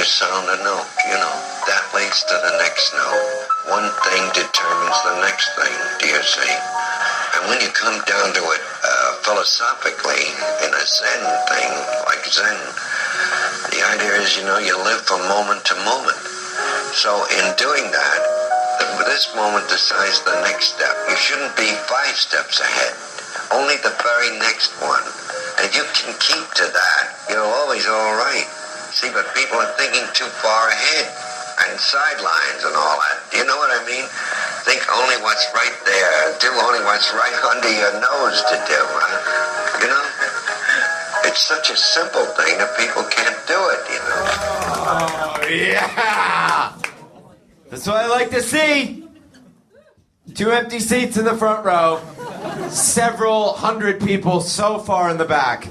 sound a note, that leads to the next note. One thing determines the next thing, do you see? And when you come down to it philosophically, in a Zen thing, like Zen, the idea is, you live from moment to moment. So in doing that, this moment decides the next step. You shouldn't be 5 steps ahead, only the very next one. And you can keep to that, you're always all right. See, but people are thinking too far ahead and sidelines and all that. Do you know what I mean? Think only what's right there. Do only what's right under your nose to do. It's such a simple thing that people can't do it, Oh, yeah! That's what I like to see. 2 empty seats in the front row. Several hundred people so far in the back.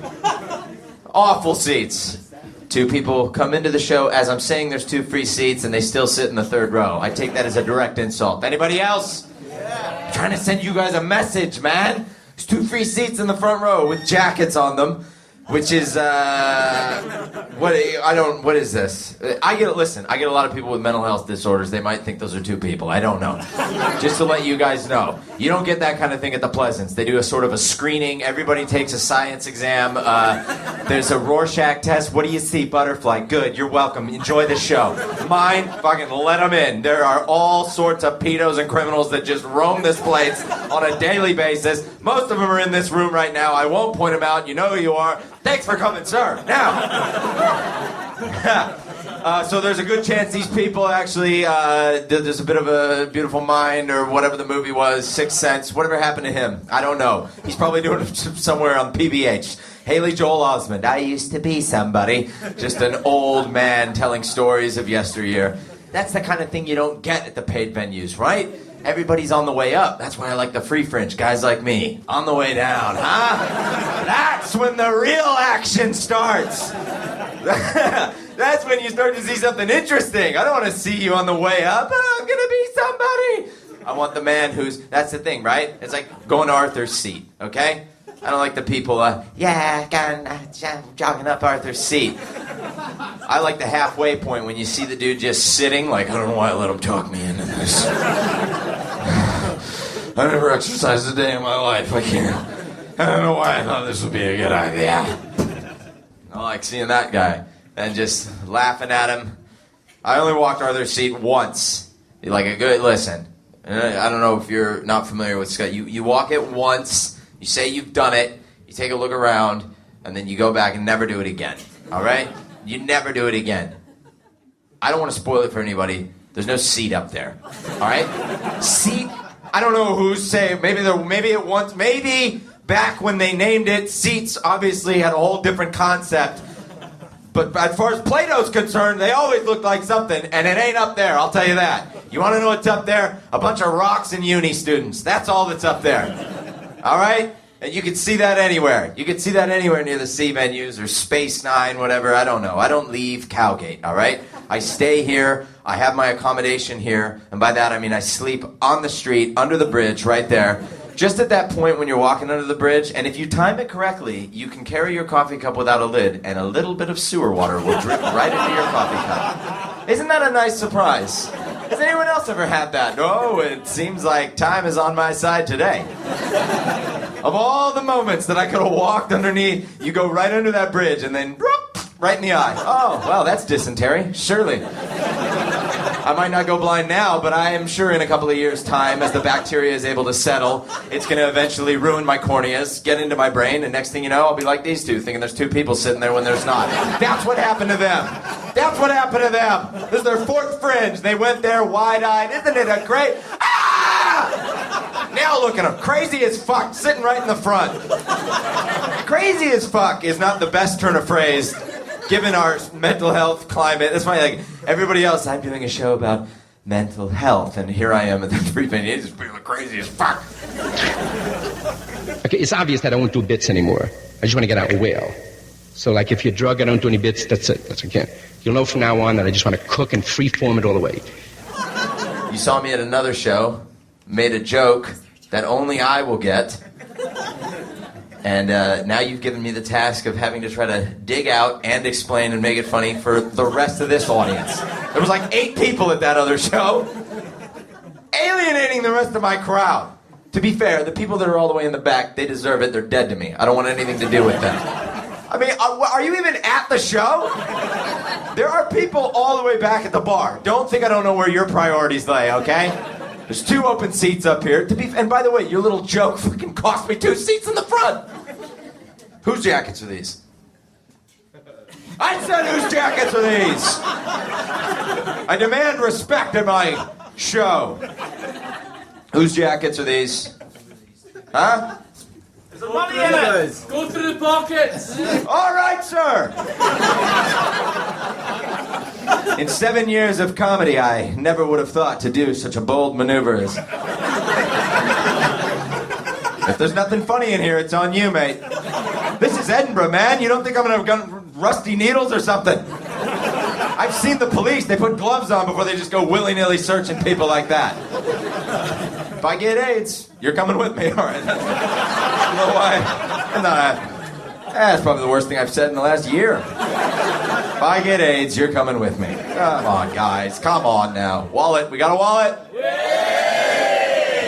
Awful seats. 2 people come into the show as I'm saying there's 2 free seats and they still sit in the 3rd row. I take that as a direct insult. Anybody else? I'm trying to send you guys a message, man. There's 2 free seats in the front row with jackets on them, which is, what is this? I get a lot of people with mental health disorders. They might think those are 2 people. I don't know. Just to let you guys know. You don't get that kind of thing at the Pleasance. They do a sort of a screening. Everybody takes a science exam. There's a Rorschach test. What do you see? Butterfly. Good. You're welcome. Enjoy the show. Mine, fucking let them in. There are all sorts of pedos and criminals that just roam this place on a daily basis. Most of them are in this room right now. I won't point them out. You know who you are. Thanks for coming, sir. Now, so there's a good chance these people actually, there's a bit of a Beautiful Mind or whatever the movie was, Sixth Sense. Whatever happened to him? I don't know. He's probably doing it somewhere on PBH. Haley Joel Osment. I used to be somebody. Just an old man telling stories of yesteryear. That's the kind of thing you don't get at the paid venues, right? Everybody's on the way up. That's why I like the free Fringe. Guys like me. On the way down, huh? That's when the real action starts. That's when you start to see something interesting. I don't want to see you on the way up. Oh, I'm going to be somebody. I want the man who's... That's the thing, right? It's like going to Arthur's seat, okay? I don't like the people, jogging up Arthur's seat. I like the halfway point when you see the dude just sitting, like, I don't know why I let him talk me into this. I never exercised a day in my life. I don't know why I thought this would be a good idea. I like seeing that guy and just laughing at him. I only walked Arthur's seat once. Listen, I don't know if you're not familiar with Scott. You walk it once. You say you've done it, you take a look around, and then you go back and never do it again. All right? You never do it again. I don't want to spoil it for anybody. There's no seat up there. All right? Seat, I don't know who's saying, maybe back when they named it, seats obviously had a whole different concept. But as far as Plato's concerned, they always look like something, and it ain't up there, I'll tell you that. You want to know what's up there? A bunch of rocks and uni students. That's all that's up there. All right? And you can see that anywhere. You can see that anywhere near the C venues or Space 9, whatever. I don't know. I don't leave Cowgate, all right? I stay here. I have my accommodation here. And by that, I mean I sleep on the street, under the bridge, right there. Just at that point when you're walking under the bridge, and if you time it correctly, you can carry your coffee cup without a lid, and a little bit of sewer water will drip right into your coffee cup. Isn't that a nice surprise? Has anyone else ever had that? No, it seems like time is on my side today. Of all the moments that I could have walked underneath, you go right under that bridge and then right in the eye. Oh, well, that's dysentery, surely. I might not go blind now, but I am sure in a couple of years' time, as the bacteria is able to settle, it's going to eventually ruin my corneas, get into my brain, and next thing you know, I'll be like these two, thinking there's 2 people sitting there when there's not. That's what happened to them. That's what happened to them. This is their 4th Fringe. They went there wide-eyed. Isn't it a great... Ah! Now look at them. Crazy as fuck, sitting right in the front. Crazy as fuck is not the best turn of phrase, given our mental health climate. That's why, like, everybody else, I'm doing a show about mental health, and here I am at the free venue. It's just people crazy as fuck. Okay, it's obvious that I won't do bits anymore. I just want to get out well. So, like, if you're drug, I don't do any bits, that's it. That's okay. You'll know from now on that I just want to cook and freeform it all the way. You saw me at another show, made a joke that only I will get, And now you've given me the task of having to try to dig out and explain and make it funny for the rest of this audience. There was like 8 people at that other show, alienating the rest of my crowd. To be fair, the people that are all the way in the back, they deserve it. They're dead to me. I don't want anything to do with them. I mean, are you even at the show? There are people all the way back at the bar. Don't think I don't know where your priorities lay, okay? There's 2 open seats up here. And by the way, your little joke fucking cost me 2 seats in the front. Whose jackets are these? I said whose jackets are these? I demand respect in my show. Whose jackets are these? Huh? There's money in it! Go through the pockets! All right, sir! In 7 years of comedy, I never would have thought to do such a bold maneuver as... If there's nothing funny in here, it's on you, mate. This is Edinburgh, man. You don't think I'm gonna have gun rusty needles or something? I've seen the police. They put gloves on before they just go willy-nilly searching people like that. If I get AIDS, you're coming with me, all right? I don't know why. That's probably the worst thing I've said in the last year. If I get AIDS, you're coming with me. Come on, guys. Come on now. Wallet. We got a wallet?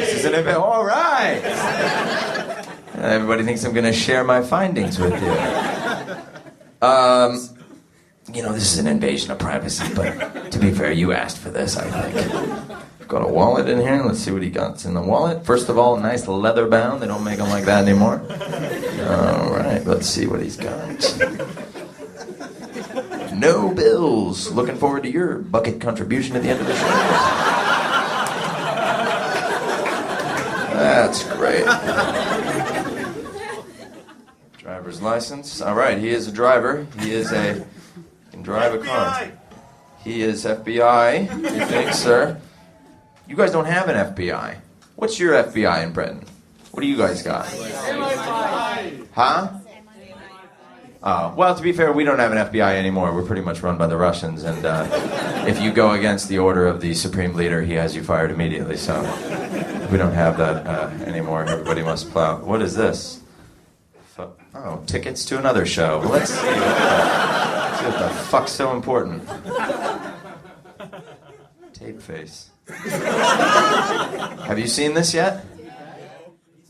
This is an event. All right. Everybody thinks I'm going to share my findings with you. This is an invasion of privacy, but to be fair, you asked for this, I think. Got a wallet in here. Let's see what he got in the wallet. First of all, nice leather bound. They don't make them like that anymore. All right, let's see what he's got. No bills. Looking forward to your bucket contribution at the end of the show. That's great. Driver's license. All right, he is a driver. He can drive a car. He is FBI, you think, sir? You guys don't have an FBI. What's your FBI in Britain? What do you guys got? Huh? Oh, well, to be fair, we don't have an FBI anymore. We're pretty much run by the Russians, and if you go against the order of the supreme leader, he has you fired immediately, so we don't have that anymore. Everybody must plow. What is this? Oh, tickets to another show. Well, let's see what the fuck's so important. Tape face. Have you seen this yet?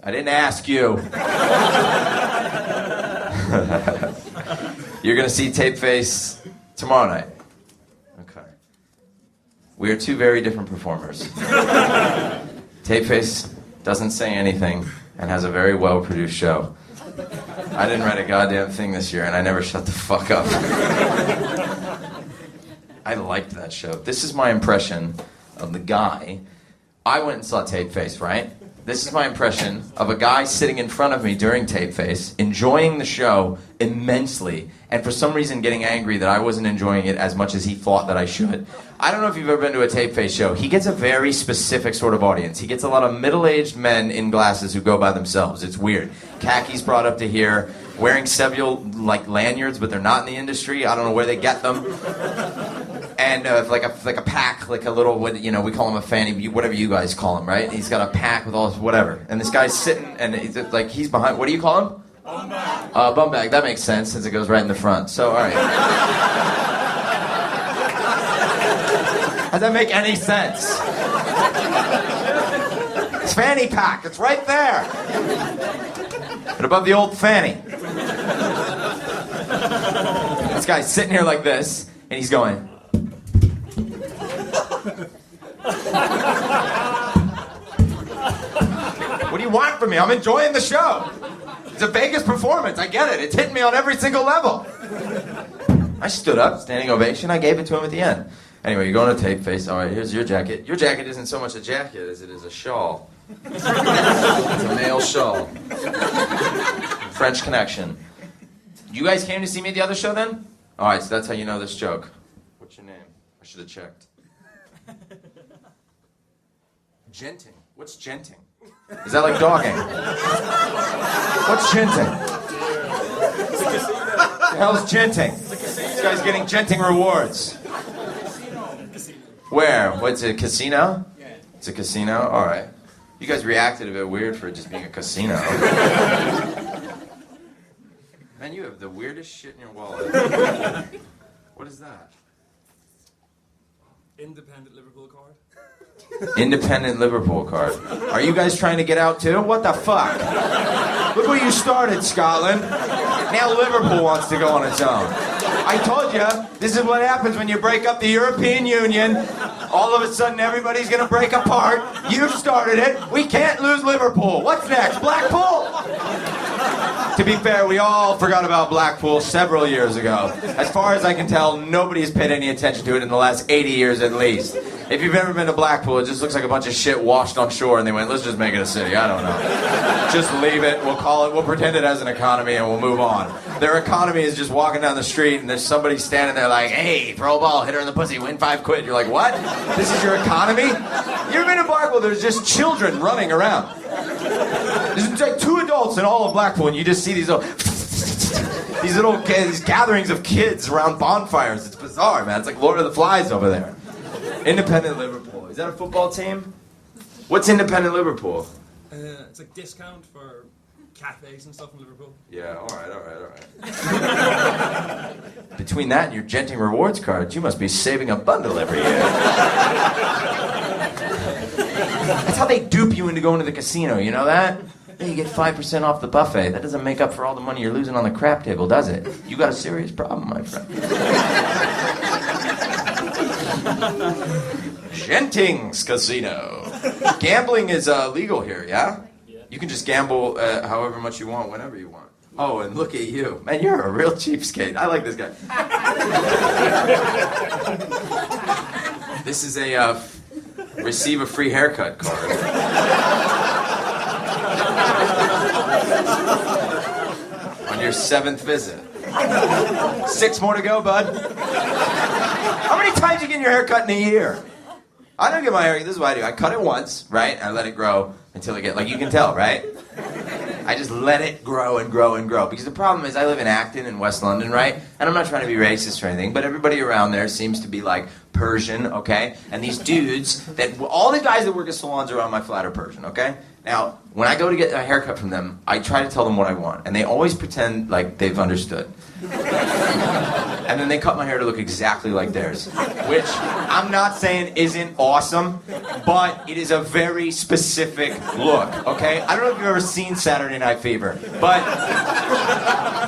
I didn't ask you. You're gonna see Tape Face tomorrow night. Okay. We are 2 very different performers. Tape Face doesn't say anything and has a very well-produced show. I didn't write a goddamn thing this year, and I never shut the fuck up. I liked that show. This is my impression of the guy. I went and saw Tape Face, right? This is my impression of a guy sitting in front of me during Tape Face, enjoying the show immensely, and for some reason getting angry that I wasn't enjoying it as much as he thought that I should. I don't know if you've ever been to a Tape Face show. He gets a very specific sort of audience. He gets a lot of middle-aged men in glasses who go by themselves. It's weird. Khakis brought up to here, wearing several lanyards, but they're not in the industry. I don't know where they get them. And like a pack, like a little, we call him a fanny, whatever you guys call him, right? He's got a pack with all whatever. And this guy's sitting, and he's behind. What do you call him? Bum bag. Bum bag. That makes sense since it goes right in the front. So, all right. Does that make any sense? It's fanny pack. It's right there. But above the old fanny. This guy's sitting here like this, and he's going. What do you want from me? I'm enjoying the show. It's a Vegas performance. I get it. It's hitting me on every single level. I stood up, standing ovation. I gave it to him at the end. Anyway, you're going to Tape Face. All right, here's your jacket. Your jacket isn't so much a jacket as it is a shawl. It's a male shawl. French Connection. You guys came to see me at the other show then? All right, so that's how you know this joke. What's your name? I should have checked. Genting. What's genting? Is that like dogging? What's genting? The hell's genting? This guy's getting genting rewards. Where? What's it, a casino? It's a casino? Alright. You guys reacted a bit weird for it just being a casino. Man, you have the weirdest shit in your wallet. What is that? Independent Liverpool card. Independent Liverpool card. Are you guys trying to get out too? What the fuck? Look where you started, Scotland. Now Liverpool wants to go on its own. I told you, this is what happens when you break up the European Union. All of a sudden, everybody's going to break apart. You started it. We can't lose Liverpool. What's next? Blackpool? To be fair, we all forgot about Blackpool several years ago. As far as I can tell, nobody's paid any attention to it in the last 80 years at least. If you've ever been to Blackpool, it just looks like a bunch of shit washed on shore, and they went, let's just make it a city. I don't know. Just leave it. We'll pretend it has an economy, and we'll move on. Their economy is just walking down the street, and there's somebody standing there like, hey, throw a ball, hit her in the pussy, win £5. You're like, what? This is your economy? You ever been to Blackpool? There's just children running around. There's like 2 adults in all of Blackpool, and you just see these gatherings of kids around bonfires. It's bizarre, man. It's like Lord of the Flies over there. Independent Liverpool. Is that a football team? What's Independent Liverpool? It's like discount for cafes and stuff in Liverpool. Yeah, all right. Between that and your Genting rewards card, you must be saving a bundle every year. That's how they dupe you into going to the casino, you know that? You get 5% off the buffet. That doesn't make up for all the money you're losing on the crap table, does it? You got a serious problem, my friend. Genting's Casino. Gambling is legal here, yeah? You can just gamble however much you want, whenever you want. Oh, and look at you. Man, you're a real cheapskate. I like this guy. This is a receive a free haircut card. On your 7th visit. 6 more to go, bud. How many times you get your hair cut in a year? I don't get my hair. This is what I do. I cut it once, right? I let it grow until it gets, like you can tell, right? I just let it grow and grow and grow. Because the problem is I live in Acton in West London, right? And I'm not trying to be racist or anything, but everybody around there seems to be like Persian, okay? And these dudes, all the guys that work at salons around my flat are Persian, okay? Now, when I go to get a haircut from them, I try to tell them what I want. And they always pretend like they've understood. And then they cut my hair to look exactly like theirs. Which I'm not saying isn't awesome, but it is a very specific look, okay? I don't know if you've ever seen Saturday Night Fever, but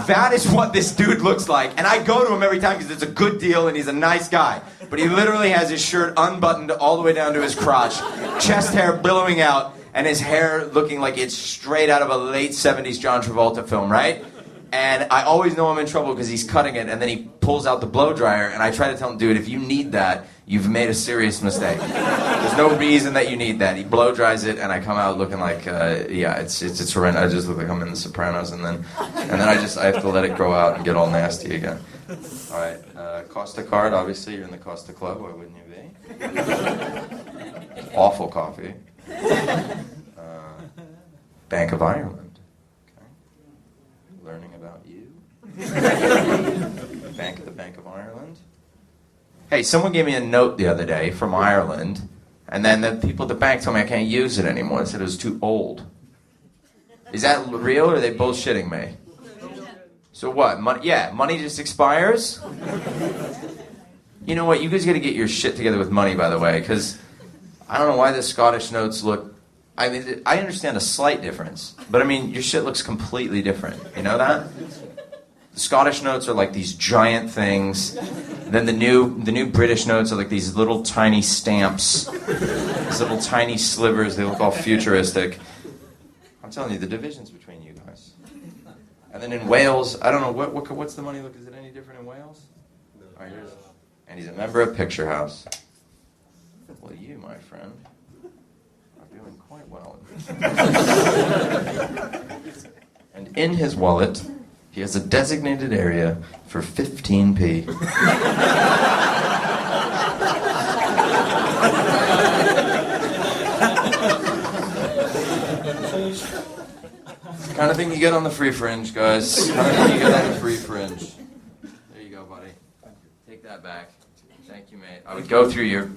that is what this dude looks like. And I go to him every time because it's a good deal and he's a nice guy. But he literally has his shirt unbuttoned all the way down to his crotch, chest hair billowing out, and his hair looking like it's straight out of a late 70s John Travolta film, right? And I always know I'm in trouble because he's cutting it, and then he pulls out the blow dryer, and I try to tell him, dude, if you need that, you've made a serious mistake. There's no reason that you need that. He blow dries it, and I come out looking like, it's horrendous. I just look like I'm in The Sopranos, and then I have to let it grow out and get all nasty again. All right, Costa card, obviously, you're in the Costa Club, why wouldn't you be? Awful coffee. Bank of Ireland. Learning about you. The Bank of Ireland. Hey, someone gave me a note the other day from Ireland, and then the people at the bank told me I can't use it anymore. They said it was too old. Is that real, or are they bullshitting me? So what? Money just expires? You know what? You guys got to get your shit together with money, by the way, because I don't know why the Scottish notes look... I mean, I understand a slight difference, but I mean, your shit looks completely different. You know that? The Scottish notes are like these giant things. Then the new British notes are like these little tiny stamps, these little tiny slivers. They look all futuristic. I'm telling you, the divisions between you guys. And then in Wales, I don't know what's the money look. Is it any different in Wales? No. All right, and he's a member of Picture House. Well, you, my friend. Quite well. And in his wallet, he has a designated area for 15p. Kind of thing you get on the free Fringe, guys. Kind of thing you get on the free Fringe. There you go, buddy. Take that back. Thank you, mate. I would go through your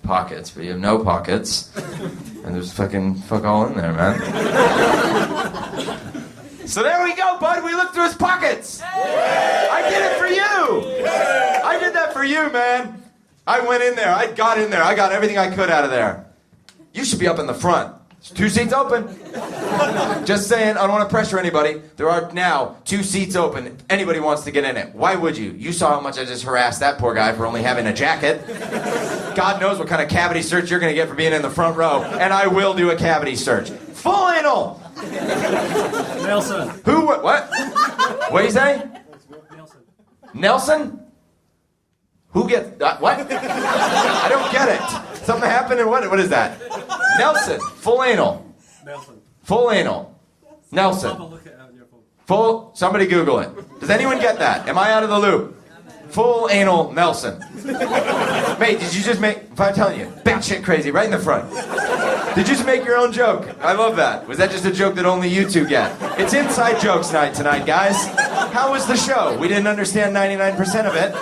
pockets, but you have no pockets. And there's fuck all in there, man. So there we go, bud. We looked through his pockets. I did it for you. I did that for you, man. I went in there. I got in there. I got everything I could out of there. You should be up in the front. There's 2 seats open. Just saying, I don't want to pressure anybody. There are now 2 seats open. If anybody wants to get in it. Why would you? You saw how much I just harassed that poor guy for only having a jacket. God knows what kind of cavity search you're going to get for being in the front row. And I will do a cavity search. Full anal. Nelson. Who? What? What do you say? Nelson. Nelson? Who gets... what? I don't get it. Something happened and what is that? Nelson. Full anal. Nelson. Full anal. Nelson. Have a look at it on your phone. Full... Somebody Google it. Does anyone get that? Am I out of the loop? Full anal Nelson. Mate, did you just make... If I'm telling you, batshit crazy right in the front. Did you just make your own joke? I love that. Was that just a joke that only you two get? It's inside jokes night tonight, guys. How was the show? We didn't understand 99% of it.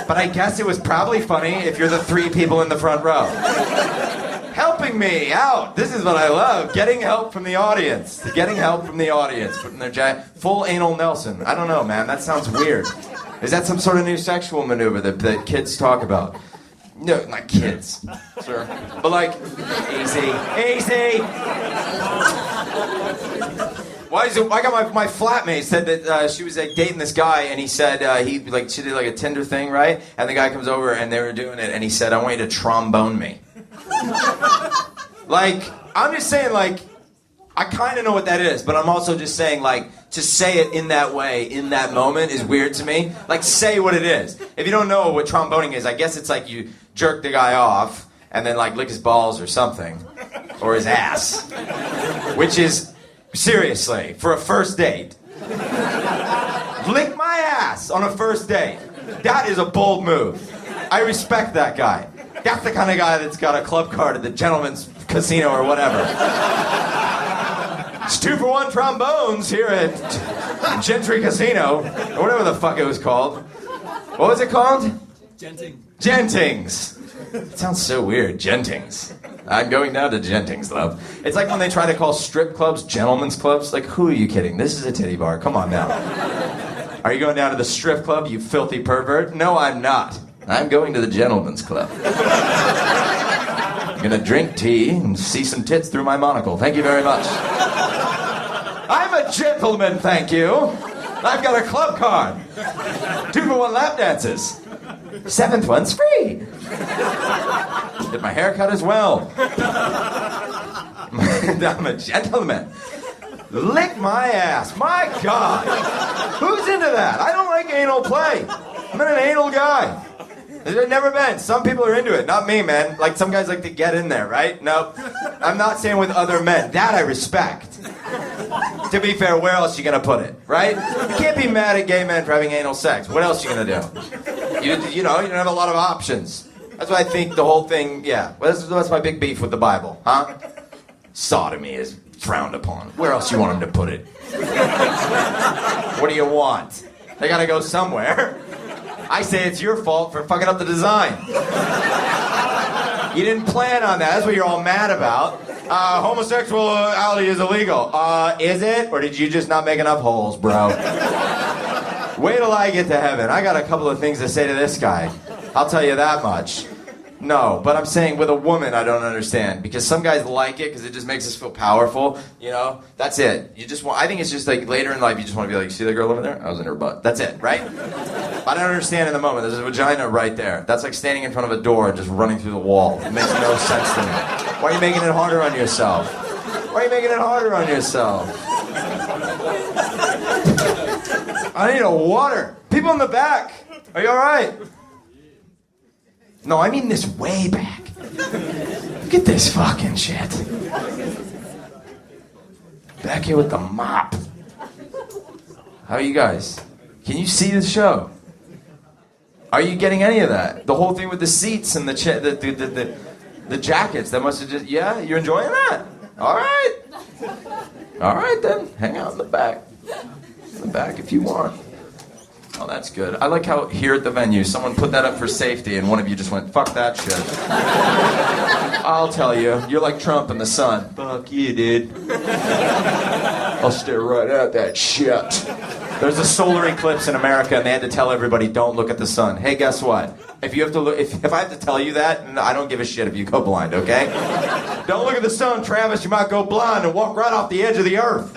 But I guess it was probably funny if you're the 3 people in the front row. Helping me out. This is what I love. Getting help from the audience. Getting help from the audience. Putting their full anal Nelson. I don't know, man. That sounds weird. Is that some sort of new sexual maneuver that kids talk about? No, not kids. Sure. But like, easy. Why is it? I got my flatmate said that she was like dating this guy, and he said she did like a Tinder thing, right? And the guy comes over, and they were doing it, and he said, "I want you to trombone me." Like, I'm just saying, like, I kind of know what that is, but I'm also just saying, like, to say it in that way, in that moment, is weird to me. Like, say what it is. If you don't know what tromboning is, I guess it's like you jerk the guy off, and then, like, lick his balls or something. Or his ass. Which is, seriously, for a first date. Lick my ass on a first date. That is a bold move. I respect that guy. That's the kind of guy that's got a club card at the Gentleman's Casino or whatever. It's 2-for-1 trombones here at Gentry Casino, or whatever the fuck it was called. What was it called? Gentings. It sounds so weird, Gentings. I'm going down to Gentings, love. It's like when they try to call strip clubs gentlemen's clubs. Like, who are you kidding? This is a titty bar. Come on now. Are you going down to the strip club, you filthy pervert? No, I'm not. I'm going to the gentlemen's club. I'm gonna drink tea and see some tits through my monocle. Thank you very much. I'm a gentleman, thank you. I've got a club card. 2-for-1 lap dances. 7th one's free. Did my hair cut as well. I'm a gentleman. Lick my ass. My God. Who's into that? I don't like anal play. I'm an anal guy. There's never been. Some people are into it. Not me, man. Like, some guys like to get in there, right? No. I'm not saying with other men. That I respect. To be fair, where else you gonna put it, right? You can't be mad at gay men for having anal sex. What else you gonna do? You know, you don't have a lot of options. That's why I think the whole thing, yeah. Well, that's my big beef with the Bible, huh? Sodomy is frowned upon. Where else you want them to put it? What do you want? They gotta go somewhere. I say it's your fault for fucking up the design. You didn't plan on that. That's what you're all mad about. Homosexuality is illegal. Is it? Or did you just not make enough holes, bro? Wait till I get to heaven. I got a couple of things to say to this guy. I'll tell you that much. No, but I'm saying with a woman, I don't understand. Because some guys like it because it just makes us feel powerful. You know? That's it. You just want, I think it's just like later in life, you just want to be like, see that girl over there? I was in her butt. That's it, right? I don't understand in the moment. There's a vagina right there. That's like standing in front of a door and just running through the wall. It makes no sense to me. Why are you making it harder on yourself? Why are you making it harder on yourself? I need a water. People in the back. Are you all right? No, I mean this way back. Look at this fucking shit. Back here with the mop. How are you guys? Can you see the show? Are you getting any of that? The whole thing with the seats and the jackets. That must have just... Yeah? You're enjoying that? All right. All right, then. Hang out in the back. In the back if you want. Oh, that's good. I like how here at the venue, someone put that up for safety and one of you just went, fuck that shit. I'll tell you. You're like Trump in the sun. Fuck you, dude. I'll stare right at that shit. There's a solar eclipse in America, and they had to tell everybody, don't look at the sun. Hey, guess what? If you have to look, if I have to tell you that, I don't give a shit if you go blind, okay? Don't look at the sun, Travis. You might go blind and walk right off the edge of the earth.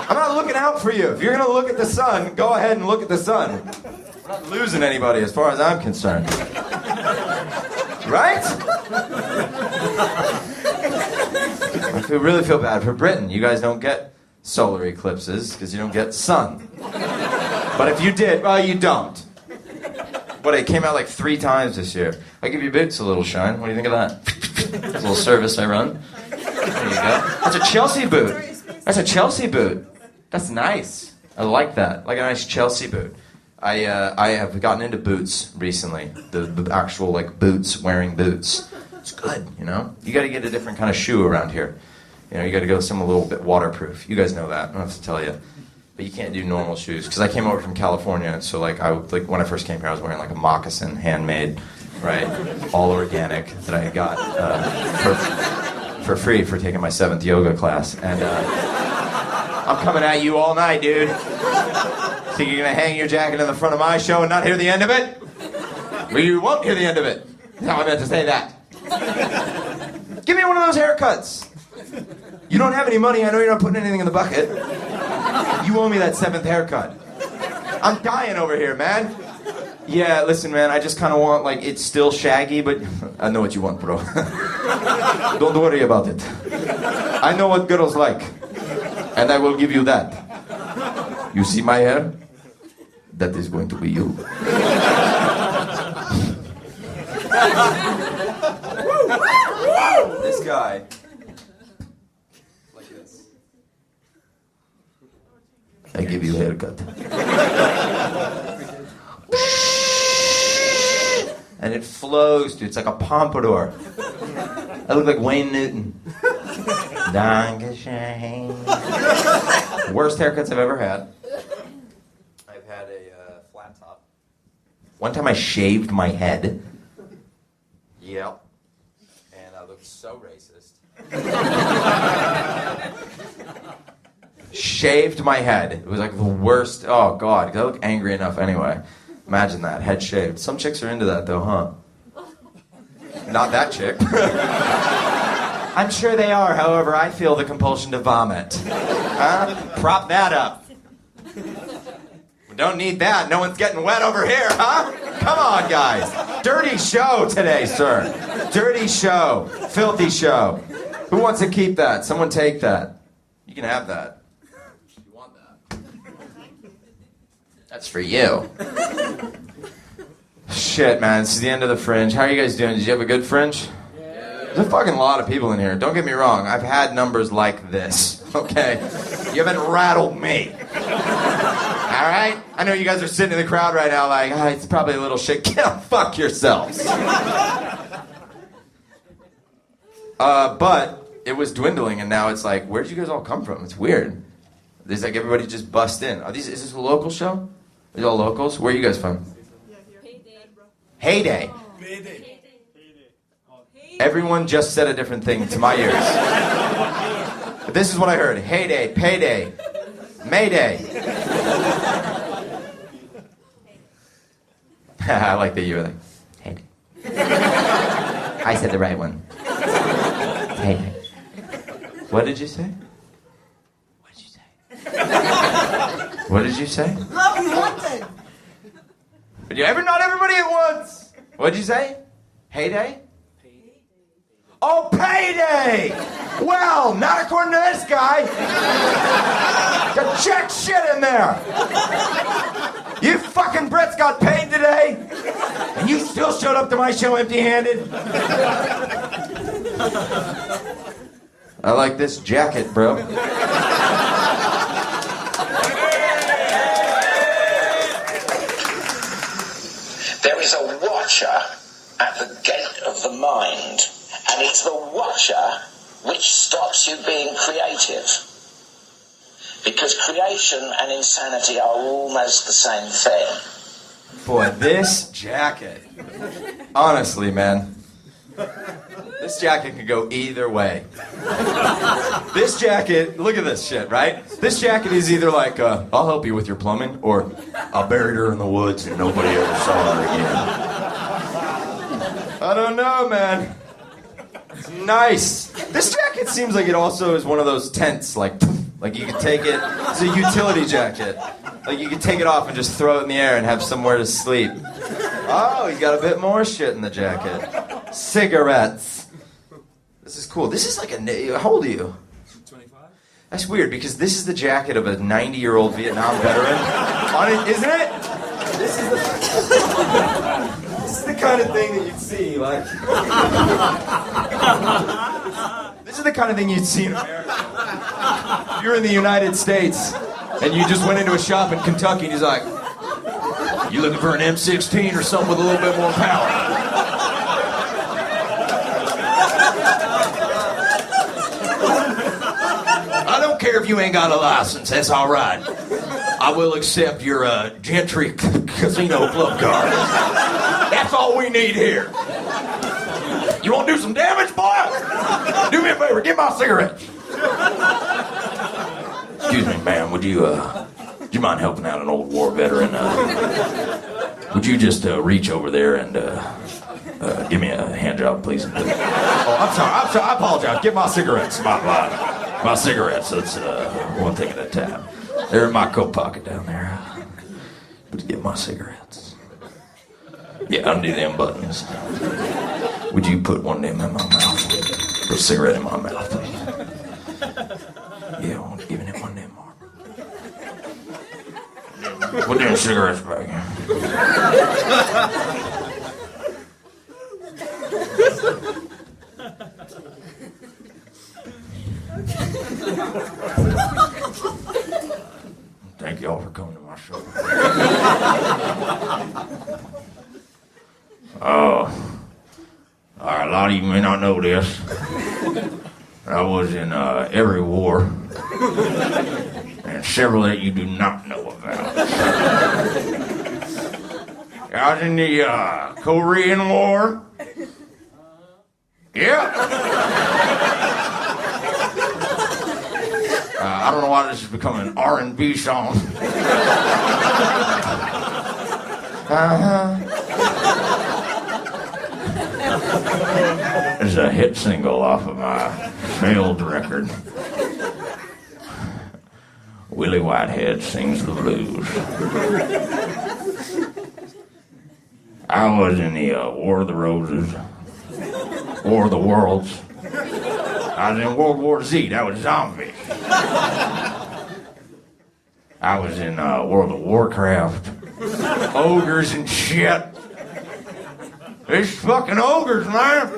I'm not looking out for you. If you're gonna look at the sun, go ahead and look at the sun. We're not losing anybody as far as I'm concerned. Right? I really feel bad for Britain. You guys don't get solar eclipses because you don't get sun. But if you did, well, you don't. But it came out like 3 times this year. I give you boots a little shine. What do you think of that? It's a little service I run. There you go. That's a Chelsea boot. That's a Chelsea boot. That's nice. I like that. Like a nice Chelsea boot. I have gotten into boots recently. The actual like boots, wearing boots. It's good, you know? You gotta get a different kind of shoe around here. You know, you gotta go something a little bit waterproof. You guys know that. I don't have to tell you. But you can't do normal shoes. Because I came over from California, so like when I first came here, I was wearing like a moccasin, handmade, right? All organic that I got for free for taking my 7th yoga class. And I'm coming at you all night, dude. Think you're gonna hang your jacket in the front of my show and not hear the end of it? Well, you won't hear the end of it. That's how I meant to say that. Give me one of those haircuts. You don't have any money. I know you're not putting anything in the bucket. You owe me that 7th haircut. I'm dying over here, man. Yeah, listen, man, I just kind of want, like, it's still shaggy, but I know what you want, bro. Don't worry about it. I know what girls like, and I will give you that. You see my hair? That is going to be you. This guy. Like this. I give you a haircut. And it flows, dude. It's like a pompadour. I look like Wayne Newton. Worst haircuts I've ever had. I've had a flat top. One time I shaved my head. Yep. And I looked so racist. Shaved my head. It was like the worst. Oh, God. 'Cause I look angry enough anyway. Imagine that. Head shaved. Some chicks are into that, though, huh? Not that chick. I'm sure they are. However, I feel the compulsion to vomit. Prop that up. We don't need that. No one's getting wet over here, huh? Come on, guys. Dirty show today, sir. Dirty show. Filthy show. Who wants to keep that? Someone take that. You can have that. You want that. That's for you. Shit, man. This is the end of the Fringe. How are you guys doing? Did you have a good Fringe? There's a fucking lot of people in here. Don't get me wrong. I've had numbers like this, okay? You haven't rattled me. All right? I know you guys are sitting in the crowd right now like, it's probably a little shit. Get fuck yourselves. But it was dwindling, and now it's like, where'd you guys all come from? It's weird. There's like everybody just bust in. Is this a local show? Are these all locals? Where are you guys from? Heyday. Everyone just said a different thing to my ears. But this is what I heard. Heyday, payday, mayday. I like that you were like, heyday. I said the right one. Heyday. What did you say? What did you say? What did you say? But not everybody at once. What did you say? Heyday? Oh, payday! Well, not according to this guy. Got check shit in there. You fucking Brits got paid today, and you still showed up to my show empty-handed? I like this jacket, bro. There is a watcher at the gate of the mind. And it's the watcher which stops you being creative. Because creation and insanity are almost the same thing. Boy, this jacket. Honestly, man. This jacket could go either way. This jacket, look at this shit, right? This jacket is either like, I'll help you with your plumbing, or I buried her in the woods and nobody ever saw her again. I don't know, man. It's nice. This jacket seems like it also is one of those tents, like you could take it, it's a utility jacket. Like you could take it off and just throw it in the air and have somewhere to sleep. Oh, he's got a bit more shit in the jacket. Cigarettes. This is cool. This is like how old are you? 25. That's weird because this is the jacket of a 90-year-old Vietnam veteran. Isn't it? This is the kind of thing that you'd see, like. This is the kind of thing you'd see in America. If you're in the United States and you just went into a shop in Kentucky and he's like, you looking for an M16 or something with a little bit more power? I don't care if you ain't got a license, that's all right. I will accept your Gentry Casino Club card. That's all we need here. You want to do some damage, boy? Do me a favor, get my cigarettes. Excuse me, ma'am, would you mind helping out an old war veteran? Would you just reach over there and give me a hand job, please? Oh, I'm sorry, I apologize. Get my cigarettes, my cigarettes. That's one thing at a time. They're in my coat pocket down there. But get my cigarettes. Yeah, undo them buttons. Would you put one of them in my mouth? Put a cigarette in my mouth, please. Yeah, I want to give him one of them more. Put them cigarettes back here. Thank y'all for coming to my show. Oh, all right, a lot of you may not know this. I was in every war, and several that you do not know about. I was in the Korean War. Yeah. I don't know why this is becoming an R&B song. It's a hit single off of my failed record. Willie Whitehead Sings the Blues. I was in the War of the Roses, War of the Worlds. I was in World War Z, that was zombies. I was in World of Warcraft, ogres and shit. These fucking ogres, man.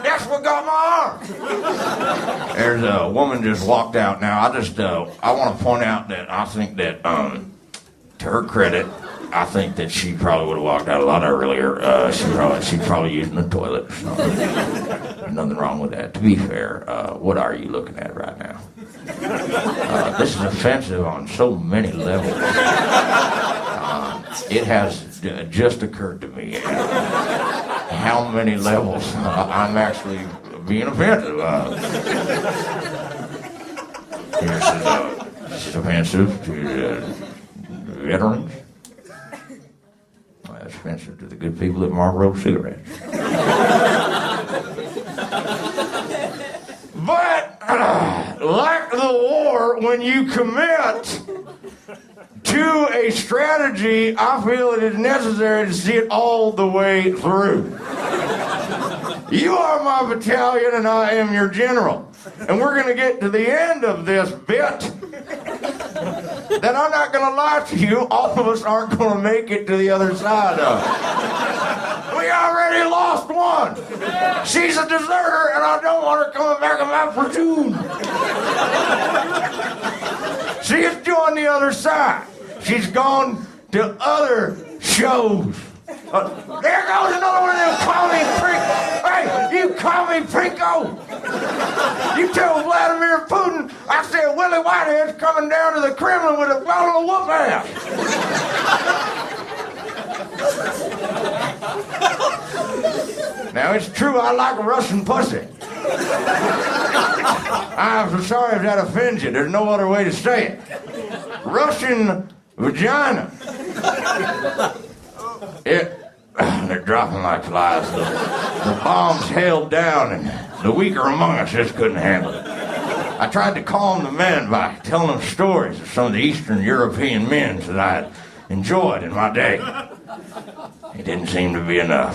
That's what got my arm. There's a woman just walked out. Now, I want to point out that I think that, to her credit, I think that she probably would have walked out a lot earlier. She's probably using the toilet or something. There's nothing wrong with that. To be fair, what are you looking at right now? This is offensive on so many levels. It has just occurred to me how many levels I'm actually being offensive. This is offensive to veterans. That's offensive to the good people at Marlboro cigarettes. But, like the war, when you commit to a strategy, I feel it is necessary to see it all the way through. You are my battalion and I am your general. And we're going to get to the end of this bit. Then I'm not going to lie to you, all of us aren't going to make it to the other side of it. We already lost one. She's a deserter and I don't want her coming back in my platoon. She has joined the other side. She's gone to other shows. There goes another one of them call me Prinko. Hey, you call me Prinko. You tell Vladimir Putin I said Willie Whitehead's coming down to the Kremlin with a bottle of whoop ass. Now, it's true I like Russian pussy. I'm so sorry if that offends you. There's no other way to say it. Russian vagina. They're dropping like flies. The bombs hailed down, and the weaker among us just couldn't handle it. I tried to calm the men by telling them stories of some of the Eastern European men that I had enjoyed in my day. It didn't seem to be enough.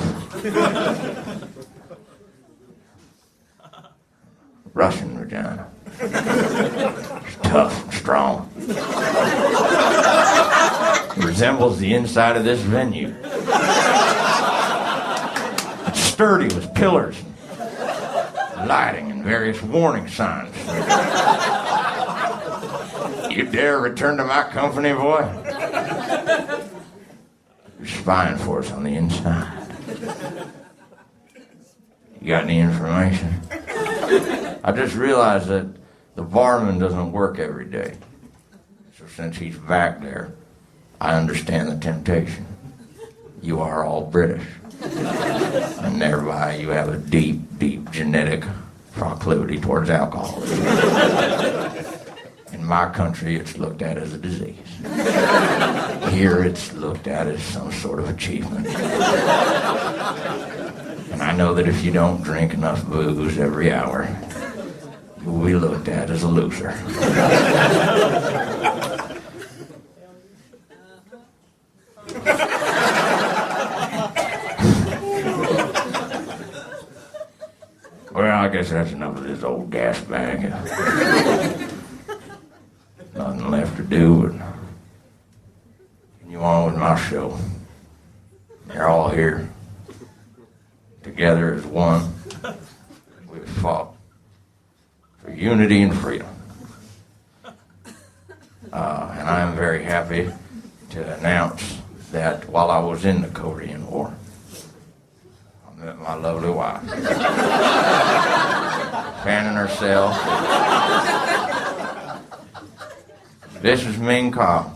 Russian vagina. It's tough and strong. It resembles the inside of this venue. It's sturdy with pillars, lighting, and various warning signs. You dare return to my company, boy? You're spying for us on the inside. You got any information? I just realized that the barman doesn't work every day. So since he's back there, I understand the temptation. You are all British. And thereby you have a deep, deep genetic proclivity towards alcohol. In my country, it's looked at as a disease. Here, it's looked at as some sort of achievement. And I know that if you don't drink enough booze every hour, you will be looked at as a loser. Well, I guess that's enough of this old gas bag. Nothing left to do but continue on with my show. You're all here. Together as one. We've fought for unity and freedom. And I am very happy to announce that while I was in the Korean War, I met my lovely wife. Fanning herself. This is Ming Kao.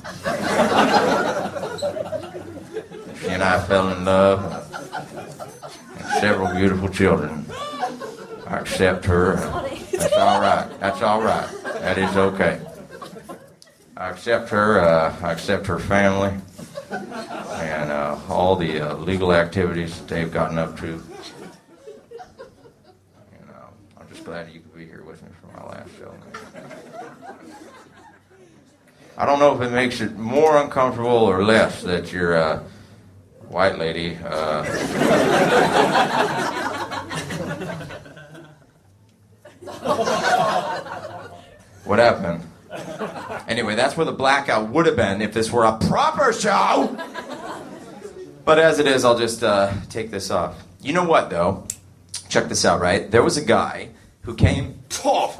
She and I fell in love and several beautiful children. I accept her. That's all right. That's all right. That is okay. I accept her. I accept her family and all the legal activities that they've gotten up to. And I'm just glad you could be here with me for my last show. I don't know if it makes it more uncomfortable or less that your white lady. What happened? Anyway, that's where the blackout would have been if this were a proper show. But as it is, I'll just take this off. You know what, though? Check this out, right? There was a guy who came... Oh!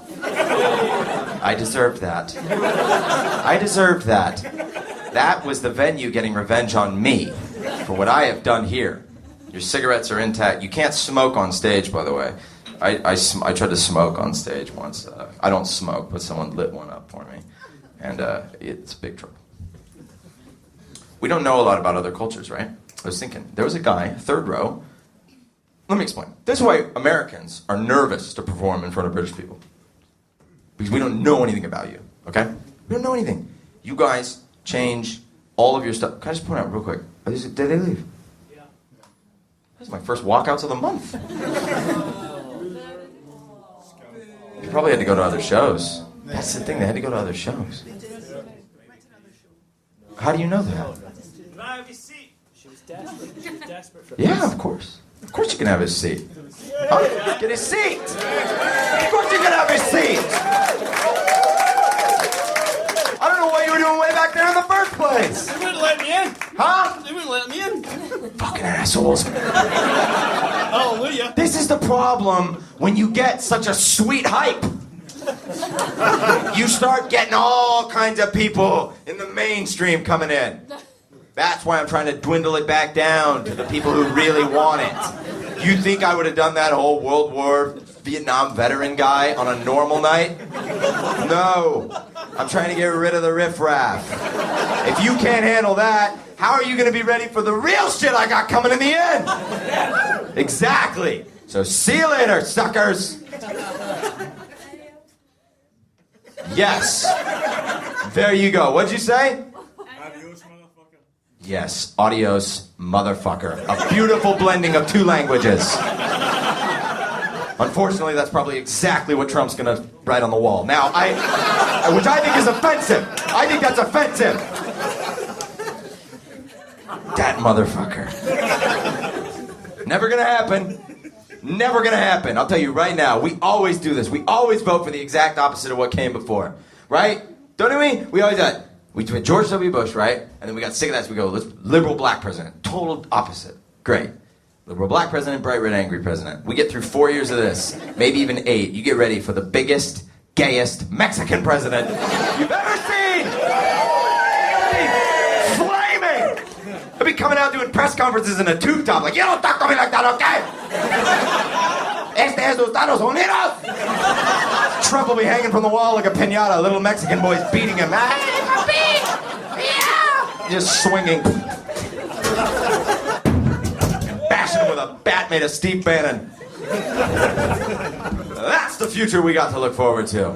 I deserved that. I deserved that. That was the venue getting revenge on me for what I have done here. Your cigarettes are intact. You can't smoke on stage, by the way. I tried to smoke on stage once. I don't smoke, but someone lit one up for me. And it's big trouble. We don't know a lot about other cultures, right? I was thinking, there was a guy, third row. Let me explain. This is why Americans are nervous to perform in front of British people. Because we don't know anything about you, okay? We don't know anything. You guys change all of your stuff. Can I just point out real quick? Did they leave? Yeah. This is my first walkouts of the month. You probably had to go to other shows. That's the thing, they had to go to other shows. How do you know that? Can I have your seat? She was desperate. She was desperate for Yeah, of course. Of course you can have his seat. Oh, get his seat! Of course you can have his seat! I don't know what you were doing way back there in the first place! They wouldn't let me in! Huh? They wouldn't let me in! Fucking assholes. Hallelujah! This is the problem when you get such a sweet hype. You start getting all kinds of people in the mainstream coming in. That's why I'm trying to dwindle it back down to the people who really want it. You think I would have done that whole World War Vietnam veteran guy on a normal night? No. I'm trying to get rid of the riffraff. If you can't handle that, how are you going to be ready for the real shit I got coming in the end? Exactly. So see you later, suckers. Yes. There you go. What'd you say? Adios, motherfucker. Yes, adios, motherfucker. A beautiful blending of two languages. Unfortunately, that's probably exactly what Trump's going to write on the wall. Now, which I think is offensive. I think that's offensive. That motherfucker. Never going to happen. Never going to happen. I'll tell you right now, we always do this. We always vote for the exact opposite of what came before. Right? Don't we? We always did. We went George W. Bush, right? And then we got sick of that, so we go, let's liberal black president. Total opposite. Great. Liberal black president, bright red angry president. We get through 4 years of this, maybe even 8. You get ready for the biggest, gayest Mexican president you've ever seen! Flaming! He'll be coming out doing press conferences in a tube top, like, you don't talk to me like that, okay? Este es Estados Unidos! Trump will be hanging from the wall like a piñata, little Mexican boys beating him. Just swinging. Bashing him with a bat made of Steve Bannon. That's the future we got to look forward to.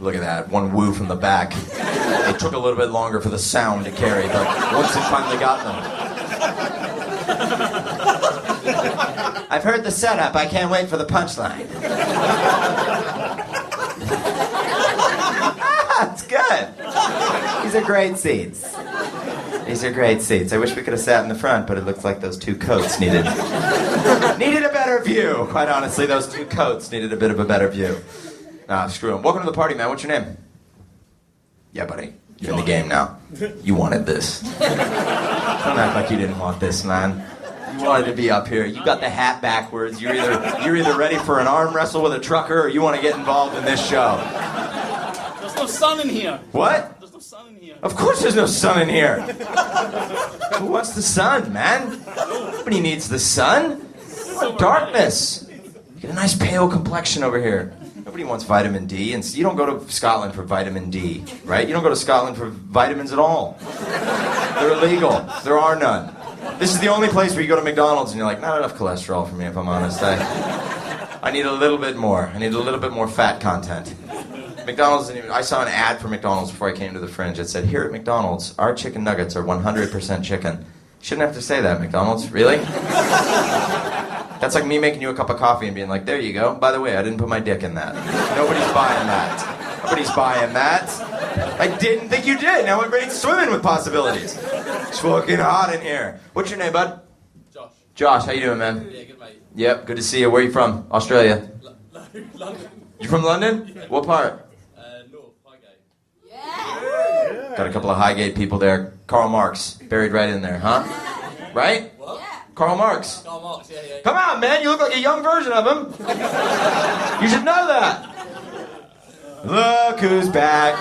Look at that, one woo from the back. It took a little bit longer for the sound to carry, but once it finally got them. I've heard the setup, I can't wait for the punchline. It's good. These are great seats. These are great seats. I wish we could have sat in the front, but it looks like those two coats needed a better view. Quite honestly, those two coats needed a bit of a better view. Nah, screw them. Welcome to the party, man. What's your name? Yeah, buddy. You're in the game now. You wanted this. Don't act like you didn't want this, man. You wanted to be up here. You got the hat backwards. You're either ready for an arm wrestle with a trucker or you want to get involved in this show. There's no sun in here. What? There's no sun in here. Of course there's no sun in here. Who wants the sun, man? Nobody needs the sun. What darkness. You get a nice pale complexion over here. Nobody wants vitamin D, and you don't go to Scotland for vitamin D, right? You don't go to Scotland for vitamins at all. They're illegal. There are none. This is the only place where you go to McDonald's and you're like, not enough cholesterol for me, if I'm honest. I need a little bit more. I need a little bit more fat content. McDonald's didn't even, I saw an ad for McDonald's before I came to the Fringe. It said, here at McDonald's, our chicken nuggets are 100% chicken. Shouldn't have to say that, McDonald's. Really? That's like me making you a cup of coffee and being like, there you go. By the way, I didn't put my dick in that. Nobody's buying that. Nobody's buying that. I didn't think you did. Now everybody's swimming with possibilities. It's fucking hot in here. What's your name, bud? Josh. Josh, how you doing, man? Yeah, good mate. Yep, good to see you. Where are you from? Australia. London. You from London? Yeah. What part? North, Highgate. Yeah. Got a couple of Highgate people there. Karl Marx, buried right in there, huh? Right? What? Yeah. Karl Marx. Karl Marx, yeah. Come on, man, you look like a young version of him. You should know that. Look who's back.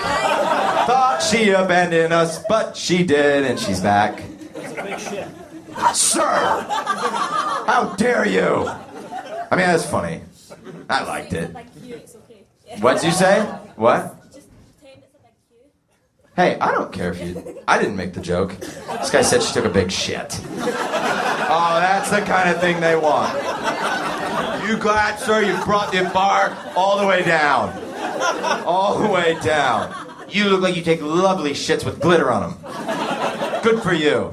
Thought she abandoned us, but she did, and she's back. That's a big shit. Sir! How dare you? I mean, that's funny. I liked it. What'd you say? What? Hey, I don't care if you... I didn't make the joke. This guy said she took a big shit. Oh, that's the kind of thing they want. You glad, sir, you brought the bar all the way down. All the way down. You look like you take lovely shits with glitter on them. Good for you.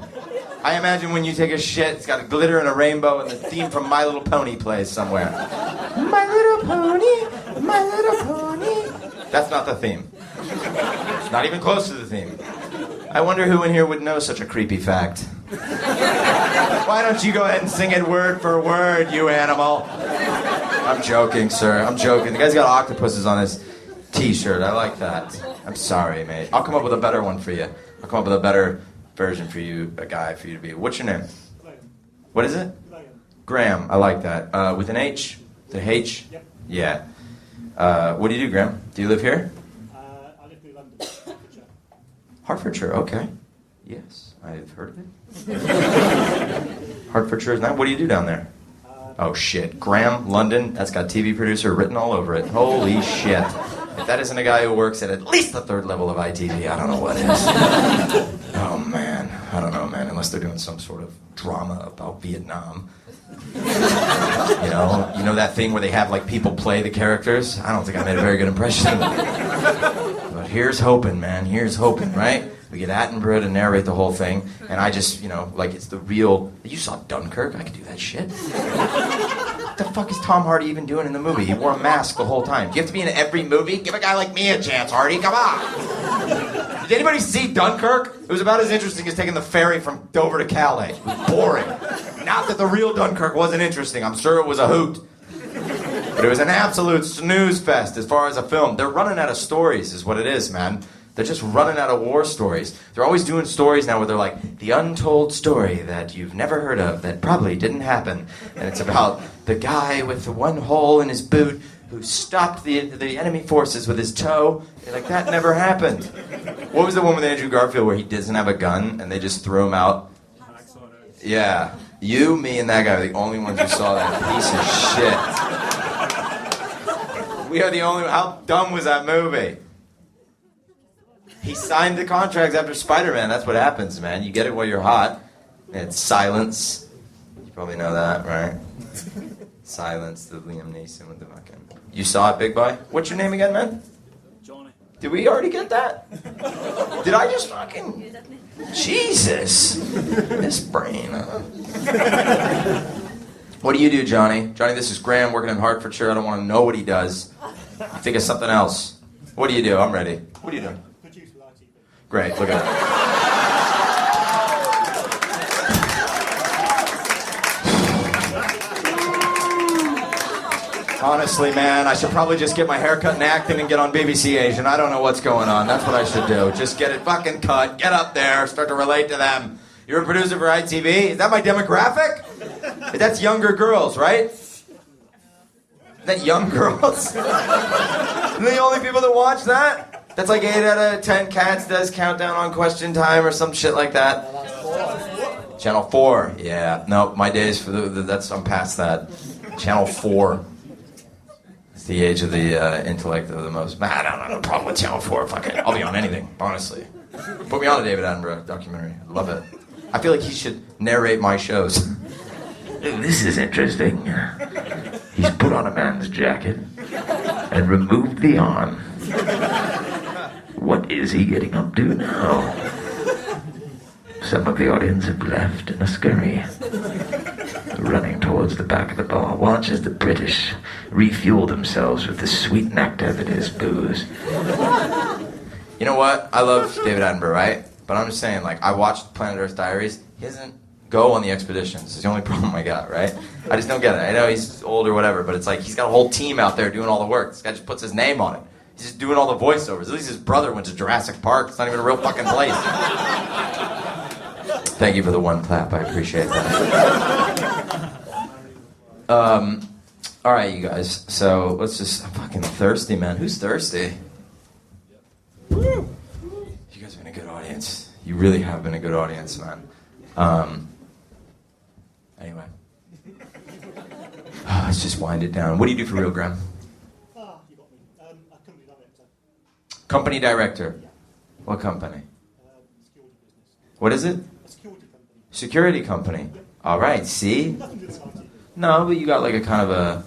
I imagine when you take a shit, it's got a glitter and a rainbow, and the theme from My Little Pony plays somewhere. My little pony, my little pony. That's not the theme. It's not even close to the theme. I wonder who in here would know such a creepy fact. Why don't you go ahead and sing it word for word, you animal? I'm joking, sir. I'm joking. The guy's got octopuses on his t-shirt. I like that. I'm sorry, mate. I'll come up with a better one for you. I'll come up with a better version for you, a guy for you to be. What's your name? Graham. What is it? Graham. I like that. With an H? The H? Yep. Yeah. What do you do, Graham? Do you live here? I live in London, Hertfordshire. Hertfordshire, okay. Yes, I've heard of it. Hertfordshire is nice. What do you do down there? Oh, shit. Graham, London, that's got TV producer written all over it. Holy shit. If that isn't a guy who works at least the third level of ITV, I don't know what is. Oh, man. I don't know, man. unless they're doing some sort of drama about Vietnam. You know that thing where they have like people play the characters? I don't think I made a very good impression. But here's hoping, man. Here's hoping, right? We get Edinburgh to narrate the whole thing, and I just, like it's the real. You saw Dunkirk? I could do that shit. What the fuck is Tom Hardy even doing in the movie? He wore a mask the whole time. Do you have to be in every movie? Give a guy like me a chance, Hardy. Come on. Did anybody see Dunkirk? It was about as interesting as taking the ferry from Dover to Calais. It was boring. Not that the real Dunkirk wasn't interesting. I'm sure it was a hoot. But it was an absolute snooze fest as far as a film. They're running out of stories is what it is, man. They're just running out of war stories. They're always doing stories now where they're like, the untold story that you've never heard of that probably didn't happen. And it's about the guy with the one hole in his boot who stopped the enemy forces with his toe. You're like, that never happened. What was the one with Andrew Garfield where he doesn't have a gun and they just throw him out? Yeah. You, me, and that guy are the only ones who saw that piece of shit. We are the only... How dumb was that movie? He signed the contracts after Spider-Man. That's what happens, man. You get it while you're hot. It's Silence. You probably know that, right? Silence, the Liam Neeson with the fucking... You saw it, big boy? What's your name again, man? Johnny. Did we already get that? Did I just fucking... Jesus. This brain, huh? What do you do, Johnny? Johnny, this is Graham working in Hertfordshire. I don't want to know what he does. Think of something else. What do you do? I'm ready. What do you do? Produce without TV. Great, look at that. Honestly, man, I should probably just get my hair cut and acting and get on BBC Asian. I don't know what's going on. That's what I should do. Just get it fucking cut, get up there, start to relate to them. You're a producer for ITV? Is that my demographic? That's younger girls, right? Is that young girls? Are they the only people that watch that? That's like 8 out of 10 cats does countdown on question time or some shit like that. Channel 4. Yeah. No, my days for that's I'm past that. Channel 4. It's the age of the intellect of the most. Man, I don't have a problem with Channel 4. Fuck it. I'll be on anything, honestly. Put me on a David Attenborough documentary. I love it. I feel like he should narrate my shows. This is interesting. He's put on a man's jacket and removed the arm. What is he getting up to now? Some of the audience have left in a scurry, running towards the back of the bar. Watch as the British refuel themselves with the sweet nectar that is booze. You know what? I love David Attenborough, right? But I'm just saying, like, I watched Planet Earth Diaries. He doesn't go on the expeditions. It's the only problem I got, right? I just don't get it. I know he's old or whatever, but it's like he's got a whole team out there doing all the work. This guy just puts his name on it. He's just doing all the voiceovers. At least his brother went to Jurassic Park. It's not even a real fucking place. Thank you for the one clap. I appreciate that. All right, you guys. So let's just... I'm fucking thirsty, man. Who's thirsty? Woo! You guys have been a good audience. You really have been a good audience, man. Anyway. Let's just wind it down. What do you do for real, Graham? You got me. A company director. Company director. What company? Security business. What is it? A security company. Security company. All right, see? Nothing to do with IT. No, but you got like a kind of a...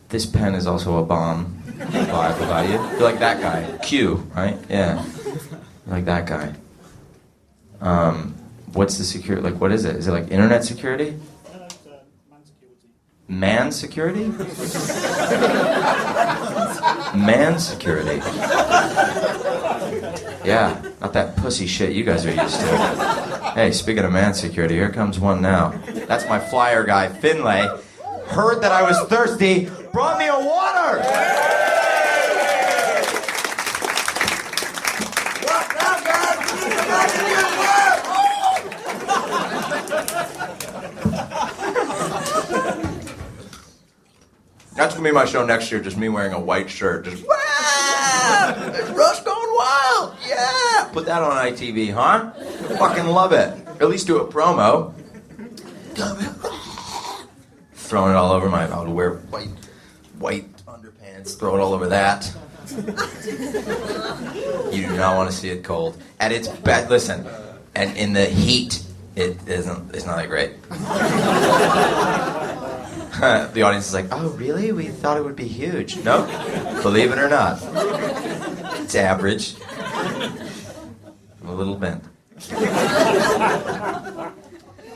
This pen is also a bomb vibe about you. You're like that guy. Q, right? Yeah. You're like that guy. What's the security? Like, what is it? Is it like internet security? No, it's man security. Man security? Man security. Yeah, not that pussy shit you guys are used to. Hey, speaking of man security, here comes one now. That's my flyer guy, Finlay. Heard that I was thirsty, brought me a water! What now, guys? That's gonna be my show next year, just me wearing a white shirt. Just, wow! Is Rush going wild? Yeah! Put that on ITV, huh? Fucking love it. At least do a promo. Throwing it all over my... I would wear white underpants, throw it all over that. You do not want to see it cold. At its best, listen, and in the heat It isn't. It's not that great. The audience is like, oh, really? We thought it would be huge. No, believe it or not, it's average. I'm a little bent. A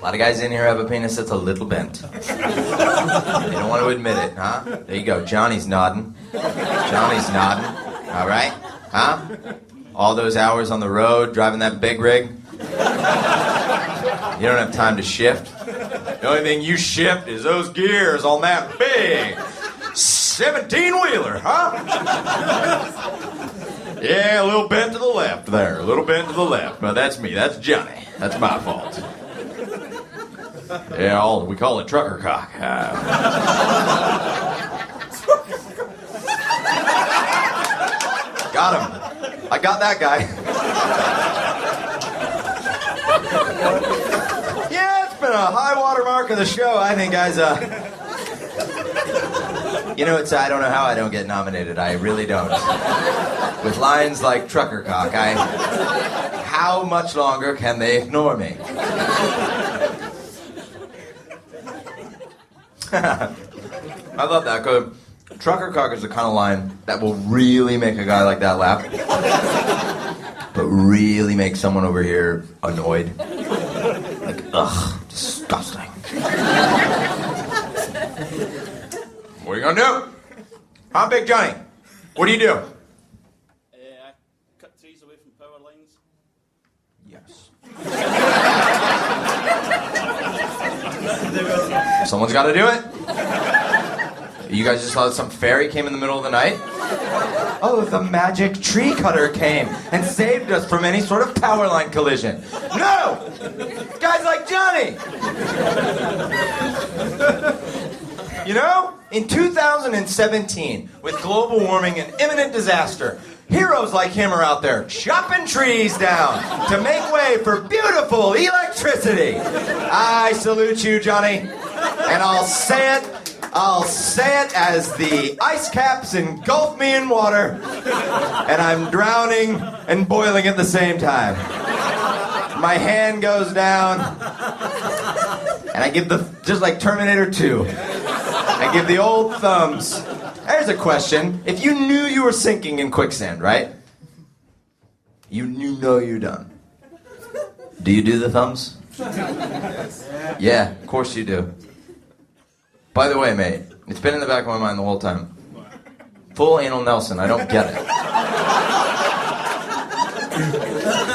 lot of guys in here have a penis that's a little bent. They don't want to admit it, huh? There you go. Johnny's nodding. Johnny's nodding. All right? Huh? All those hours on the road driving that big rig. You don't have time to shift. The only thing you shift is those gears on that big 17-wheeler, huh? Yeah, a little bent to the left there. A little bent to the left. But that's me. That's Johnny. That's my fault. Yeah, we call it trucker cock. Got him. I got that guy. Yeah, it's been a high water mark of the show, I think, guys. You know, I don't know how I don't get nominated. I really don't. With lines like trucker cock, how much longer can they ignore me? I love that, because trucker cock is the kind of line that will really make a guy like that laugh, but really make someone over here annoyed. Like, ugh, disgusting. What are you gonna do? Huh, Big Johnny? What do you do? I cut trees away from power lines. Yes. Someone's got to do it. You guys just saw that some fairy came in the middle of the night? Oh, the magic tree cutter came and saved us from any sort of power line collision. No! Guys like Johnny! You know, in 2017, with global warming and imminent disaster, heroes like him are out there chopping trees down to make way for beautiful electricity. I salute you, Johnny. And I'll say it as the ice caps engulf me in water, and I'm drowning and boiling at the same time. My hand goes down, and I give just like Terminator 2, I give the old thumbs. There's a question. If you knew you were sinking in quicksand, right? You know you're done. Do you do the thumbs? Yeah, of course you do. By the way, mate, it's been in the back of my mind the whole time. Full anal Nelson, I don't get it.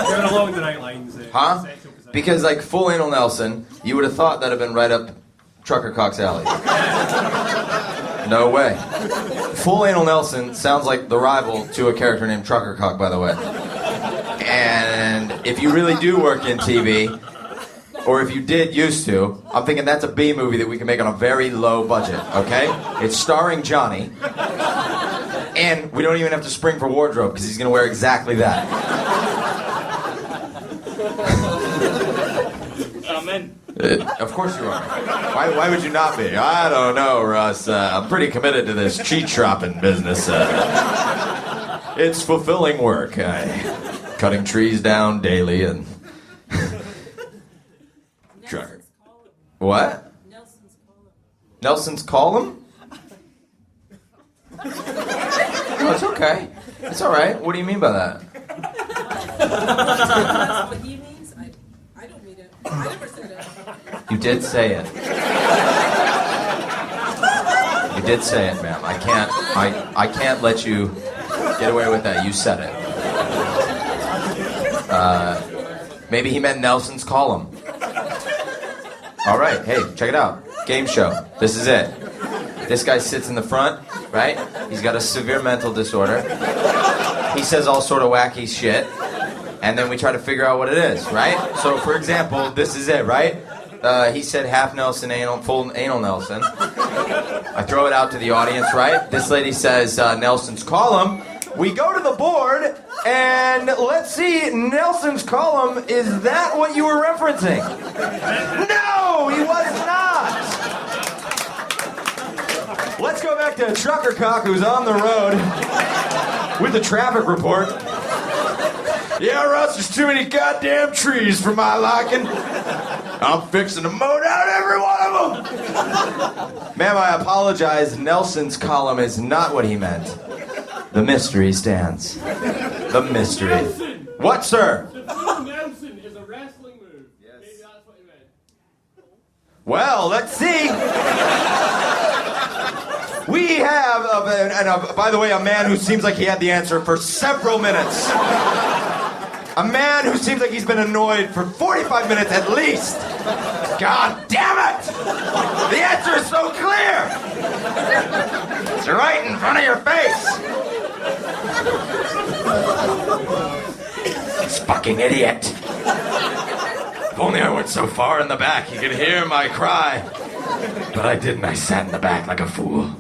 Going along the right lines. Huh? Because, like, full anal Nelson, you would have thought that had been right up Trucker Cock's alley. No way. Full anal Nelson sounds like the rival to a character named Trucker Cock, by the way. And if you really do work in TV, or if you did used to, I'm thinking that's a B movie that we can make on a very low budget, okay? It's starring Johnny, and we don't even have to spring for wardrobe because he's going to wear exactly that. I'm in. Of course you are. Why would you not be? I don't know, Russ. I'm pretty committed to this cheat shopping business. It's fulfilling work. Cutting trees down daily and... Trucker. What? Nelson's column? No, it's okay. It's all right. What do you mean by that? That's what he means? I don't mean it. I never said it. You did say it. You did say it, ma'am. I can't let you get away with that. You said it. Maybe he meant Nelson's column. All right, hey, check it out. Game show. This is it. This guy sits in the front, right? He's got a severe mental disorder. He says all sort of wacky shit, and then we try to figure out what it is, right? So, for example, this is it, right? He said half Nelson, full anal Nelson. I throw it out to the audience, right? This lady says Nelson's column. We go to the board, and let's see, Nelson's column, is that what you were referencing? No, he was not! Let's go back to Trucker Cock, who's on the road with the traffic report. Yeah, Russ, there's too many goddamn trees for my liking. I'm fixing to mow down every one of them. Ma'am, I apologize. Nelson's column is not what he meant. The mystery stands. The mystery. Nelson! What, sir? The full Nelson is a wrestling move. Yes. Maybe that's what he meant. Well, let's see. We have, by the way, a man who seems like he had the answer for several minutes. A man who seems like he's been annoyed for 45 minutes at least. God damn it! The answer is so clear! It's right in front of your face! This fucking idiot. If only I went so far in the back, you could hear my cry. But I didn't. I sat in the back like a fool.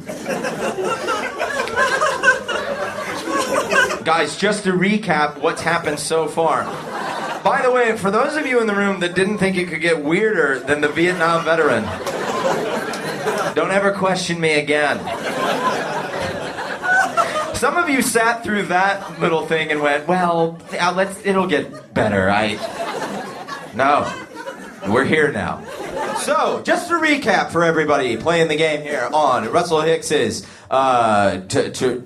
Guys, just to recap what's happened so far. By the way, for those of you in the room that didn't think it could get weirder than the Vietnam veteran, don't ever question me again. Some of you sat through that little thing and went, well, it'll get better. No, we're here now. So, just to recap for everybody playing the game here on Russell Hicks's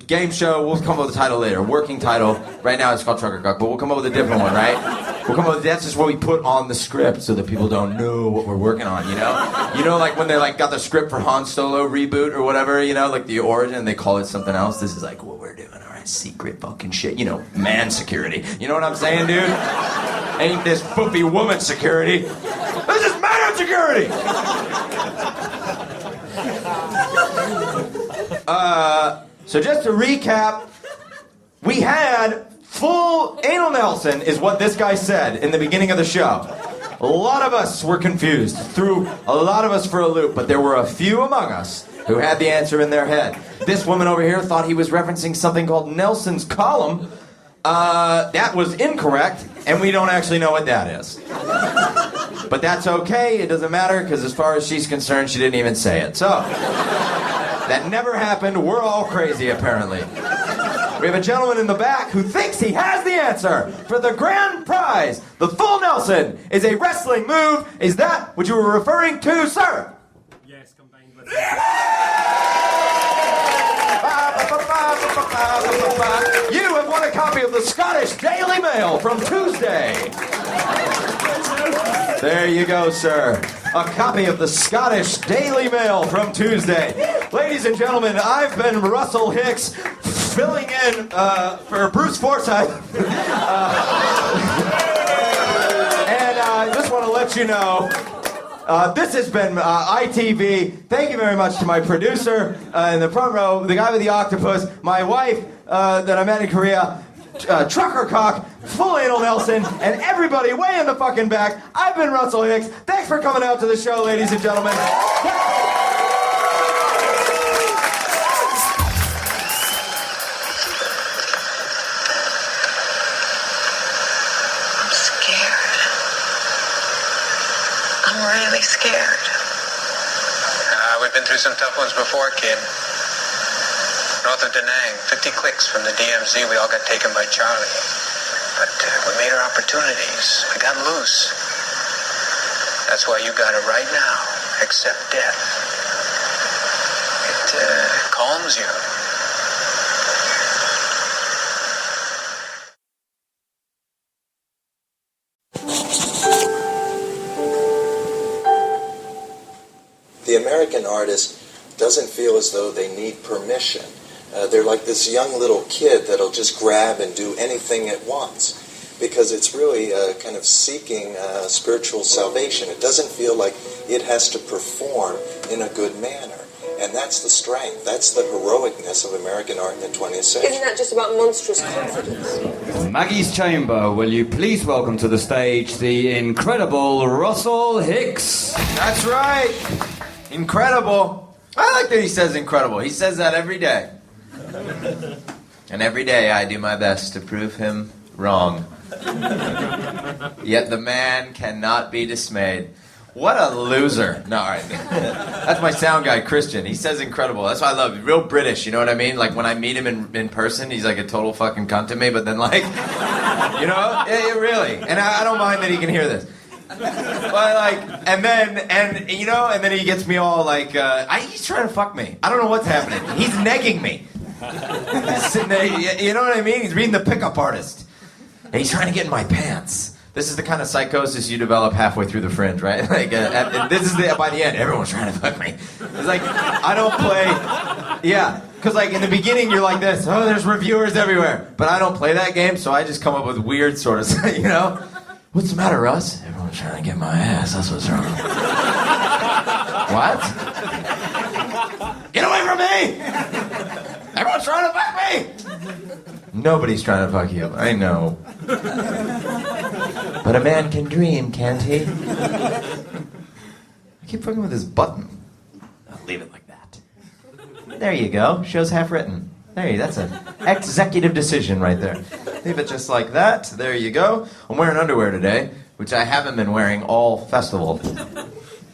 game show. We'll come up with a title later. Working title. Right now it's called Trucker Cock, but we'll come up with a different one, right? That's just what we put on the script so that people don't know what we're working on, you know? You know, like when they got the script for Han Solo reboot or whatever, you know, like the origin, they call it something else. This is like what we're doing, all right? Secret fucking shit. You know, man security. You know what I'm saying, dude? Ain't this poopy woman security. This is man security! So just to recap, we had full anal Nelson is what this guy said in the beginning of the show. A lot of us were confused, threw a lot of us for a loop, but there were a few among us who had the answer in their head. This woman over here thought he was referencing something called Nelson's column. That was incorrect, and we don't actually know what that is. But that's okay, it doesn't matter, because as far as she's concerned, she didn't even say it. So, that never happened. We're all crazy, apparently. We have a gentleman in the back who thinks he has the answer for the grand prize. The full Nelson is a wrestling move. Is that what you were referring to, sir? Yes, combined with You have won a copy of the Scottish Daily Mail from Tuesday. There you go, sir. A copy of the Scottish Daily Mail from Tuesday. Ladies and gentlemen, I've been Russell Hicks, filling in for Bruce Forsyth. And I just want to let you know, this has been ITV. Thank you very much to my producer in the front row, the guy with the octopus, my wife that I met in Korea, Trucker Cock, full anal Nelson, and everybody way in the fucking back. I've been Russell Hicks. Thanks for coming out to the show, ladies and gentlemen. I'm really scared. We've been through some tough ones before, kid. North of Da Nang, 50 clicks from the DMZ, we all got taken by Charlie. But we made our opportunities. We got loose. That's why you got it right now. Accept death. It calms you. The American artist doesn't feel as though they need permission. They're like this young little kid that'll just grab and do anything at once, because it's really kind of seeking spiritual salvation. It doesn't feel like it has to perform in a good manner. And that's the strength, that's the heroicness of American art in the 20th century. Isn't that just about monstrous confidence? Maggie's Chamber, will you please welcome to the stage the incredible Russell Hicks? That's right. Incredible. I like that he says incredible. He says that every day. And every day I do my best to prove him wrong. Yet the man cannot be dismayed. What a loser. No, all right. That's my sound guy, Christian. He says incredible. That's what I love. Real British, you know what I mean? Like when I meet him in person, he's like a total fucking cunt to me, but then like, you know, yeah, really. And I don't mind that he can hear this. But like, and then he gets me all like, he's trying to fuck me. I don't know what's happening. He's negging me. He's sitting there, you know what I mean? He's reading The Pickup Artist. And he's trying to get in my pants. This is the kind of psychosis you develop halfway through the Fringe, right? Like, this is by the end, everyone's trying to fuck me. It's like, I don't play, because like in the beginning you're like this, oh, there's reviewers everywhere. But I don't play that game, so I just come up with weird sort of, what's the matter, Russ? Everyone's trying to get my ass, that's what's wrong. What? Get away from me! Everyone's trying to fuck me! Nobody's trying to fuck you, I know. But a man can dream, can't he? I keep fucking with his button. I'll leave it like that. There you go. Show's half written. That's an executive decision right there. Leave it just like that. There you go. I'm wearing underwear today, which I haven't been wearing all festival.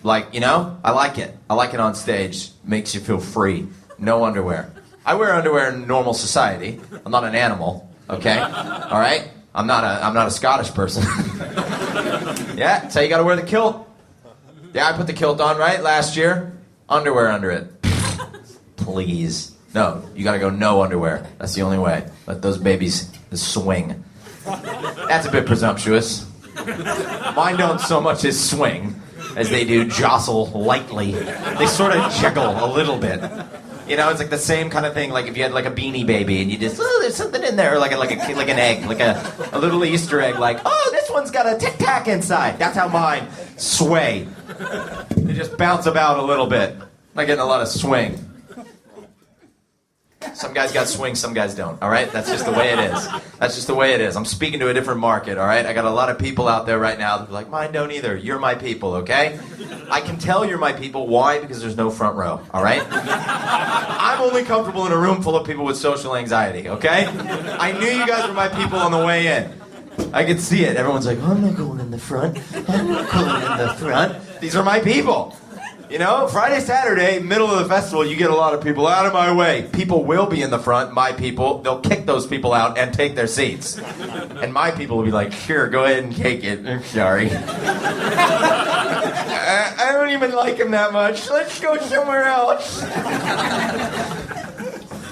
Like, I like it. I like it on stage. Makes you feel free. No underwear. I wear underwear in normal society. I'm not an animal, okay? All right? I'm not a Scottish person. Yeah, that's how you gotta wear the kilt. Yeah, I put the kilt on, right, last year. Underwear under it. Please. No, you gotta go no underwear. That's the only way. Let those babies swing. That's a bit presumptuous. Mine don't so much as swing as they do jostle lightly. They sort of jiggle a little bit. It's like the same kind of thing. Like if you had like a Beanie Baby and you just, there's something in there, like an egg, like a little Easter egg. Like, this one's got a Tic Tac inside. That's how mine sway. They just bounce about a little bit. Not getting a lot of swing. Some guys got swing, some guys don't. All right, that's just the way it is. That's just the way it is. I'm speaking to a different market. All right, I got a lot of people out there right now that are like, mine don't either. You're my people, okay? I can tell you're my people. Why? Because there's no front row. All right. I'm only comfortable in a room full of people with social anxiety. Okay. I knew you guys were my people on the way in. I could see it. Everyone's like, I'm not going in the front. I'm not going in the front. These are my people. Friday, Saturday, middle of the festival, you get a lot of people out of my way. People will be in the front, my people. They'll kick those people out and take their seats. And my people will be like, sure, go ahead and take it. I'm sorry. I don't even like him that much. Let's go somewhere else.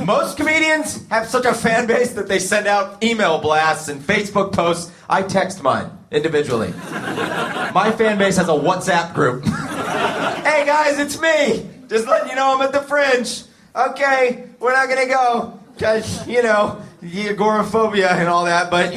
Most comedians have such a fan base that they send out email blasts and Facebook posts. I text mine individually. My fan base has a WhatsApp group. Hey guys, it's me. Just letting you know I'm at the Fringe. Okay, we're not gonna go because the agoraphobia and all that. But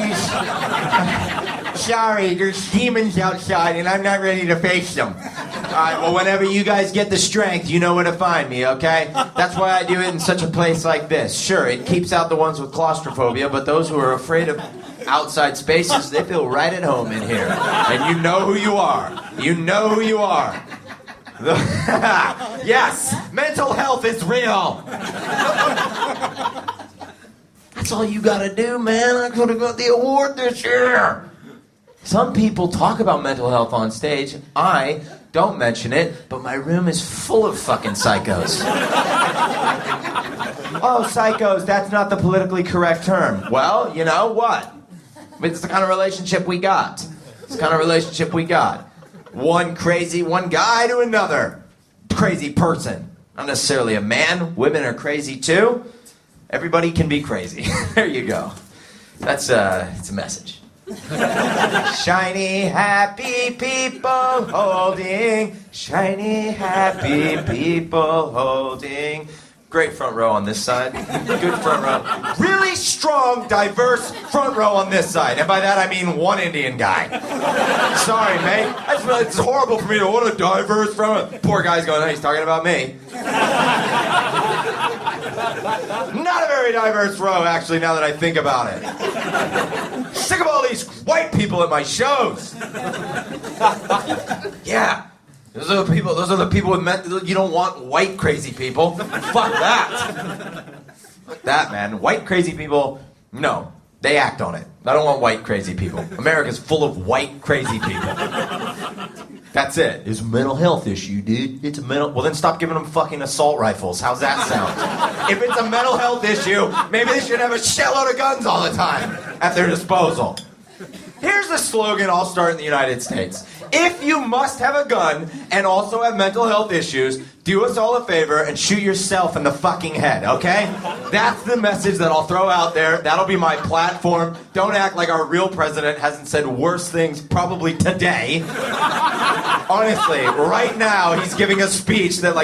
sorry, there's demons outside, and I'm not ready to face them. All right, well, whenever you guys get the strength, you know where to find me. Okay, that's why I do it in such a place like this. Sure, it keeps out the ones with claustrophobia, but those who are afraid of outside spaces, they feel right at home in here. And you know who you are. You know who you are. Yes, mental health is real. That's all you gotta do, man. I could have got the award this year. Some people talk about mental health on stage. I don't mention it, but my room is full of fucking psychos. Oh, psychos, that's not the politically correct term. Well, you know what? It's the kind of relationship we got. It's the kind of relationship we got. One guy to another crazy person. Not necessarily a man. Women are crazy too. Everybody can be crazy. There you go. It's a message. Shiny, happy people holding. Shiny, happy people holding. Great front row on this side. Good front row. Really strong, diverse front row on this side. And by that I mean one Indian guy. Sorry, mate. It's horrible for me to want a diverse front row. Poor guy's going, hey, he's talking about me. Not a very diverse row, actually, now that I think about it. Sick of all these white people at my shows. Yeah. Those are the people with mental. You don't want white crazy people. Fuck that. Fuck that, man. White crazy people, no. They act on it. I don't want white crazy people. America's full of white crazy people. That's it. It's a mental health issue, dude. It's a mental... Well, then stop giving them fucking assault rifles. How's that sound? If it's a mental health issue, maybe they should have a shitload of guns all the time at their disposal. Here's a slogan I'll start in the United States. If you must have a gun and also have mental health issues, do us all a favor and shoot yourself in the fucking head, okay? That's the message that I'll throw out there. That'll be my platform. Don't act like our real president hasn't said worse things probably today. Honestly, right now he's giving a speech that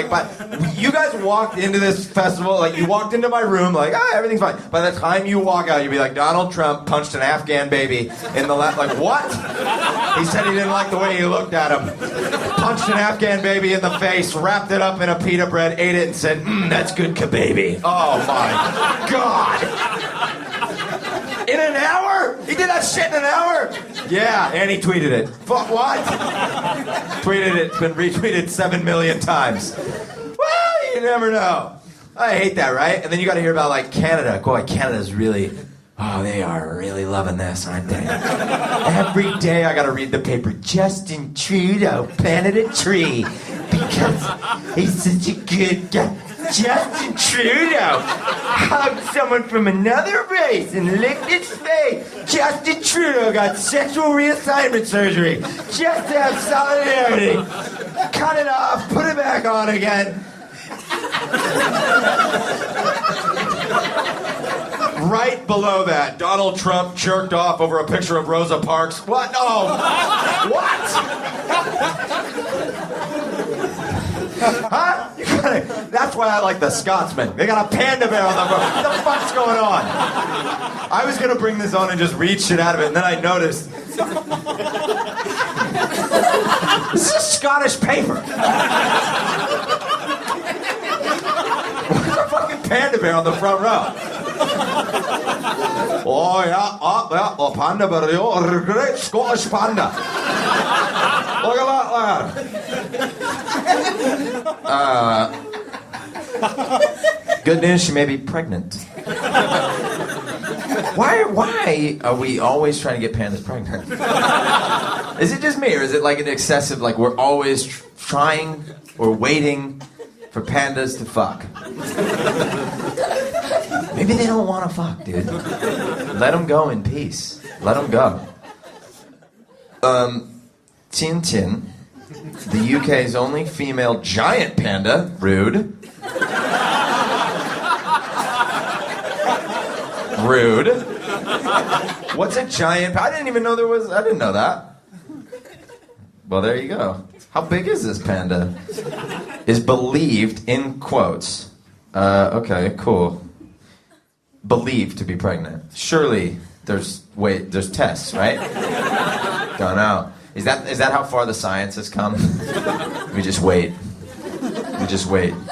you guys walked into this festival, like you walked into my room like, everything's fine. By the time you walk out, you'll be like, Donald Trump punched an Afghan baby in the left. Like, what? He said he didn't like the way you looked at him. Punched an Afghan baby in the face, wrapped it up in a pita bread, ate it, and said, that's good kababy. Oh my God. In an hour? He did that shit in an hour? Yeah, and he tweeted it. Fuck, what? Tweeted it. It's been retweeted 7 million times. Well, you never know. I hate that, right? And then you got to hear about, like, Canada. Boy, Canada's really... Oh, they are really loving this, aren't they? Every day I got to read the paper. Justin Trudeau planted a tree because he's such a good guy. Justin Trudeau hugged someone from another race and licked his face. Justin Trudeau got sexual reassignment surgery just to have solidarity. Cut it off, put it back on again. Right below that, Donald Trump jerked off over a picture of Rosa Parks. What? Oh, what? Huh? That's why I like the Scotsman. They got a panda bear on the road. What the fuck's going on? I was gonna bring this on and just read shit out of it, and then I noticed this is a Scottish paper. What's a fucking panda bear on the front row? Oh yeah, a panda bear, a great Scottish panda. Look at that lad. Good news, she may be pregnant. Why are we always trying to get pandas pregnant? Is it just me, or is it like an excessive, like we're always trying or waiting for pandas to fuck? Maybe they don't want to fuck, dude. Let them go in peace. Let them go. Tintin, the UK's only female giant panda, rude. Rude. What's a giant? I didn't even know there was. I didn't know that. Well, there you go. How big is this panda? Is believed in quotes. Okay, cool. Believed to be pregnant. Surely there's tests, right? Gone out. Is that how far the science has come? We just wait.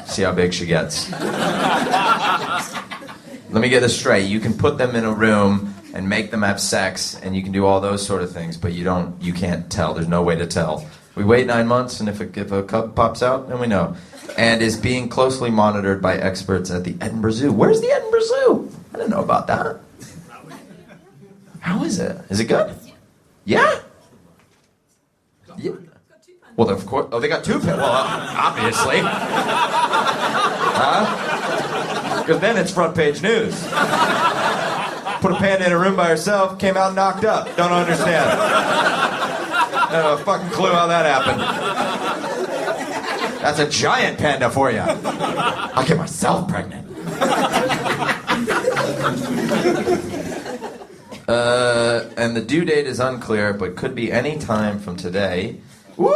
See how big she gets. Let me get this straight. You can put them in a room and make them have sex, and you can do all those sort of things, but you can't tell. There's no way to tell. We wait 9 months, and if a cub pops out, then we know. And is being closely monitored by experts at the Edinburgh Zoo. Where's the Edinburgh Zoo? I didn't know about that. How is it? Is it good? Yeah? Yeah. Well, of course. Oh, they got 2 pandas. Well, obviously. Huh? Because then it's front page news. Put a panda in a room by herself, came out knocked up. Don't understand. I don't have a fucking clue how that happened. That's a giant panda for you. I'll get myself pregnant. And the due date is unclear, but could be any time from today. Woo!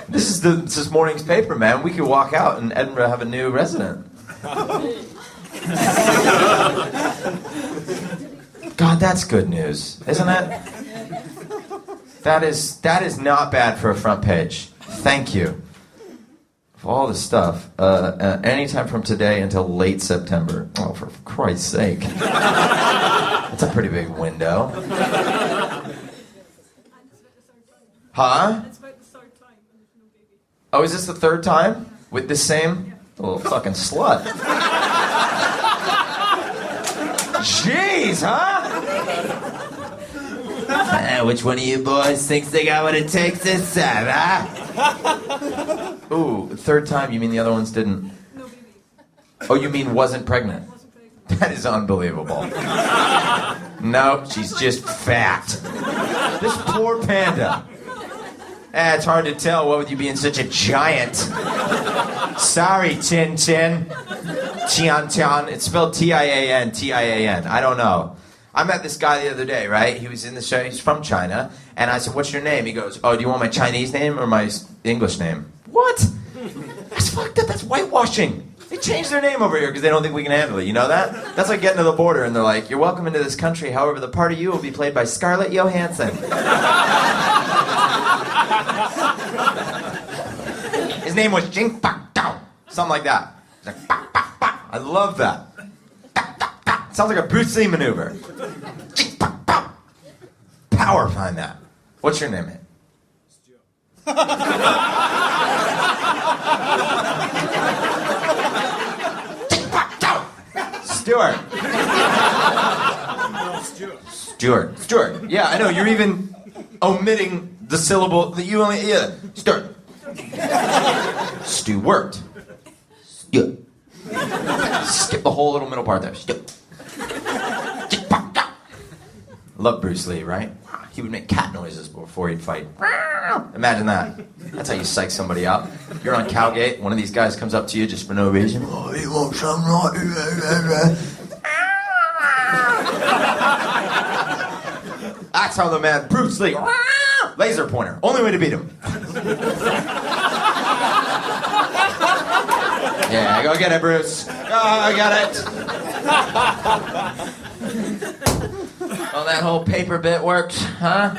This is this morning's paper, man. We could walk out and Edinburgh have a new resident. God, that's good news, isn't it? That is not bad for a front page. Thank you for all the stuff. Anytime from today until late September. Oh, for Christ's sake. That's a pretty big window. Huh? Oh, is this the 3rd time? With the same little fucking slut. Jeez, huh? Which one of you boys thinks they got what it takes this time, huh? Ooh, 3rd time, you mean the other ones didn't? No, baby. Oh, you mean wasn't pregnant? That is unbelievable. No, she's just fat. This poor panda. It's hard to tell, what with you being such a giant. Sorry, Tin Tin. Tian Tian. It's spelled Tian, Tian. I don't know. I met this guy the other day, right? He was in the show. He's from China. And I said, what's your name? He goes, oh, do you want my Chinese name or my English name? What? That's fucked up. That's whitewashing. They changed their name over here because they don't think we can handle it. You know that? That's like getting to the border and they're like, you're welcome into this country. However, the part of you will be played by Scarlett Johansson. His name was Jing Pak Dao. Something like that. Like, bah, bah, bah. I love that. Bah, bah, bah. Sounds like a Bruce Lee maneuver. Jing Pak Dao. Power behind that. What's your name, man? Stuart. Stuart. Yeah, I know. You're even omitting the syllable that you only. Yeah. Stuart. Stuart. Skip the whole little middle part there. Stuart. Love Bruce Lee, right? He would make cat noises before he'd fight. Imagine that. That's how you psych somebody up. You're on Cowgate, one of these guys comes up to you just for no reason. Oh, you want some? That's how the man Bruce Lee. Laser pointer. Only way to beat him. Yeah, go get it, Bruce. Go get it. Oh, that whole paper bit worked, huh?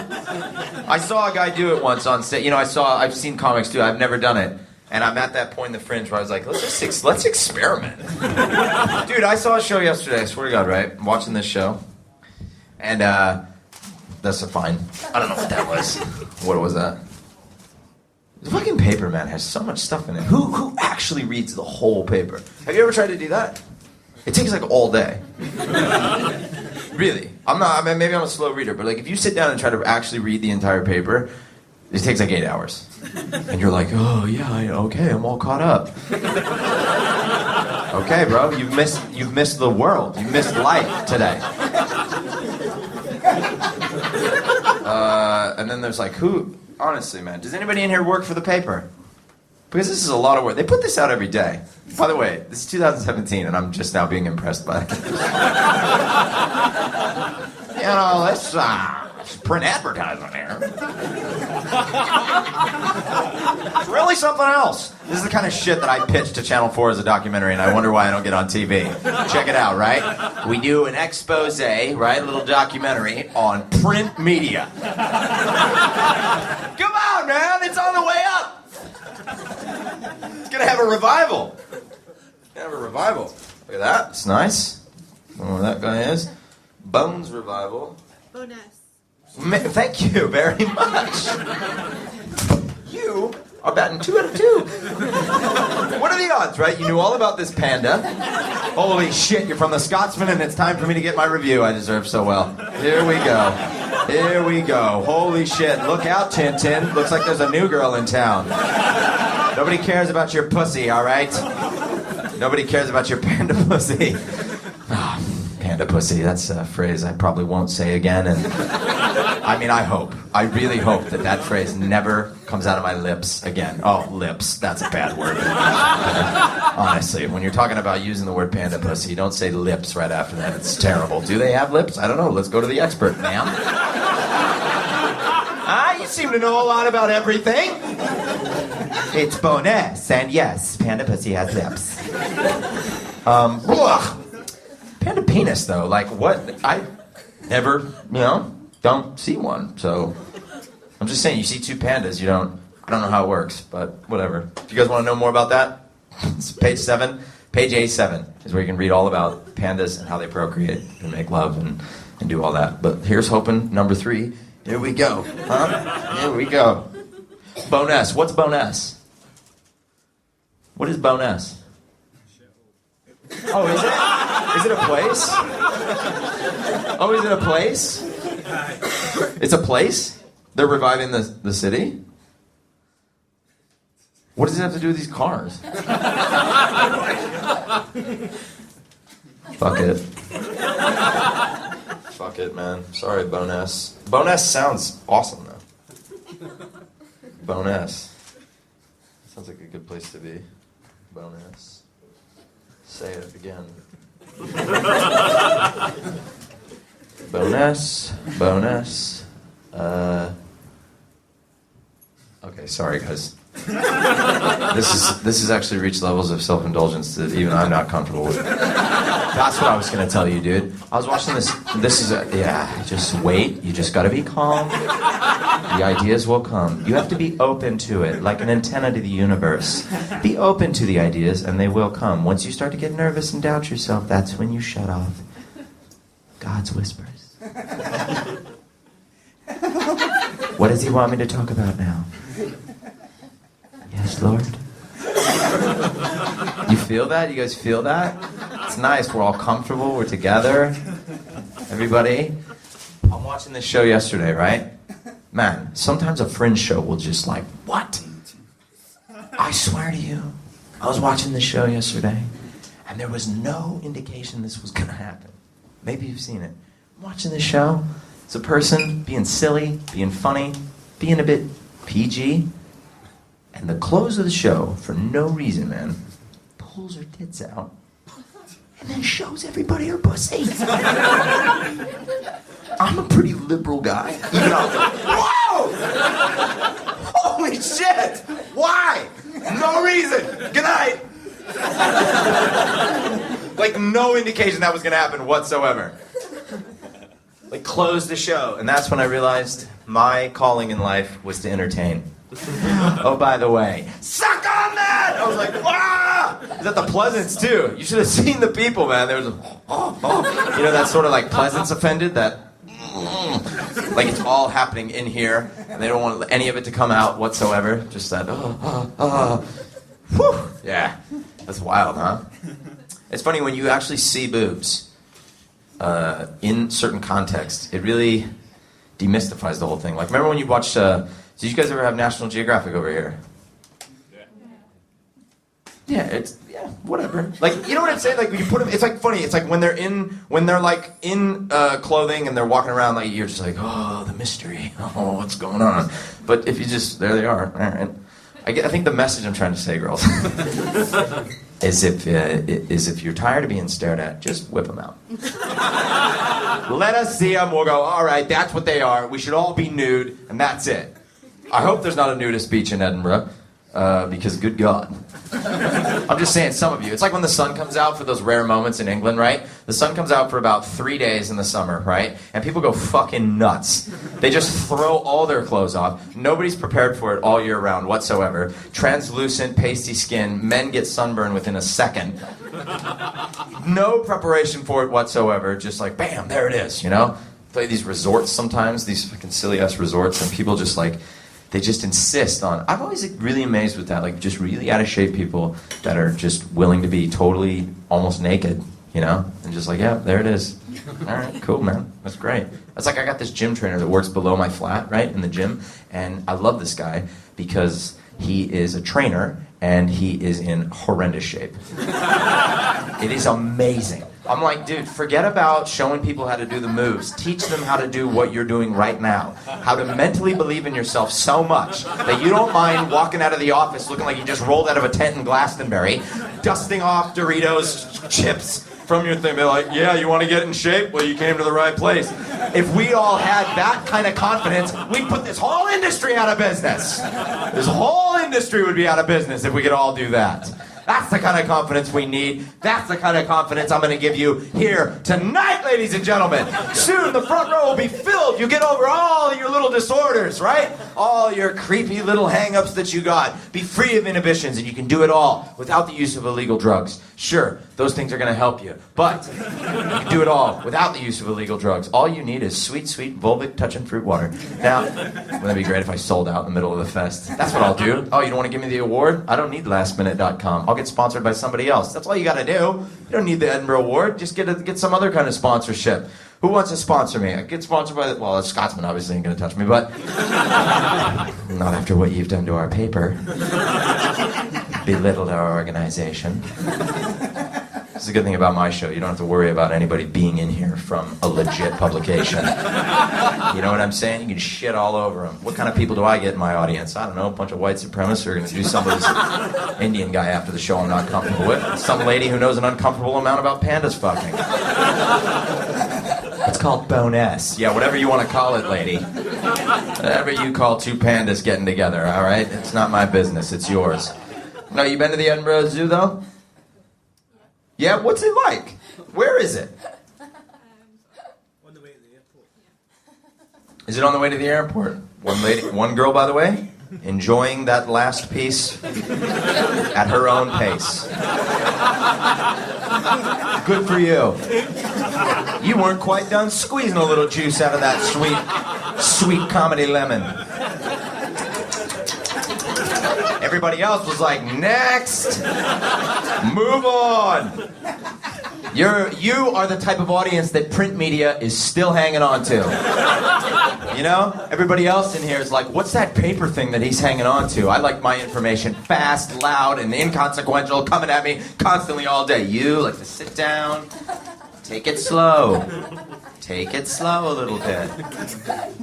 I saw a guy do it once on stage. You know, I've seen comics do it. I've never done it. And I'm at that point in the Fringe where I was like, let's experiment. Dude, I saw a show yesterday, I swear to God, right? I'm watching this show. And, that's a fine. I don't know what that was. What was that? The fucking paper, man, has so much stuff in it. Who actually reads the whole paper? Have you ever tried to do that? It takes like all day. Really. Maybe I'm a slow reader, but like if you sit down and try to actually read the entire paper, it takes like 8 hours. And you're like, oh yeah, okay, I'm all caught up. Okay, bro, you've missed the world. You missed life today. And then there's like, honestly, man, does anybody in here work for the paper? Because this is a lot of work. They put this out every day. By the way, this is 2017, and I'm just now being impressed by it. You know, let's print advertisement here. It's really something else. This is the kind of shit that I pitched to Channel 4 as a documentary, and I wonder why I don't get on TV. Check it out, right? We do an expose, right? A little documentary on print media. Come on, man. It's on the way up. It's gonna have a revival. Look at that. It's nice. I don't know where that guy is. Bones revival. Bonus. Thank you very much. You are batting 2 out of 2. What are the odds, right? You knew all about this panda. Holy shit, you're from the Scotsman, and it's time for me to get my review I deserve so well. Here we go. Holy shit. Look out, Tintin. Looks like there's a new girl in town. Nobody cares about your pussy, all right? Nobody cares about your panda pussy. Oh, panda pussy, that's a phrase I probably won't say again. And I really hope that phrase never comes out of my lips again. Oh, lips, that's a bad word. Honestly, when you're talking about using the word panda pussy, you don't say lips right after that. It's terrible. Do they have lips? I don't know. Let's go to the expert, ma'am. You seem to know a lot about everything. It's bonus, and yes, panda pussy has lips. Panda penis, though, like what? I never, don't see one, so I'm just saying, you see 2 pandas, I don't know how it works, but whatever. If you guys want to know more about that, it's page A7 is where you can read all about pandas and how they procreate and make love and do all that. But here's hoping number 3. Here we go. Here we go. Bonus. What's bonus? What is bonus? Oh, is it? Is it a place? Oh, is it a place? It's a place? They're reviving the city? What does it have to do with these cars? Fuck it. Fuck it, man. Sorry, Boness. Boness sounds awesome, though. Boness. Sounds like a good place to be. Boness. Say it again. Boness. Boness. Okay, sorry, guys. This has actually reached levels of self-indulgence that even I'm not comfortable with. That's what I was gonna tell you, dude. I was watching this. Just wait. You just gotta be calm. The ideas will come. You have to be open to it, like an antenna to the universe. Be open to the ideas, and they will come. Once you start to get nervous and doubt yourself, that's when you shut off God's whispers. What does he want me to talk about now? Yes, Lord. You feel that? You guys feel that? It's nice. We're all comfortable. We're together. Everybody. I'm watching this show yesterday, right? Man, sometimes a Fringe show will just like, what? I swear to you, I was watching this show yesterday, and there was no indication this was going to happen. Maybe you've seen it. I'm watching this show. It's a person being silly, being funny, being a bit PG. And the close of the show, for no reason, man, pulls her tits out and then shows everybody her pussy. I'm a pretty liberal guy. Even though I'm like, whoa! Holy shit! Why? No reason. Good night. Like, no indication that was going to happen whatsoever. Like, closed the show. And that's when I realized my calling in life was to entertain. Oh, by the way, suck on that! I was like, wow! It's at the Pleasance, too. You should have seen the people, man. There was a, you know, that sort of like Pleasance offended, that, like it's all happening in here, and they don't want any of it to come out whatsoever. Just that, whew. Yeah, that's wild, huh? It's funny, when you actually see boobs in certain contexts, it really demystifies the whole thing. Like, remember when you watched... did you guys ever have National Geographic over here? Yeah, whatever. Like, you know what I'm saying? Like, when you put them, it's like funny. It's like when they're like in clothing and they're walking around, like you're just like, oh, the mystery. Oh, what's going on? But if you just, there they are. All right. I think the message I'm trying to say, girls, is if you're tired of being stared at, just whip them out. Let us see them. We'll go, all right, that's what they are. We should all be nude, and that's it. I hope there's not a nudist beach in Edinburgh, because good God. I'm just saying, some of you. It's like when the sun comes out for those rare moments in England, right? The sun comes out for about 3 days in the summer, right? And people go fucking nuts. They just throw all their clothes off. Nobody's prepared for it all year round whatsoever. Translucent, pasty skin. Men get sunburned within a second. No preparation for it whatsoever. Just like, bam, there it is, you know? Play these resorts sometimes, these fucking silly-ass resorts, and people just like... They just insist on... I'm always like, really amazed with that, like just really out-of-shape people that are just willing to be totally almost naked, you know? And just like, yeah, there it is. All right, cool, man. That's great. That's like I got this gym trainer that works below my flat, right, in the gym. And I love this guy because he is a trainer and he is in horrendous shape. It is amazing. I'm like, dude, forget about showing people how to do the moves. Teach them how to do what you're doing right now. How to mentally believe in yourself so much that you don't mind walking out of the office looking like you just rolled out of a tent in Glastonbury, dusting off Doritos chips from your thing. Be like, yeah, you want to get in shape? Well, you came to the right place. If we all had that kind of confidence, we'd put this whole industry out of business. This whole industry would be out of business if we could all do that. That's the kind of confidence we need. That's the kind of confidence I'm going to give you here tonight, ladies and gentlemen. Soon the front row will be filled. You get over all your little disorders, right? All your creepy little hang-ups that you got. Be free of inhibitions, and you can do it all without the use of illegal drugs. Sure, those things are going to help you, but you can do it all without the use of illegal drugs. All you need is sweet, sweet, vulvic touching fruit water. Now, wouldn't that be great if I sold out in the middle of the fest? That's what I'll do. Oh, you don't want to give me the award? I don't need lastminute.com. I'll get sponsored by somebody else. That's all you got to do. You don't need the Edinburgh Award. Just get some other kind of sponsorship. Who wants to sponsor me? I get sponsored by well, a Scotsman obviously ain't going to touch me, but not after what you've done to our paper. Belittled our organization. That's the good thing about my show. You don't have to worry about anybody being in here from a legit publication. You know what I'm saying? You can shit all over them. What kind of people do I get in my audience? I don't know, a bunch of white supremacists who are going to do some of this Indian guy after the show I'm not comfortable with. Some lady who knows an uncomfortable amount about pandas fucking. It's called bonus. Yeah, whatever you want to call it, lady. Whatever you call two pandas getting together, all right? It's not my business. It's yours. No, you been to the Edinburgh Zoo, though? Yeah, what's it like? Where is it? On the way to the airport. Is it on the way to the airport? One girl, by the way, enjoying that last piece at her own pace. Good for you. You weren't quite done squeezing a little juice out of that sweet comedy lemon. Everybody else was like, next! Move on! You are the type of audience that print media is still hanging on to. You know? Everybody else in here is like, what's that paper thing that he's hanging on to? I like my information fast, loud, and inconsequential, coming at me constantly all day. You like to sit down, take it slow. Take it slow a little bit.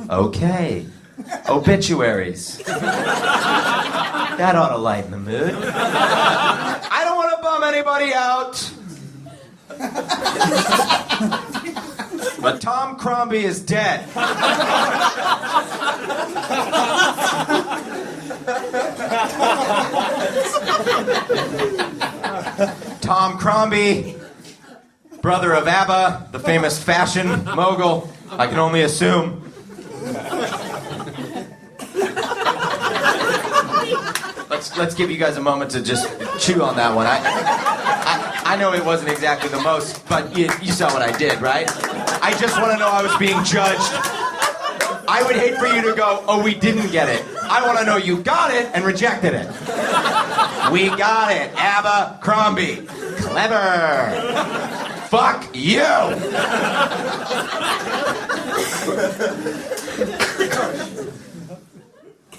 Okay. Obituaries. That ought to lighten the mood. I don't want to bum anybody out. But Tom Crombie is dead. Tom Crombie, brother of ABBA, the famous fashion mogul, I can only assume. Let's give you guys a moment to just chew on that one. I know it wasn't exactly the most, but you saw what I did, right? I just want to know I was being judged. I would hate for you to go, oh, we didn't get it. I want to know you got it and rejected it. We got it. ABBA Crombie. Clever. Fuck you.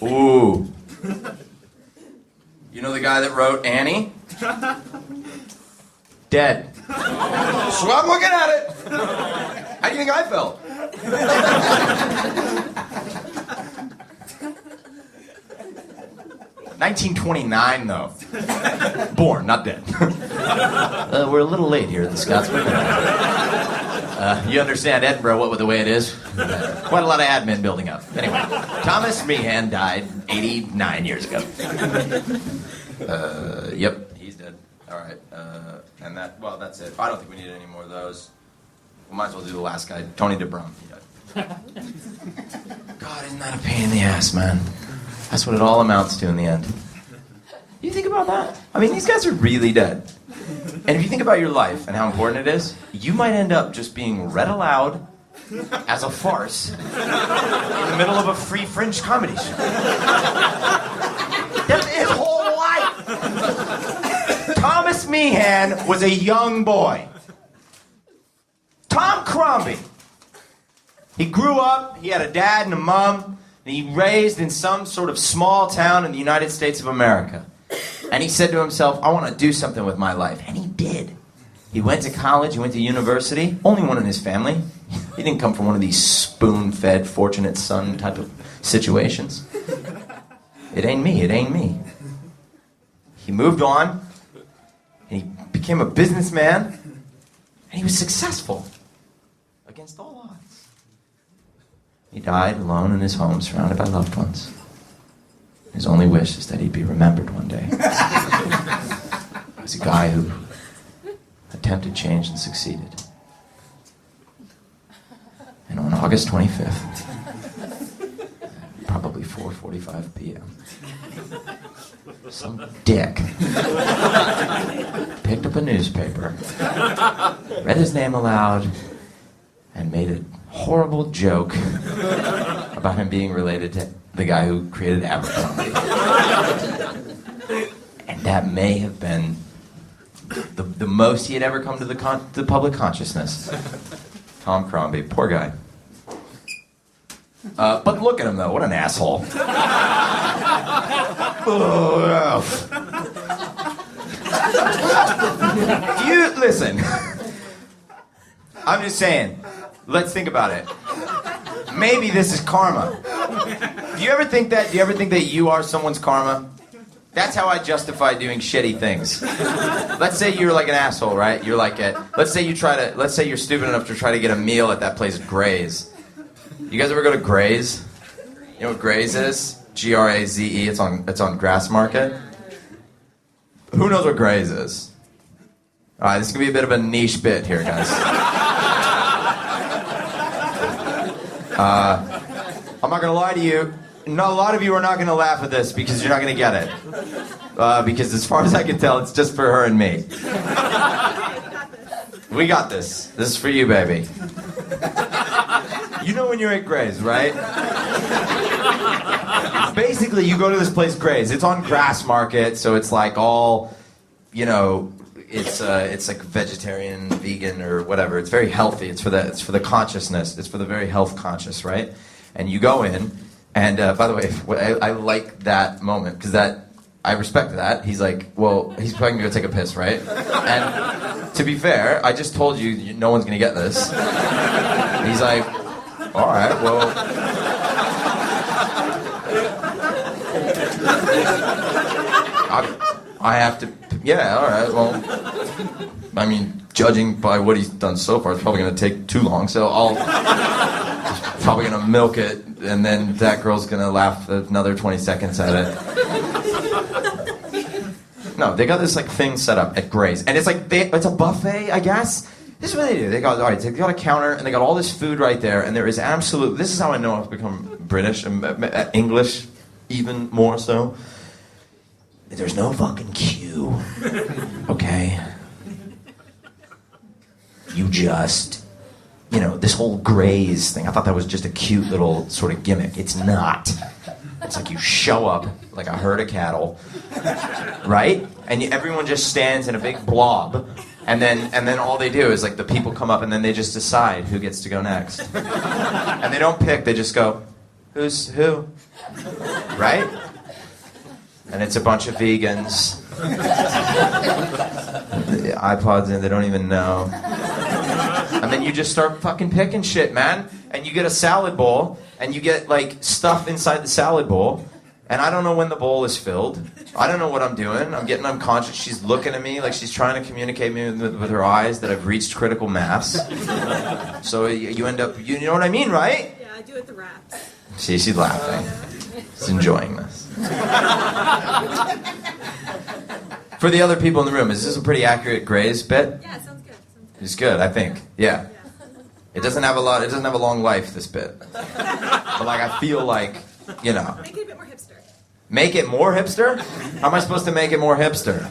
Ooh. You know the guy that wrote Annie? Dead. So I'm looking at it. How do you think I felt? 1929, though. Born, not dead. We're a little late here at the Scotsman. You understand Edinburgh, what with the way it is? Quite a lot of admin building up. Anyway, Thomas Meehan died 89 years ago. Yep, he's dead. All right, and that's it. I don't think we need any more of those. We might as well do the last guy, Tony DeBrum. He died. God, isn't that a pain in the ass, man? That's what it all amounts to in the end. You think about that? I mean, these guys are really dead. And if you think about your life and how important it is, you might end up just being read aloud as a farce in the middle of a free Fringe comedy show. That's his whole life. Thomas Meehan was a young boy. Tom Crombie. He grew up, he had a dad and a mom, and he raised in some sort of small town in the United States of America. And he said to himself, I want to do something with my life. And he did. He went to college, he went to university, only one in his family. He didn't come from one of these spoon-fed, fortunate son type of situations. It ain't me, it ain't me. He moved on, and he became a businessman, and he was successful against all odds. He died alone in his home, surrounded by loved ones. His only wish is that he'd be remembered one day. As a guy who attempted change and succeeded. And on August 25th, probably 4:45 p.m., some dick picked up a newspaper, read his name aloud, and made a horrible joke about him being related to the guy who created Abridged. And that may have been the most he had ever come to the public consciousness. Tom Crombie, poor guy. But look at him though, what an asshole. Oh, Listen. I'm just saying. Let's think about it. Maybe this is karma. Do you ever think that you are someone's karma? That's how I justify doing shitty things. Let's say you're like an asshole, right? You're like let's say you're stupid enough to try to get a meal at that place Gray's. You guys ever go to Gray's? You know what Gray's is? Graze. It's on Grass Market. Who knows what Gray's is? All right, this is gonna be a bit of a niche bit here, guys. I'm not gonna lie to you. No, a lot of you are not gonna laugh at this because you're not gonna get it. Because as far as I can tell, it's just for her and me. We got this. This is for you, baby. You know when you're at Gray's, right? Basically, you go to this place, Gray's. It's on Grass Market, so it's like all, you know, it's like vegetarian, vegan, or whatever. It's very healthy. It's for the consciousness. It's for the very health conscious, right? And you go in, and by the way, I like that moment because I respect that. He's like, well, he's probably gonna go take a piss, right? And to be fair, I just told you no one's gonna get this. He's like, all right, well. I have to, yeah, all right, well, I mean, judging by what he's done so far, it's probably going to take too long, so he's probably going to milk it, and then that girl's going to laugh another 20 seconds at it. No, they got this, like, thing set up at Gray's, and it's like, it's a buffet, I guess? This is what they do. They got a counter, and they got all this food right there, and there is this is how I know I've become British, and English even more so. There's no fucking queue, okay? You just, this whole Gray's thing, I thought that was just a cute little sort of gimmick. It's not. It's like you show up like a herd of cattle, right? And everyone just stands in a big blob, and then all they do is like the people come up and then they just decide who gets to go next. And they don't pick, they just go, who's who? Right? And it's a bunch of vegans. The iPods in, they don't even know. And then you just start fucking picking shit, man. And you get a salad bowl, and you get, like, stuff inside the salad bowl. And I don't know when the bowl is filled. I don't know what I'm doing. I'm getting unconscious. She's looking at me like she's trying to communicate me with her eyes that I've reached critical mass. So you end up, you know what I mean, right? Yeah, I do it the raps. See, she's laughing. She's enjoying this. For the other people in the room, is this a pretty accurate Gray's bit? Yeah, it sounds good. It's good, I think. Yeah. It doesn't have a long life, this bit. But like, I feel like, Make it a bit more hipster. Make it more hipster? How am I supposed to make it more hipster?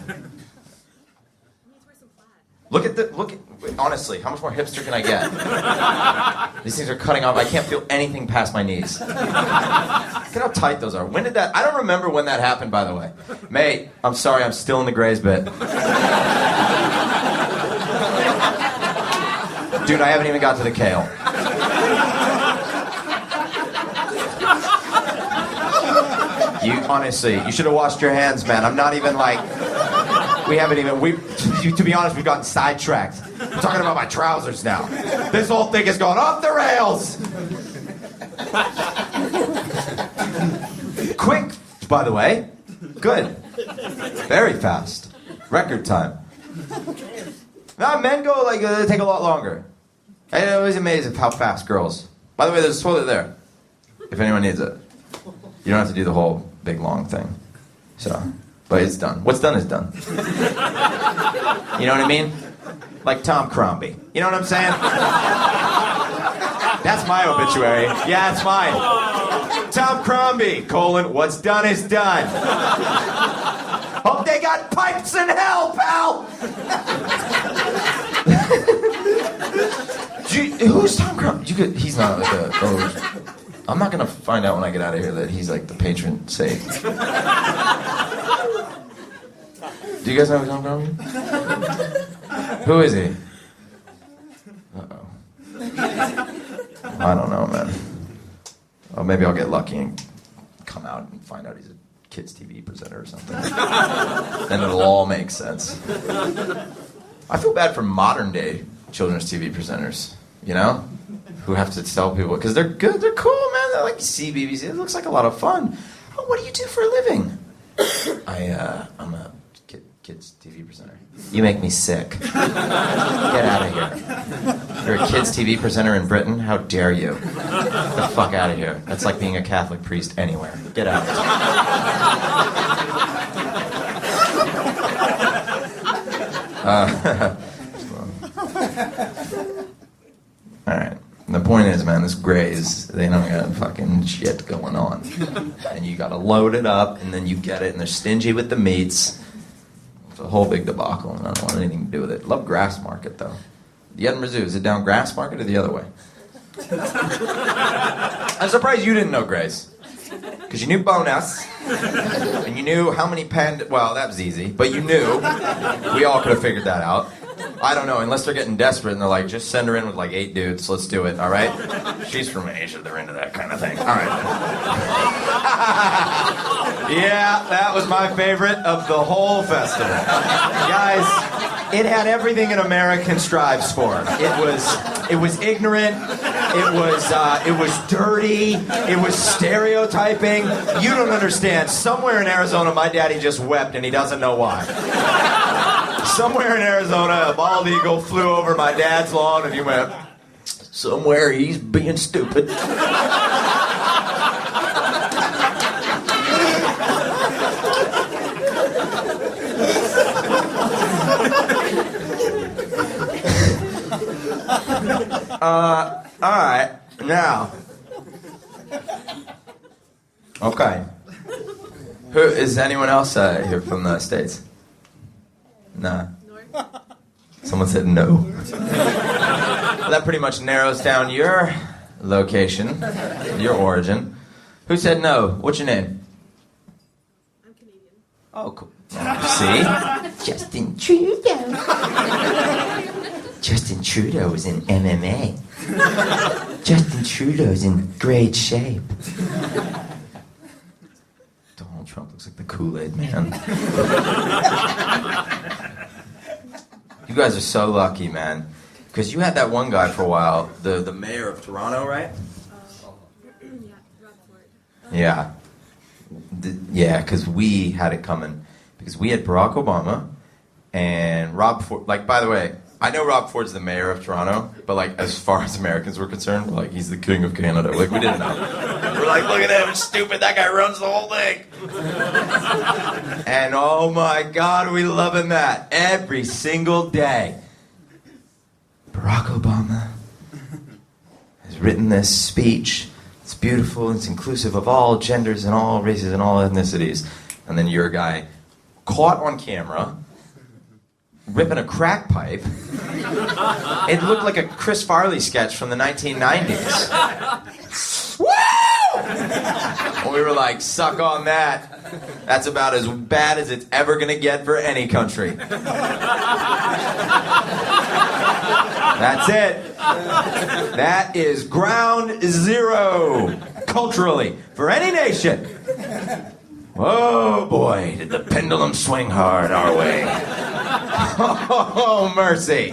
Honestly, how much more hipster can I get? These things are cutting off. I can't feel anything past my knees. Look at how tight those are. When did that? I don't remember when that happened, by the way. Mate, I'm sorry, I'm still in the Gray's bit. Dude, I haven't even got to the kale. You should have washed your hands, man. I'm not even like, to be honest, we've gotten sidetracked. I'm talking about my trousers now. This whole thing has gone off the rails. Quick, by the way. Good. Very fast. Record time. Now, men go, they take a lot longer. I'm always amazed at how fast girls. By the way, there's a toilet there, if anyone needs it. You don't have to do the whole big, long thing. So, but it's done. What's done is done. You know what I mean? Like Tom Crombie. You know what I'm saying? That's my obituary. Yeah, it's mine. Tom Crombie, what's done is done. Hope they got pipes in hell, pal! Who's Tom Crombie? He's not like I'm not gonna find out when I get out of here that he's like the patron saint. Do you guys know who Tom Crombie? Who is he? Uh-oh. I don't know, man. Oh, maybe I'll get lucky and come out and find out he's a kids' TV presenter or something. Then it'll all make sense. I feel bad for modern day children's TV presenters, you know, who have to tell people, because they're good, they're cool, man. They're like, CBBC, it looks like a lot of fun. Oh, what do you do for a living? I'm a kids TV presenter. You make me sick. Get out of here. You're a kids TV presenter in Britain? How dare you? Get the fuck out of here. That's like being a Catholic priest anywhere. Get out. Alright. The point is, man, this Grays, they don't got fucking shit going on. And you gotta load it up, and then you get it, and they're stingy with the meats. It's a whole big debacle, and I don't want anything to do with it. Love Grassmarket, though. The Edinburgh Zoo, is it down Grassmarket or the other way? I'm surprised you didn't know Grays. Because you knew Bonus, and you knew how many well, that was easy, but you knew. We all could have figured that out. I don't know, unless they're getting desperate and they're like, just send her in with like 8 dudes, let's do it, all right? She's from Asia, they're into that kind of thing. All right. Yeah, that was my favorite of the whole festival. Guys, it had everything an American strives for. It was ignorant, it was dirty, it was stereotyping. You don't understand. Somewhere in Arizona, my daddy just wept and he doesn't know why. Somewhere in Arizona, a bald eagle flew over my dad's lawn and he went, somewhere he's being stupid. Alright, now. Okay. Who is anyone else here from the States? Nah. Someone said no. Well, that pretty much narrows down your location, your origin. Who said no? What's your name? I'm Canadian. Oh, cool. See? Justin Trudeau. Justin Trudeau is in MMA. Justin Trudeau's in great shape. Donald Trump looks like the Kool-Aid man. You guys are so lucky, man. Because you had that one guy for a while, the mayor of Toronto, right? Yeah, Rob Ford. Yeah. Yeah, because we had it coming. Because we had Barack Obama and Rob Ford. Like, by the way, I know Rob Ford's the mayor of Toronto, but like, as far as Americans were concerned, we're like, he's the king of Canada. Like, we didn't know. We're like, look at him, it's stupid, that guy runs the whole thing. And oh my God, we loving that every single day. Barack Obama has written this speech. It's beautiful, it's inclusive of all genders and all races and all ethnicities. And then your guy caught on camera ripping a crack pipe. It looked like a Chris Farley sketch from the 1990s. Woo! And we were like, suck on that. That's about as bad as it's ever gonna get for any country. That's it. That is ground zero, culturally, for any nation. Oh boy, did the pendulum swing hard our way. Oh, mercy.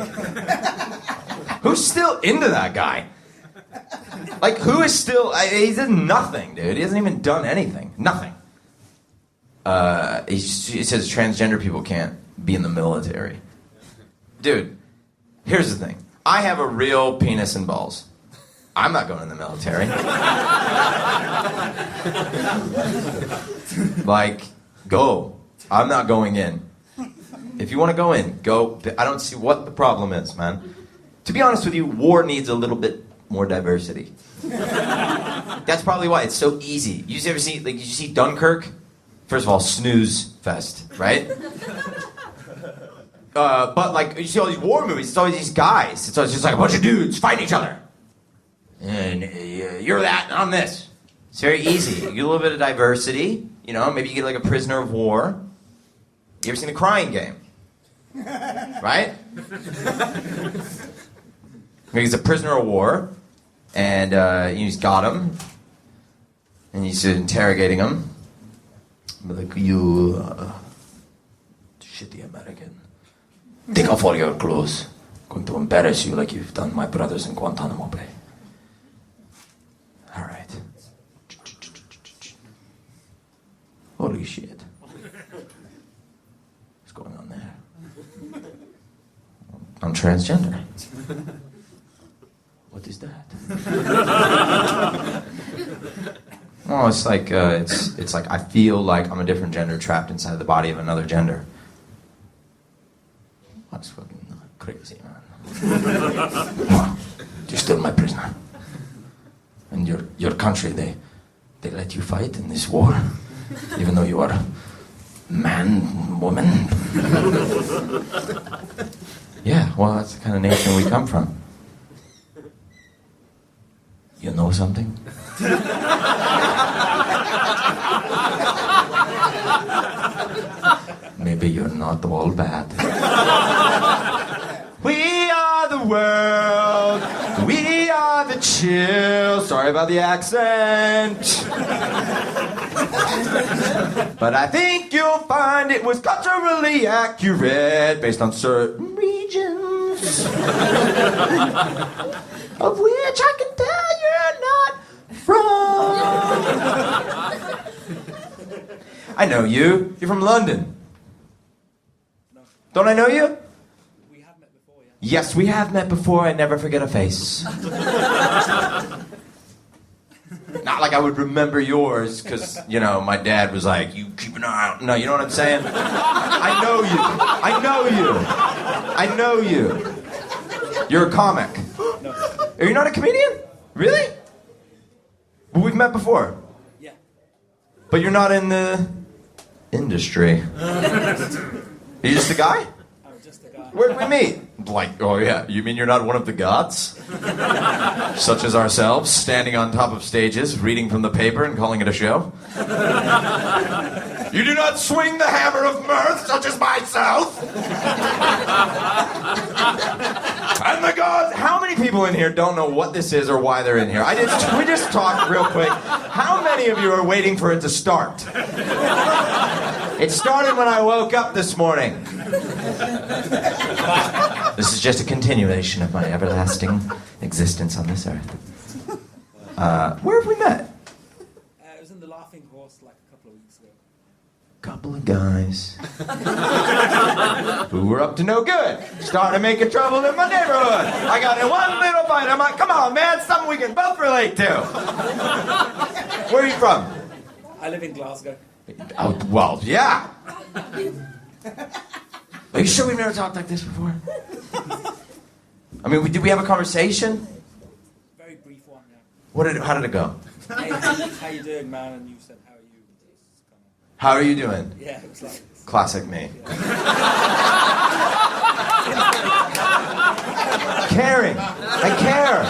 Who's still into that guy? Like, who is still... He's done nothing, dude. He hasn't even done anything. Nothing. He says transgender people can't be in the military. Dude, here's the thing. I have a real penis and balls. I'm not going in the military. Like, go. I'm not going in. If you want to go in, go. I don't see what the problem is, man. To be honest with you, war needs a little bit more diversity. That's probably why it's so easy. You ever see, like, you see Dunkirk? First of all, snooze fest, right? But like, you see all these war movies, it's always these guys. It's always just like a bunch of dudes fighting each other. And you're that, and I'm this. It's very easy. You get a little bit of diversity. You know, maybe you get like a prisoner of war. You ever seen The Crying Game? Right? He's a prisoner of war, and he's got him, and he's interrogating him. Like, you shitty American. Take off all your clothes. I'm going to embarrass you like you've done my brothers in Guantanamo Bay. All right. Holy shit. What's going on there? I'm transgender. What is that? Oh, it's like it's like I feel like I'm a different gender trapped inside the body of another gender. That's fucking crazy, man. You're still my prisoner, and your country they let you fight in this war, even though you are man, woman. Yeah, well, that's the kind of nation we come from. You know something? Maybe you're not all bad. We are the world. We are the chill. Sorry about the accent. But I think you'll find it was culturally accurate based on certain regions. Of which I can tell you're not from. I know you. You're from London. No. Don't I know you? We have met before, yeah. Yes, we have met before. I never forget a face. Not like I would remember yours, because, you know, my dad was like, you keep an eye out. No, you know what I'm saying? I know you. I know you. I know you. You're a comic. No. Are you not a comedian? Really? But we've met before. Yeah. But you're not in the industry. You're just a guy? I'm just a guy. Where'd we meet? Like, oh yeah, you mean you're not one of the gods? Such as ourselves, standing on top of stages, reading from the paper and calling it a show? You do not swing the hammer of mirth, such as myself? And the gods, how many people in here don't know what this is or why they're in here? We just talked real quick. How many of you are waiting for it to start? It started when I woke up this morning. This is just a continuation of my everlasting existence on this earth. Where have we met? It was in the Laughing Horse like a couple of weeks ago. Couple of guys who were up to no good, started making trouble in my neighborhood. I got in one little fight. I'm like, come on, man, something we can both relate to. Where are you from? I live in Glasgow. Oh, well, yeah. Are you sure we've never talked like this before? I mean, did we have a conversation? Very brief one, yeah. How did it go? Hey, how you doing, man? And you said, how are you? How are you doing? Yeah, it was like... Classic me. Caring. I care.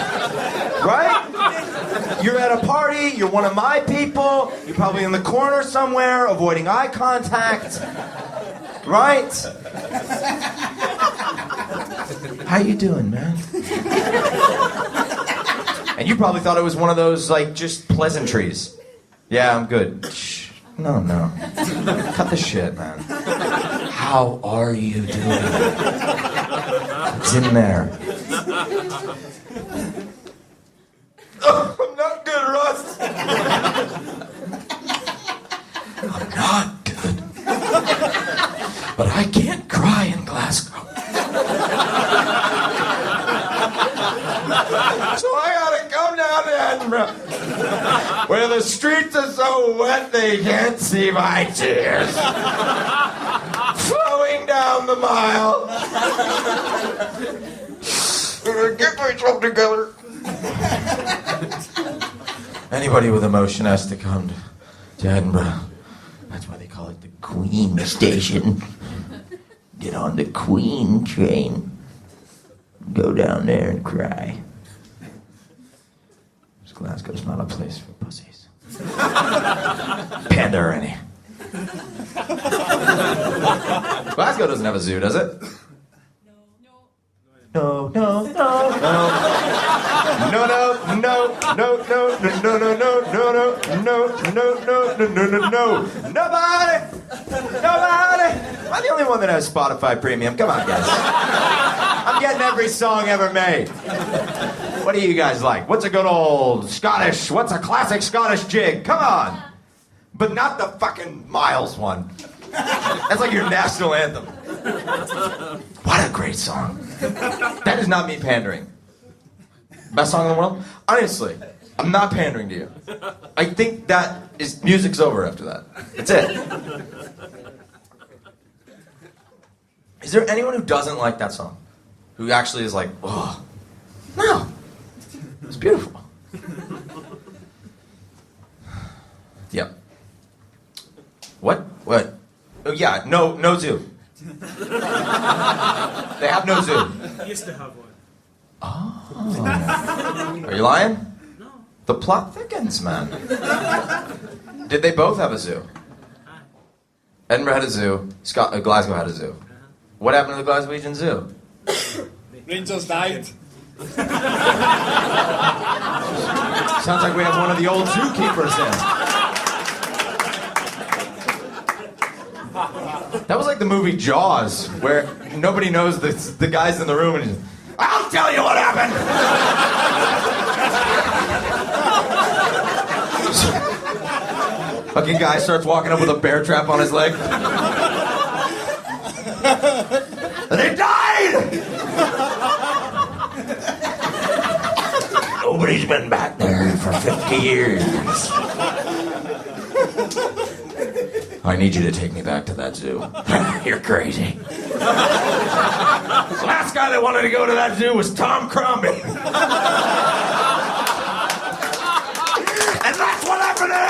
Right? You're at a party, you're one of my people, you're probably in the corner somewhere, avoiding eye contact. Right? How you doing, man? And you probably thought it was one of those, like, just pleasantries. Yeah, I'm good. Shh. No. Cut the shit, man. How are you doing? It's in there. Oh, I'm not good, Russ. I'm not good. But I can't cry in Glasgow. So I gotta come down to Edinburgh, where the streets are so wet they can't see my tears flowing down the mile. Get myself together. Anybody with emotion has to come to Edinburgh. That's why they call it the Queen Station. Get on the Queen train. Go down there and cry. Glasgow's not a place for pussies. Panda or any. Glasgow doesn't have a zoo, does it? No. Nobody Am I the only one that has Spotify Premium? Come on, guys. I'm getting every song ever made. What do you guys like? What's a good old Scottish, what's a classic Scottish jig? Come on. But not the fucking Miles one. That's like your national anthem. What a great song. That is not me pandering. Best song in the world? Honestly, I'm not pandering to you. I think that is, music's over after that. That's it. Is there anyone who doesn't like that song? Who actually is like, oh, no. It's beautiful. Yep. What? Oh, yeah, no zoo. They have no zoo. Used to have one. Oh. Are you lying? No. The plot thickens, man. Did they both have a zoo? Edinburgh had a zoo. Glasgow had a zoo. What happened to the Glaswegian Zoo? Rangers died. Sounds like we have one of the old zookeepers in. That was like the movie Jaws, where nobody knows the guy's in the room and he's, I'll tell you what happened! Fucking guy starts walking up with a bear trap on his leg. They died! Nobody's been back there for 50 years. I need you to take me back to that zoo. You're crazy. The last guy that wanted to go to that zoo was Tom Crombie. And that's what happened to him!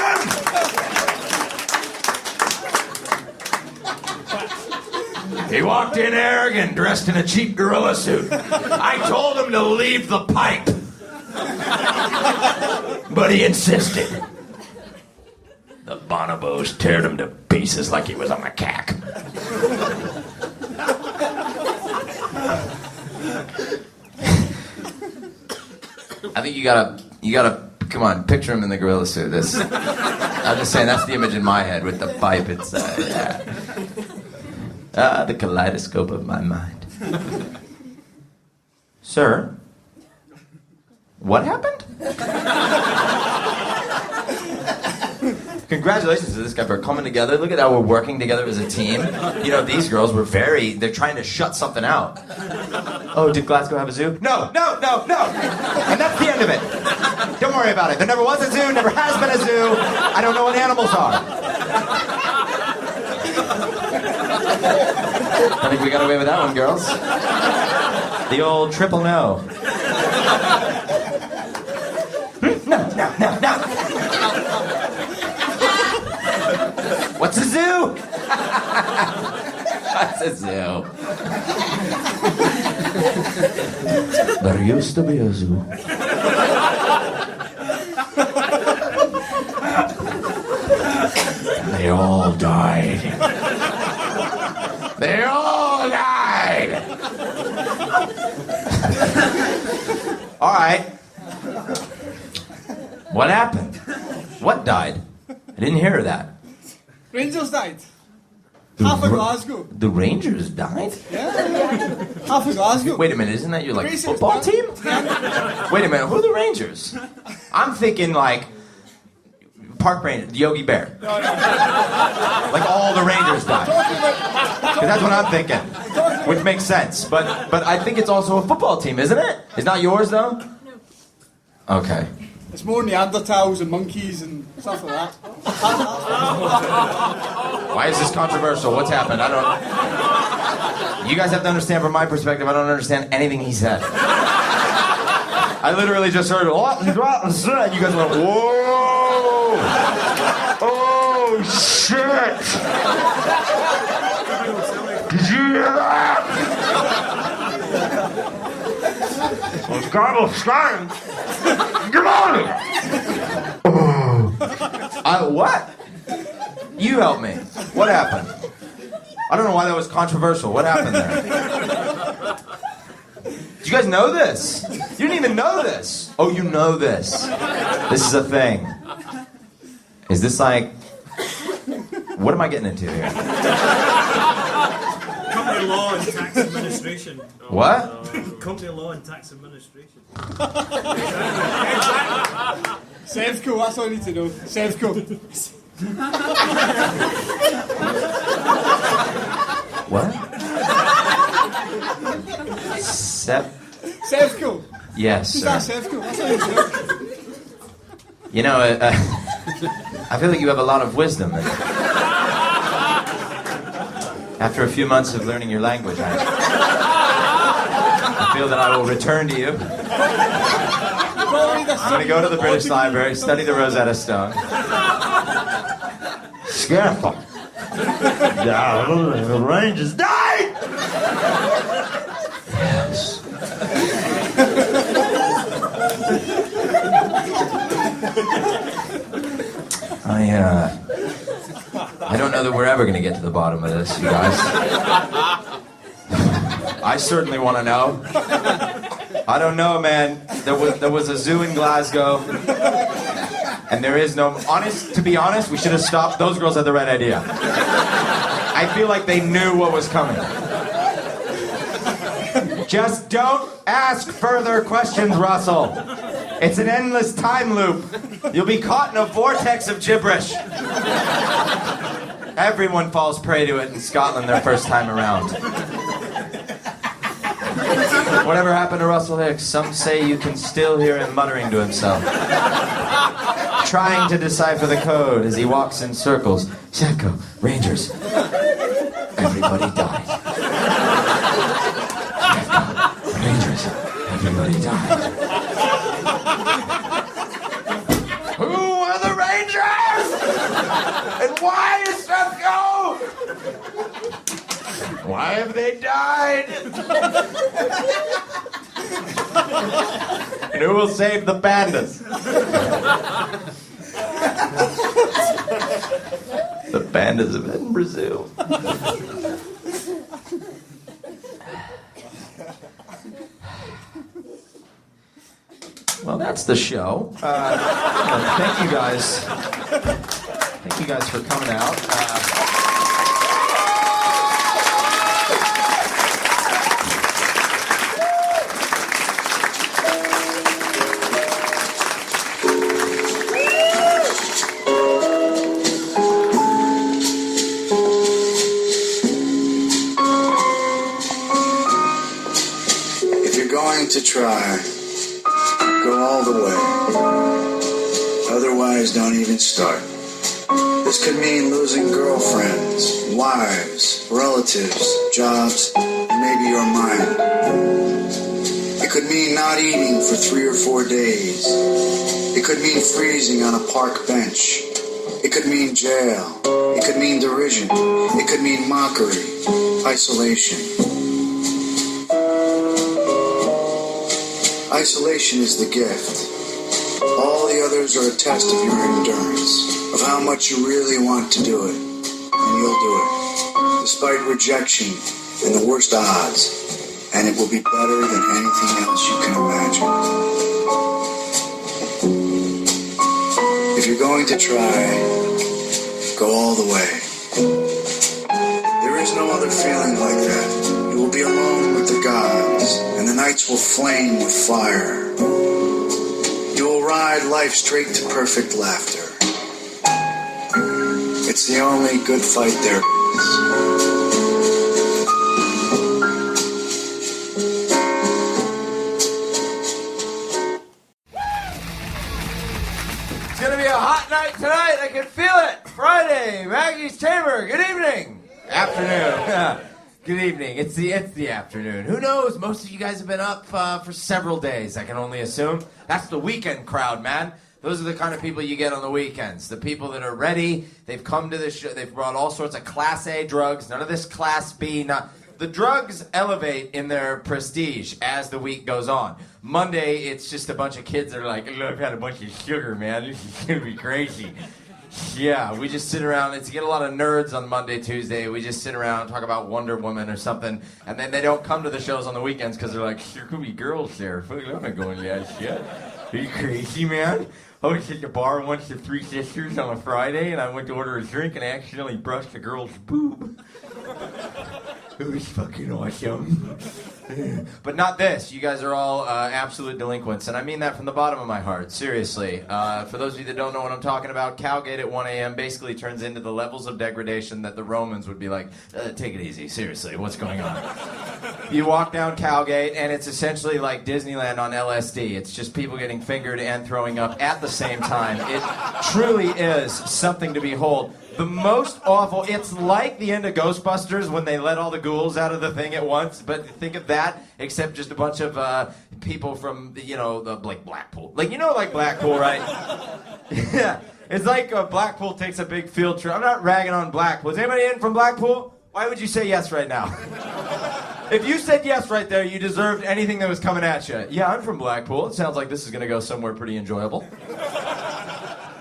He walked in arrogant, dressed in a cheap gorilla suit. I told him to leave the pipe. But he insisted. The bonobos teared him to pieces like he was a macaque. I think you gotta, come on, picture him in the gorilla suit. I'm just saying, that's the image in my head with the pipe. It's, yeah. The kaleidoscope of my mind. Sir, what happened? Congratulations to this guy for coming together. Look at how we're working together as a team. You know, these girls were they're trying to shut something out. Oh, did Glasgow have a zoo? No. And that's the end of it. Don't worry about it. There never was a zoo, never has been a zoo. I don't know what animals are. I think we got away with that one, girls. The old triple no. No. What's a zoo? What's a zoo? There used to be a zoo. And they all died. They all died! All right. What happened? What died? I didn't hear that. Rangers died. Half of Glasgow. The Rangers died? Yeah. Half of Glasgow. Wait a minute, isn't that your like football team? Wait a minute, who are the Rangers? I'm thinking like Park Rangers, Yogi Bear. No. Like all the Rangers died. Because that's what I'm thinking. Which makes sense. But I think it's also a football team, isn't it? It's not yours though? No. Okay. It's more Neanderthals and monkeys and stuff like that. Why is this controversial? What's happened? I don't... You guys have to understand from my perspective, I don't understand anything he said. I literally just heard, what? You guys went, whoa! Oh, shit! Did you hear that? Well, Carlos Stein. Get on it! What? You help me. What happened? I don't know why that was controversial. What happened there? Did you guys know this? You didn't even know this. Oh, you know this. This is a thing. Is this like... What am I getting into here? Company law and tax administration. What? Company law and tax administration. Sounds cool, that's all I need to know. Sounds cool. What? Sounds cool. Yes, Just sir. that sounds cool, that's all I need to know. You know, I feel like you have a lot of wisdom. After a few months of learning your language, I feel that I will return to you. I'm going to go to the British Library, study the Rosetta Stone. Scareful. The Rangers died! Yes. I don't know that we're ever going to get to the bottom of this, you guys. I certainly want to know. I don't know, man. There was a zoo in Glasgow, and there is no... To be honest, we should have stopped. Those girls had the right idea. I feel like they knew what was coming. Just don't ask further questions, Russell. It's an endless time loop. You'll be caught in a vortex of gibberish. Everyone falls prey to it in Scotland their first time around. Whatever happened to Russell Hicks? Some say you can still hear him muttering to himself, trying to decipher the code as he walks in circles. Shadco, Rangers. Everybody died. Shadco, Rangers. Everybody died. Who are the Rangers? And why is Shadco? Why have they died? And who will save the pandas? The pandas of Edinburgh. Well, that's the show. Thank you guys. Thank you guys for coming out. To try, go all the way. Otherwise, don't even start. This could mean losing girlfriends, wives, relatives, jobs, maybe your mind. It could mean not eating for 3 or 4 days. It could mean freezing on a park bench. It could mean jail. It could mean derision. It could mean mockery, isolation. Isolation is the gift. All the others are a test of your endurance, of how much you really want to do it. And you'll do it, despite rejection and the worst odds. And it will be better than anything else you can imagine. If you're going to try, go all the way. There is no other feeling like that. You will be alone with the gods, and the nights will flame with fire. You will ride life straight to perfect laughter. It's the only good fight there is. It's gonna be a hot night tonight. I can feel it. Friday, Maggie's Chamber. Good evening. Afternoon. Good evening. It's the afternoon. Who knows? Most of you guys have been up for several days, I can only assume. That's the weekend crowd, man. Those are the kind of people you get on the weekends. The people that are ready. They've come to this show. They've brought all sorts of Class A drugs. None of this Class B. The drugs elevate in their prestige as the week goes on. Monday, it's just a bunch of kids that are like, look, I've had a bunch of sugar, man. This is going to be crazy. Yeah, we just sit around. It's get a lot of nerds on Monday, Tuesday. We just sit around and talk about Wonder Woman or something, and then they don't come to the shows on the weekends because they're like, there could be girls there. Fuck, I'm not going to that shit. Are you crazy, man? I was at the bar once with 3 sisters on a Friday, and I went to order a drink, and I accidentally brushed a girl's boob. It was fucking awesome. But not this. You guys are all absolute delinquents, and I mean that from the bottom of my heart. Seriously. For those of you that don't know what I'm talking about, Cowgate at 1 a.m. basically turns into the levels of degradation that the Romans would be like, take it easy. Seriously, what's going on? You walk down Cowgate, and it's essentially like Disneyland on LSD. It's just people getting fingered and throwing up at the same time. It truly is something to behold. The most awful, it's like the end of Ghostbusters when they let all the ghouls out of the thing at once, but think of that, except just a bunch of people from, like Blackpool. Like Blackpool, right? Yeah, it's like Blackpool takes a big field trip. I'm not ragging on Blackpool. Is anybody in from Blackpool? Why would you say yes right now? If you said yes right there, you deserved anything that was coming at you. Yeah, I'm from Blackpool. It sounds like this is going to go somewhere pretty enjoyable.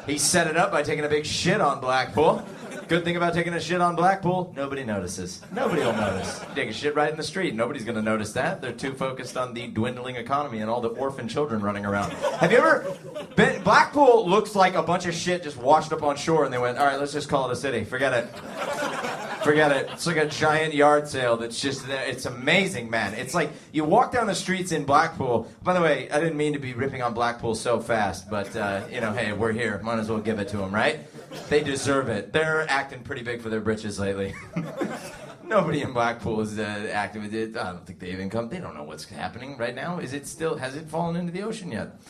He set it up by taking a big shit on Blackpool. Good thing about taking a shit on Blackpool, nobody notices. Nobody will notice. Take a shit right in the street. Nobody's going to notice that. They're too focused on the dwindling economy and all the orphan children running around. Have you ever been... Blackpool looks like a bunch of shit just washed up on shore and they went, all right, let's just call it a city. Forget it. Forget it. It's like a giant yard sale that's just there. It's amazing, man. It's like you walk down the streets in Blackpool. By the way, I didn't mean to be ripping on Blackpool so fast, but, hey, we're here. Might as well give it to them, right? They deserve it. They're acting pretty big for their britches lately. Nobody in Blackpool is active. I don't think they even come. They don't know what's happening right now. Has it fallen into the ocean yet?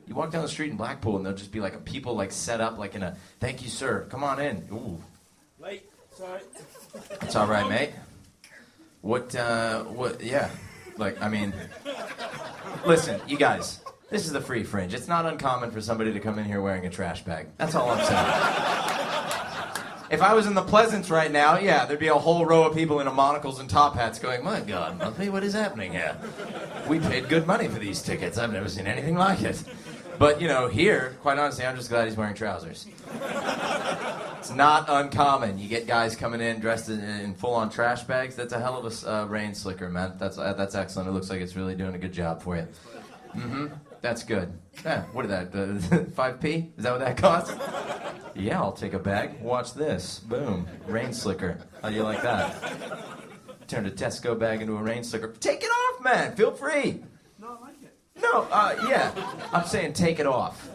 You walk down the street in Blackpool and there'll just be like people like set up like in a, thank you, sir. Come on in. Ooh. Late. Sorry. It's all right, mate. Yeah. Listen, you guys, this is the free Fringe. It's not uncommon for somebody to come in here wearing a trash bag. That's all I'm saying. If I was in the Pleasance right now, yeah, there'd be a whole row of people in monocles and top hats going, my God, Muffy, what is happening here? We paid good money for these tickets. I've never seen anything like it. But, here, quite honestly, I'm just glad he's wearing trousers. It's not uncommon. You get guys coming in dressed in full-on trash bags. That's a hell of a rain slicker, man. That's excellent. It looks like it's really doing a good job for you. Mm-hmm. That's good. Yeah, what is that, 5p? Is that what that costs? Yeah, I'll take a bag. Watch this. Boom. Rain slicker. How do you like that? Turned a Tesco bag into a rain slicker. Take it off, man. Feel free. No, I like it. No, yeah. I'm saying take it off.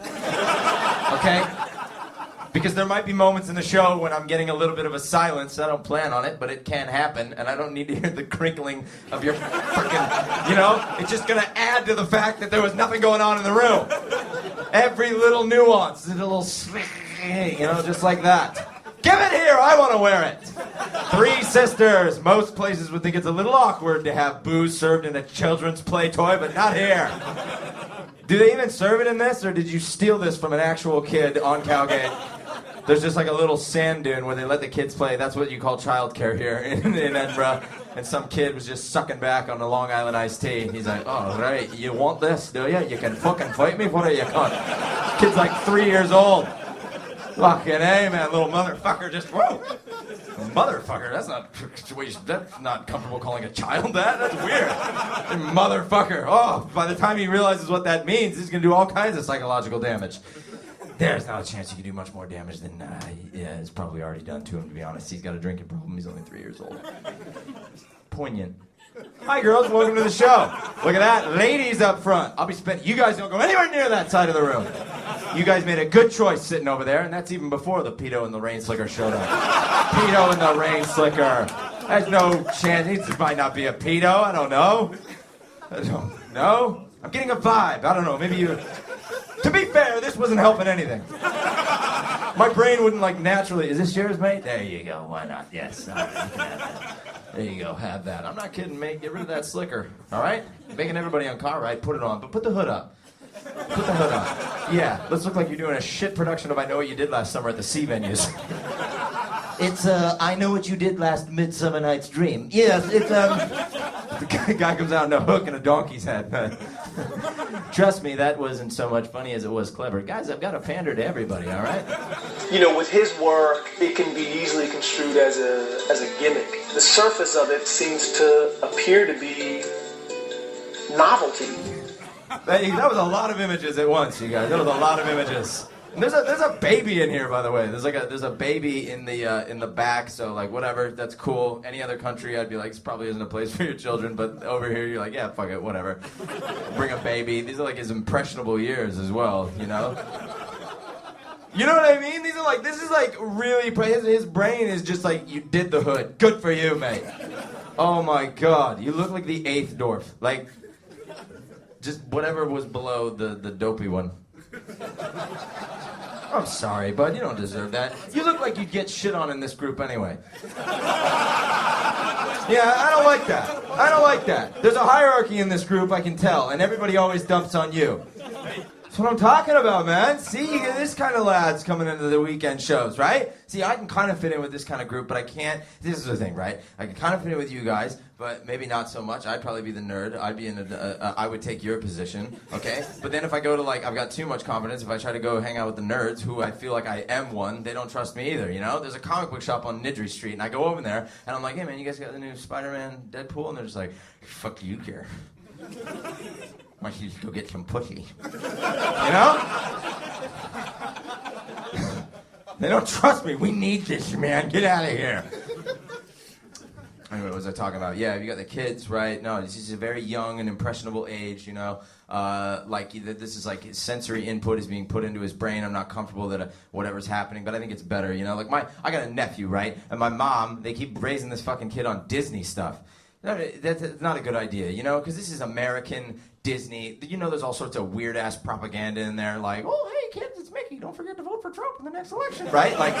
Okay? Because there might be moments in the show when I'm getting a little bit of a silence. I don't plan on it, but it can happen, and I don't need to hear the crinkling of your freaking, it's just going to add to the fact that there was nothing going on in the room. Every little nuance, a little just like that. Give it here, I want to wear it. 3 sisters. Most places would think it's a little awkward to have booze served in a children's play toy, but not here. Do they even serve it in this, or did you steal this from an actual kid on Cowgate? There's just like a little sand dune where they let the kids play. That's what you call childcare here in Edinburgh. And some kid was just sucking back on the Long Island iced tea. He's like, oh, right, you want this, do you? You can fucking fight me for it, you cunt. Kid's like 3 years old. Fucking A, man, little motherfucker just, whoa. Motherfucker, that's not comfortable calling a child that. That's weird. Motherfucker. Oh, by the time he realizes what that means, he's going to do all kinds of psychological damage. There's not a chance he can do much more damage than it's probably already done to him, to be honest. He's got a drinking problem. He's only 3 years old. Poignant. Hi, girls. Welcome to the show. Look at that. Ladies up front. You guys don't go anywhere near that side of the room. You guys made a good choice sitting over there, and that's even before the pedo and the rain slicker showed up. Pedo and the rain slicker. There's no chance. He might not be a pedo. I don't know. I'm getting a vibe. I don't know. Maybe you... To be fair, this wasn't helping anything. My brain wouldn't naturally... Is this yours, mate? There you go. Why not? Yes. All right, you can have that. There you go. Have that. I'm not kidding, mate. Get rid of that slicker. All right? Making everybody on car ride. Put it on. But put the hood up. Put the hood up. Yeah. Let's look like you're doing a shit production of I Know What You Did Last Summer at the Sea venues. It's, I Know What You Did Last Midsummer Night's Dream. Yes, it's, The guy comes out in a hook and a donkey's head. Trust me, that wasn't so much funny as it was clever. Guys, I've got to pander to everybody, all right? With his work, it can be easily construed as a gimmick. The surface of it seems to appear to be novelty. That was a lot of images at once, you guys. That was a lot of images. And there's a baby in here, by the way. There's a baby in the back, so like whatever, that's cool. Any other country, I'd be like, this probably isn't a place for your children, but over here, you're like, yeah, fuck it, whatever. Bring a baby. These are like his impressionable years as well, you know? You know what I mean? This is like really, his brain is just like, you did the hood. Good for you, mate. Oh my God, you look like the 8th dwarf. Like, just whatever was below the dopey one. I'm sorry, bud. You don't deserve that. You look like you'd get shit on in this group anyway. Yeah, I don't like that. I don't like that. There's a hierarchy in this group, I can tell, and everybody always dumps on you. That's what I'm talking about, man. See, you get this kind of lads coming into the weekend shows, right? See, I can kind of fit in with this kind of group, but I can't. This is the thing, right? I can kind of fit in with you guys, but maybe not so much. I'd probably be the nerd. I'd be I would take your position, okay? But then if I go to, like, I've got too much confidence. If I try to go hang out with the nerds, who I feel like I am one, they don't trust me either, you know? There's a comic book shop on Nidri Street, and I go over there, and I'm like, hey, man, you guys got the new Spider-Man Deadpool? And they're just like, fuck do you care? Why don't you just go get some pussy? You know? They don't trust me. We need this, man. Get out of here. Anyway, what was I talking about? Yeah, you got the kids, right? No, this is a very young and impressionable age, you know. This is like his sensory input is being put into his brain. I'm not comfortable that whatever's happening, but I think it's better, you know. Like I got a nephew, right? And my mom, they keep raising this fucking kid on Disney stuff. That's not a good idea, you know, because this is American Disney. You know, there's all sorts of weird-ass propaganda in there, like, oh, hey, kids, it's Mickey. Don't forget to vote for Trump in the next election, right? Like,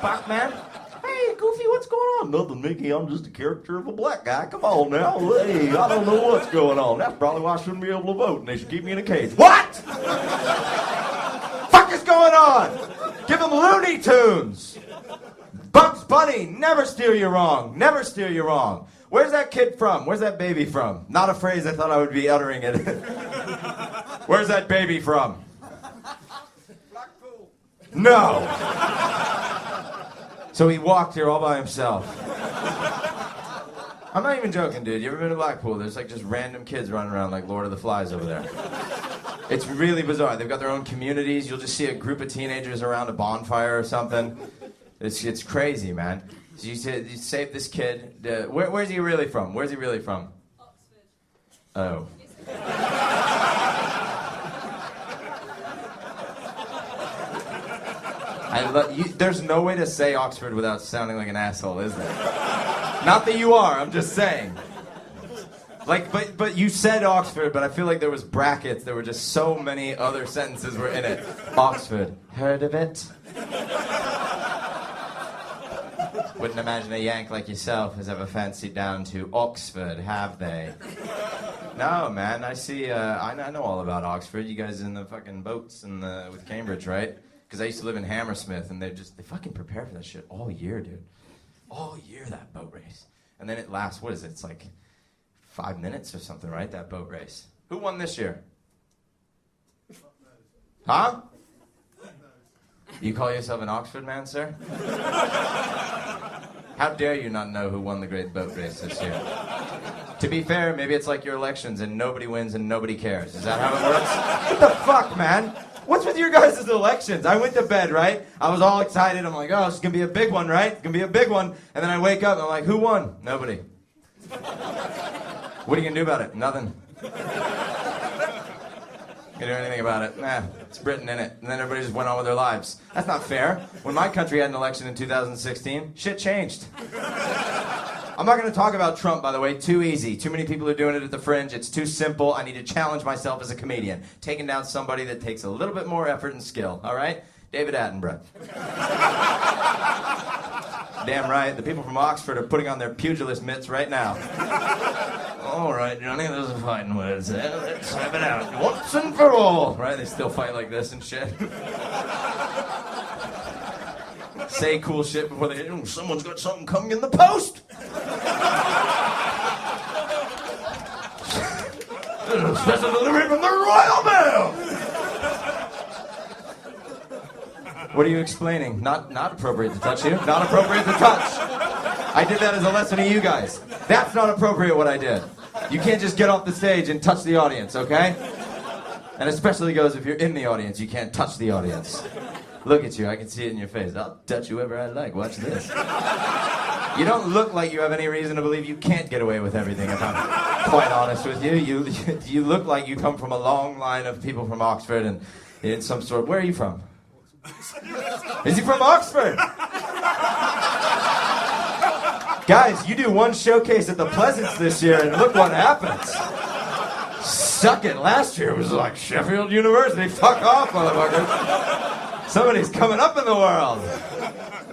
fuck, man. Hey, Goofy, what's going on? Nothing, Mickey. I'm just a character of a black guy. Come on now. Hey, I don't know what's going on. That's probably why I shouldn't be able to vote, and they should keep me in a cage. What? Fuck is going on? Give them Looney Tunes. Bugs Bunny, never steer you wrong. Never steer you wrong. Where's that kid from? Where's that baby from? Not a phrase I thought I would be uttering it. Where's that baby from? Blackpool. No. So he walked here all by himself. I'm not even joking, dude. You ever been to Blackpool? There's like just random kids running around like Lord of the Flies over there. It's really bizarre. They've got their own communities. You'll just see a group of teenagers around a bonfire or something. It's crazy, man. So you saved this kid. Where's he really from? Where's he really from? Oxford. Oh. There's no way to say Oxford without sounding like an asshole, is there? Not that you are. I'm just saying. Like, but you said Oxford, but I feel like there was brackets. There were just so many other sentences were in it. Oxford. Heard of it? Wouldn't imagine a Yank like yourself has ever fancied down to Oxford, have they? No, man, I see, I know all about Oxford. You guys in the fucking boats with Cambridge, right? Because I used to live in Hammersmith, and they fucking prepare for that shit all year, dude. All year, that boat race. And then it lasts, what is it? It's like 5 minutes or something, right? That boat race. Who won this year? Huh? You call yourself an Oxford man, sir? How dare you not know who won the great boat race this year? To be fair, maybe it's like your elections and nobody wins and nobody cares. Is that how it works? What the fuck, man? What's with your guys' elections? I went to bed, right? I was all excited. I'm like, oh, this is going to be a big one, right? It's going to be a big one. And then I wake up and I'm like, who won? Nobody. What are you going to do about it? Nothing. Can't do anything about it. Nah, it's Britain, innit? And then everybody just went on with their lives. That's not fair. When my country had an election in 2016, shit changed. I'm not going to talk about Trump, by the way. Too easy. Too many people are doing it at the Fringe. It's too simple. I need to challenge myself as a comedian. Taking down somebody that takes a little bit more effort and skill. All right? David Attenborough. Damn right. The people from Oxford are putting on their pugilist mitts right now. All right, Johnny, those are fighting words. Let's have it out. Once and for all. Right? They still fight like this and shit. Say cool shit before they... Oh, someone's got something coming in the post. Special delivery from the Royal Mail. What are you explaining? Not appropriate to touch you. Not appropriate to touch. I did that as a lesson to you guys. That's not appropriate what I did. You can't just get off the stage and touch the audience, okay? And especially goes if you're in the audience, you can't touch the audience. Look at you, I can see it in your face. I'll touch whoever I like, watch this. You don't look like you have any reason to believe you can't get away with everything, if I'm quite honest with you. You look like you come from a long line of people from Oxford and in some sort. Where are you from? Is he from Oxford? Guys, you do one showcase at the Pleasance this year and look what happens. Suck it. Last year it was like Sheffield University. Fuck off, motherfuckers. Somebody's coming up in the world.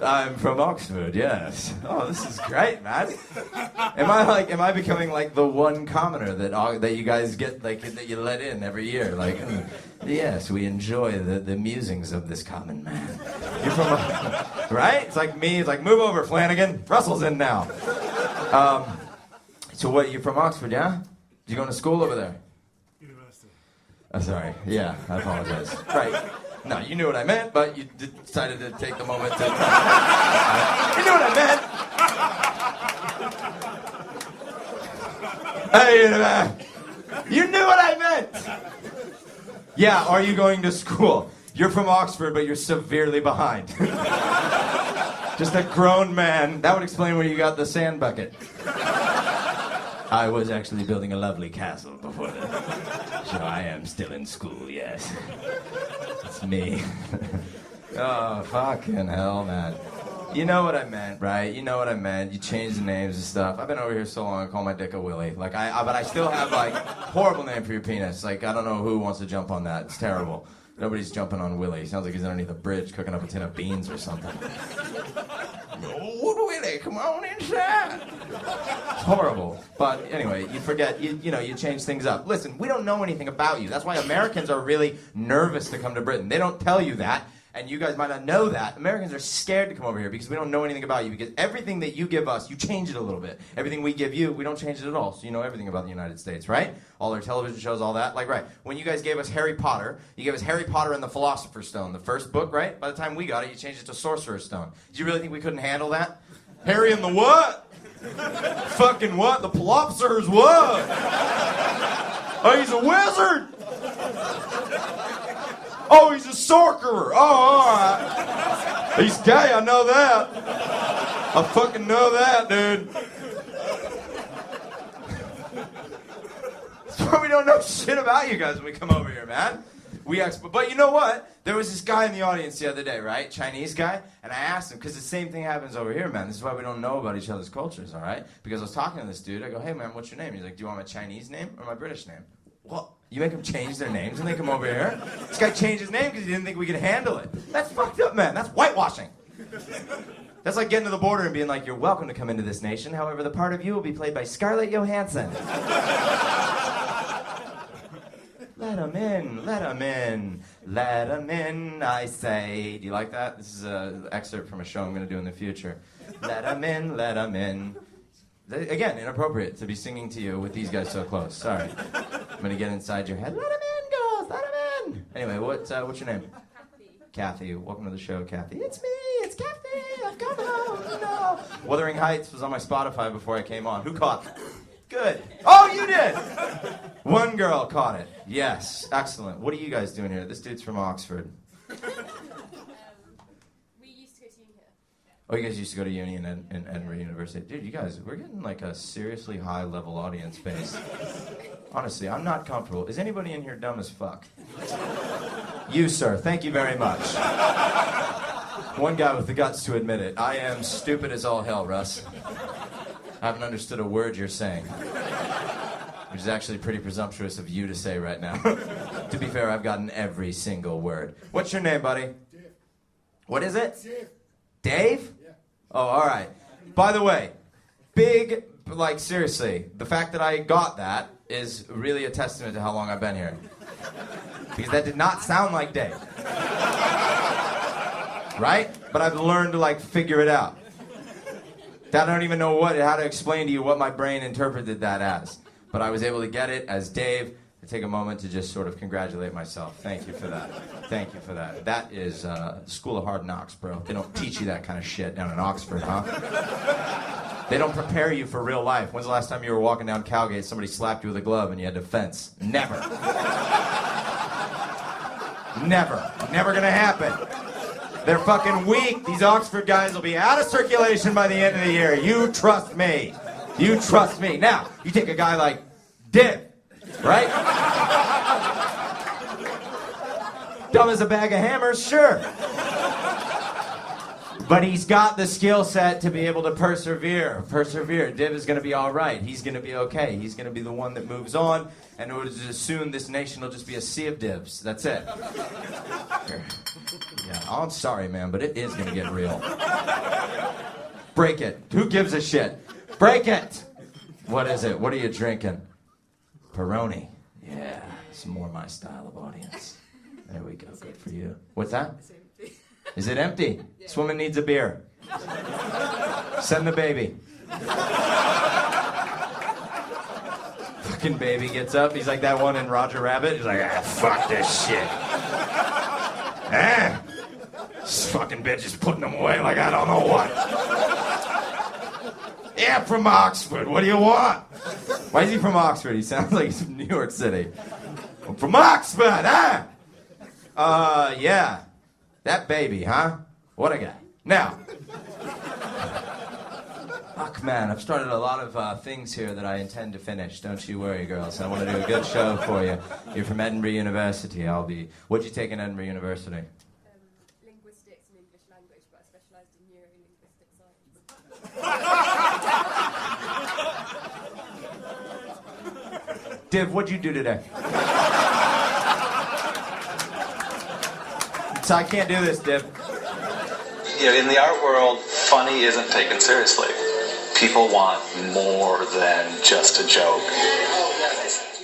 I'm from Oxford, yes. Oh, this is great, man. Am I becoming like the one commoner that you guys get, like, that you let in every year? Like, yes, we enjoy the musings of this common man. You're from, right? It's like me. It's like, move over, Flanagan. Russell's in now. So what? You're from Oxford, yeah? Did you go to school over there? University. Oh, sorry. Yeah, I apologize. Right. No, you knew what I meant, but you decided to take the moment to... You knew what I meant! Hey, you knew what I meant! Yeah, are you going to school? You're from Oxford, but you're severely behind. Just a grown man. That would explain where you got the sand bucket. I was actually building a lovely castle before that. So I am still in school, yes. It's me. Oh, fucking hell, man. You know what I meant, right? You know what I meant. You changed the names and stuff. I've been over here so long, I call my dick a Willie. Like, but I still have, like, horrible name for your penis. Like, I don't know who wants to jump on that. It's terrible. Nobody's jumping on Willie. Sounds like he's underneath a bridge cooking up a tin of beans or something. Oh, Willie, come on inside. It's horrible. But anyway, you forget, you change things up. Listen, we don't know anything about you. That's why Americans are really nervous to come to Britain. They don't tell you that. And you guys might not know that. Americans are scared to come over here because we don't know anything about you. Because everything that you give us, you change it a little bit. Everything we give you, we don't change it at all. So you know everything about the United States, right? All our television shows, all that. Like, right, when you guys gave us Harry Potter, you gave us Harry Potter and the Philosopher's Stone, the first book, right? By the time we got it, you changed it to Sorcerer's Stone. Did you really think we couldn't handle that? Harry and the what? Fucking what? The Philosopher's what? Oh, he's a wizard! Oh, he's a sorcerer. Oh, all right. He's gay, I know that. I fucking know that, dude. That's why we don't know shit about you guys when we come over here, man. But you know what? There was this guy in the audience the other day, right? Chinese guy. And I asked him, because the same thing happens over here, man. This is why we don't know about each other's cultures, all right? Because I was talking to this dude. I go, hey, man, what's your name? He's like, do you want my Chinese name or my British name? What? You make them change their names when they come over here? This guy changed his name because he didn't think we could handle it. That's fucked up, man. That's whitewashing. That's like getting to the border and being like, you're welcome to come into this nation. However, the part of you will be played by Scarlett Johansson. Let him in, let him in, let him in, I say. Do you like that? This is an excerpt from a show I'm going to do in the future. Let him in, let him in. Again, inappropriate to be singing to you with these guys so close. Sorry. I'm going to get inside your head. Let him in, girls, let him in. Anyway, what's your name? Kathy. Welcome to the show, Kathy. It's me, it's Kathy. I've come home. No. Wuthering Heights was on my Spotify before I came on. Who caught it? Good. Oh, you did! One girl caught it. Yes. Excellent. What are you guys doing here? This dude's from Oxford. We used to go to uni here. Oh, you guys used to go to uni in Edinburgh University. Dude, you guys, we're getting like a seriously high-level audience base. Honestly, I'm not comfortable. Is anybody in here dumb as fuck? You, sir. Thank you very much. One guy with the guts to admit it. I am stupid as all hell, Russ. I haven't understood a word you're saying. Which is actually pretty presumptuous of you to say right now. To be fair, I've gotten every single word. What's your name, buddy? Dave. What is it? Dave. Dave? Yeah. Oh, all right. By the way, big, like, seriously, the fact that I got that is really a testament to how long I've been here. Because that did not sound like Dave. Right? But I've learned to, like, figure it out. I don't even know how to explain to you what my brain interpreted that as. But I was able to get it as Dave. I take a moment to just sort of congratulate myself. Thank you for that. Thank you for that. That is School of Hard Knocks, bro. They don't teach you that kind of shit down in Oxford, huh? They don't prepare you for real life. When's the last time you were walking down Cowgate, somebody slapped you with a glove and you had to fence? Never. Never gonna happen. They're fucking weak. These Oxford guys will be out of circulation by the end of the year. You trust me. You trust me. Now, you take a guy like Div, right? Dumb as a bag of hammers, sure. But he's got the skill set to be able to persevere. Div is going to be all right. He's going to be okay. He's going to be the one that moves on. And soon this nation will just be a sea of divs. That's it. Yeah, I'm sorry, man, but it is going to get real. Break it. Who gives a shit? Break it. What is it? What are you drinking? Peroni. Yeah, it's more my style of audience. There we go. Good for you. What's that? Is it empty? Yeah. This woman needs a beer. Send the baby. Fucking baby gets up. He's like that one in Roger Rabbit. He's like, fuck this shit. This fucking bitch is putting them away like I don't know what. Yeah, from Oxford. What do you want? Why is he from Oxford? He sounds like he's from New York City. I'm from Oxford, huh? Yeah. That baby, huh? What a guy. Now. Fuck, man, I've started a lot of things here that I intend to finish. Don't you worry, girls. I want to do a good show for you. You're from Edinburgh University. What'd you take in Edinburgh University? Linguistics and English language, but I specialised in neuro-linguistic science. Div, what'd you do today? So I can't do this, Div. In the art world, funny isn't taken seriously. People want more than just a joke.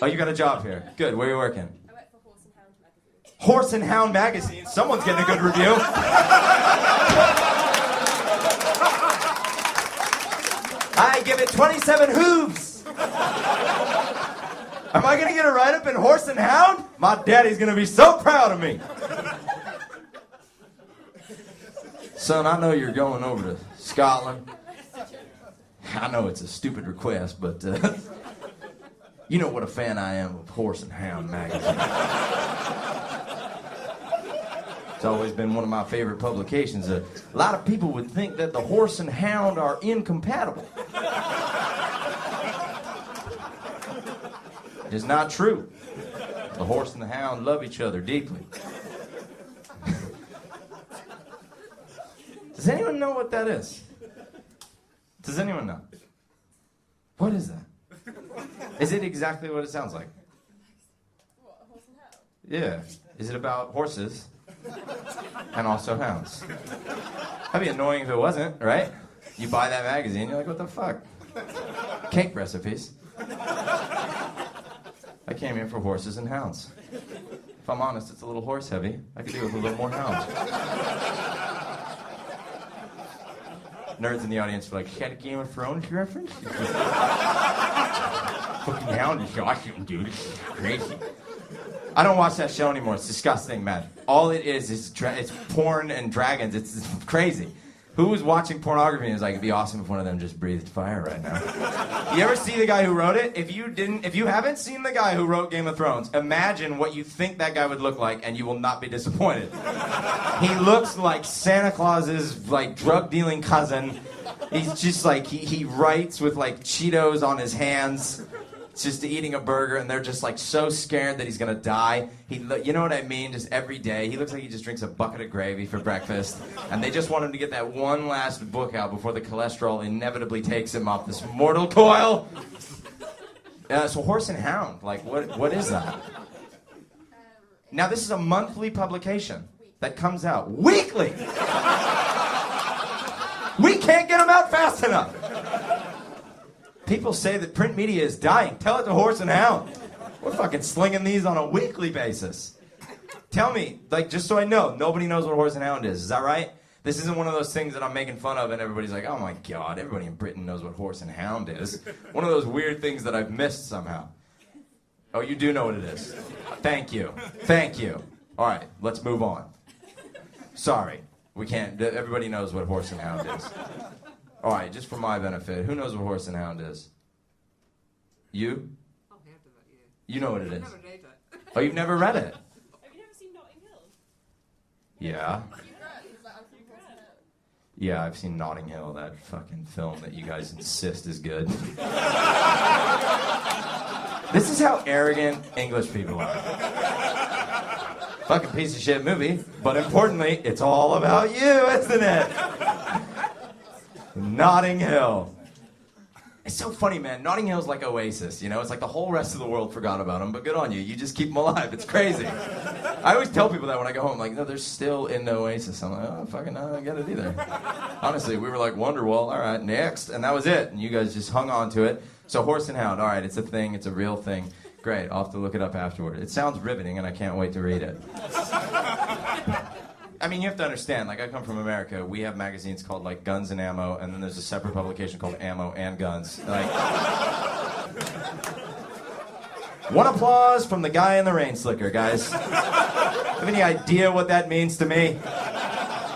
Oh, you got a job here. Good. Where are you working? I work for Horse and Hound magazine. Horse and Hound magazine? Someone's getting a good review. I give it 27 hooves. Am I going to get a write-up in Horse and Hound? My daddy's going to be so proud of me. Son, I know you're going over to Scotland. I know it's a stupid request, but you know what a fan I am of Horse and Hound magazine. It's always been one of my favorite publications. A lot of people would think that the Horse and Hound are incompatible. It is not true. The Horse and the Hound love each other deeply. Does anyone know what that is? Does anyone know? What is that? Is it exactly what it sounds like? What, a horse and hound? Yeah. Is it about horses? And also hounds? That'd be annoying if it wasn't, right? You buy that magazine, you're like, what the fuck? Cake recipes. I came here for horses and hounds. If I'm honest, it's a little horse heavy. I could do with a little more hound. Nerds in the audience were like, you had a Game of Thrones reference? Fucking Hound is awesome, dude. It's crazy. I don't watch that show anymore. It's disgusting, man. All it is it's porn and dragons. It's crazy. Who was watching pornography and was like, it'd be awesome if one of them just breathed fire right now. You ever see the guy who wrote it? If you haven't seen the guy who wrote Game of Thrones, imagine what you think that guy would look like and you will not be disappointed. He looks like Santa Claus's like drug dealing cousin. He's just like, he writes with like Cheetos on his hands, just eating a burger, and they're just like so scared that he's gonna die. You know what I mean? Just every day, he looks like he just drinks a bucket of gravy for breakfast, and they just want him to get that one last book out before the cholesterol inevitably takes him off this mortal coil. So Horse and Hound, like what is that? Now this is a monthly publication that comes out weekly. We can't get them out fast enough. People say that print media is dying. Tell it to Horse and Hound. We're fucking slinging these on a weekly basis. Tell me, like, just so I know, nobody knows what Horse and Hound is. Is that right? This isn't one of those things that I'm making fun of and everybody's like, oh my God, everybody in Britain knows what Horse and Hound is. One of those weird things that I've missed somehow. Oh, you do know what it is. Thank you. Thank you. All right, let's move on. Sorry. We can't. Everybody knows what Horse and Hound is. All right, just for my benefit, who knows what Horse and Hound is? You? I'll have to, yeah. You know what it is. I've never read it. Oh, you've never read it? Have you never seen Notting Hill? Yeah. Yeah, I've seen Notting Hill, that fucking film that you guys insist is good. This is how arrogant English people are. Fucking piece of shit movie, but importantly, it's all about you, isn't it? Notting Hill. It's so funny, man. Notting Hill's like Oasis, you know? It's like the whole rest of the world forgot about them, but good on you. You just keep them alive. It's crazy. I always tell people that when I go home, like, no, they're still in Oasis. I'm like, oh, fucking no, I don't get it either. Honestly, we were like, Wonderwall, all right, next. And that was it. And you guys just hung on to it. So Horse and Hound, all right, it's a thing. It's a real thing. Great, I'll have to look it up afterward. It sounds riveting, and I can't wait to read it. I mean, you have to understand, like, I come from America. We have magazines called, like, Guns and Ammo, and then there's a separate publication called Ammo and Guns. Like, one applause from the guy in the rain slicker, guys. Have any idea what that means to me?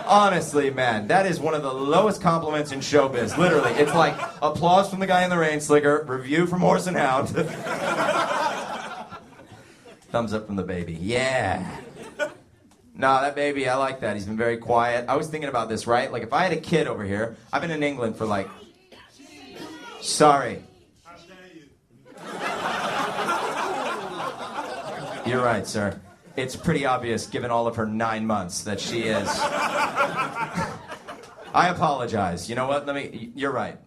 Honestly, man, that is one of the lowest compliments in showbiz. Literally, it's like applause from the guy in the rain slicker, review from Horse and Hound. Thumbs up from the baby. Yeah. No, that baby, I like that. He's been very quiet. I was thinking about this, right? Like, if I had a kid over here, I've been in England for like... Sorry. You're right, sir. It's pretty obvious, given all of her 9 months, that she is... I apologize. You know what? You're right.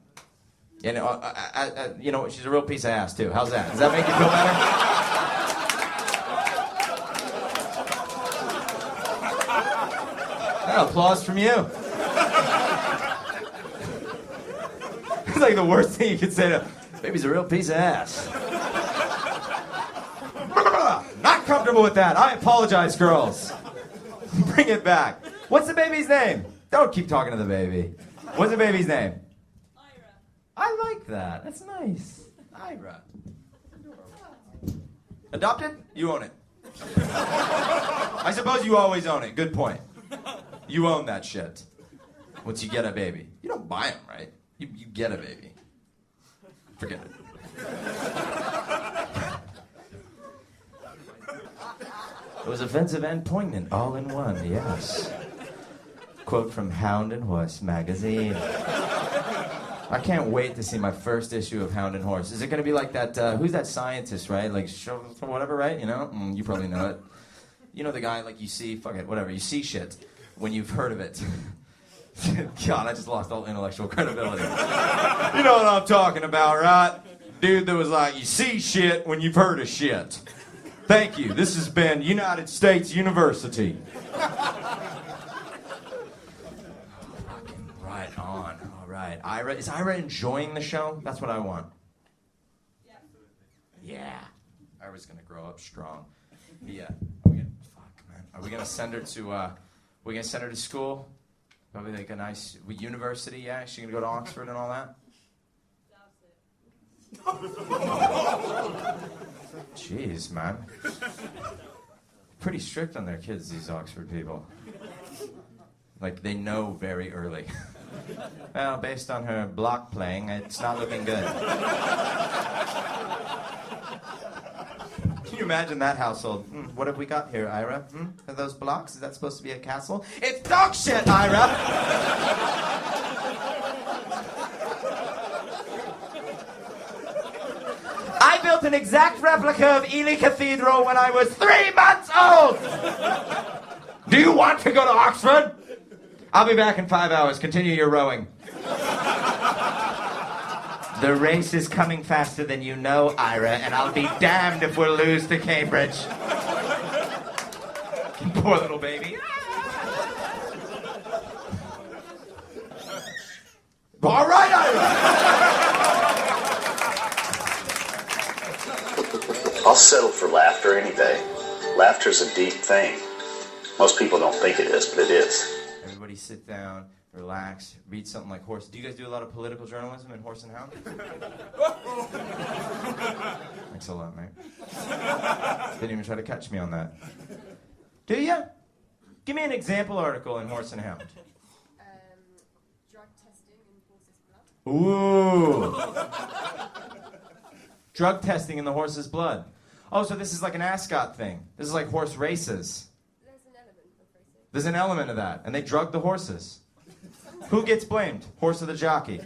You know, she's a real piece of ass, too. How's that? Does that make you feel better? Applause from you. It's like the worst thing you could say to baby's a real piece of ass. Not comfortable with that. I apologize, girls. Bring it back. What's the baby's name? Don't keep talking to the baby. What's the baby's name? Ira. I like that. That's nice. Ira. Adopted? You own it. I suppose you always own it. Good point. You own that shit. Once you get a baby. You don't buy them, right? You get a baby. Forget it. It was offensive and poignant, all in one, yes. Quote from Hound and Horse magazine. I can't wait to see my first issue of Hound and Horse. Is it going to be like that, who's that scientist, right? Like, whatever, right? You know? You probably know it. You know the guy, like, you see, fuck it, whatever. You see shit when you've heard of it. God, I just lost all intellectual credibility. You know what I'm talking about, right? Dude that was like, you see shit when you've heard of shit. Thank you. This has been United States University. Right on. All right. Ira, is Ira enjoying the show? That's what I want. Yeah. Ira's going to grow up strong. Yeah. Are we gonna send her to school? Probably like a nice university, yeah? Is she gonna go to Oxford and all that? Jeez, man. Pretty strict on their kids, these Oxford people. Like, they know very early. Well, based on her block playing, it's not looking good. Can you imagine that household? What have we got here, Ira? Are those blocks? Is that supposed to be a castle? It's dog shit, Ira! I built an exact replica of Ely Cathedral when I was 3 months old! Do you want to go to Oxford? I'll be back in 5 hours. Continue your rowing. The race is coming faster than you know, Ira, and I'll be damned if we'll lose to Cambridge. Poor little baby. All right, Ira! I'll settle for laughter any day. Laughter's a deep thing. Most people don't think it is, but it is. Everybody sit down. Relax, read something like Horse. Do you guys do a lot of political journalism in Horse and Hound? Thanks a lot, mate. Didn't even try to catch me on that. Do you? Give me an example article in Horse and Hound. Drug testing in horse's blood. Ooh. Drug testing in the horse's blood. Oh, so this is like an ascot thing. This is like horse races. There's an element of that. And they drug the horses. Who gets blamed? Horse or the jockey?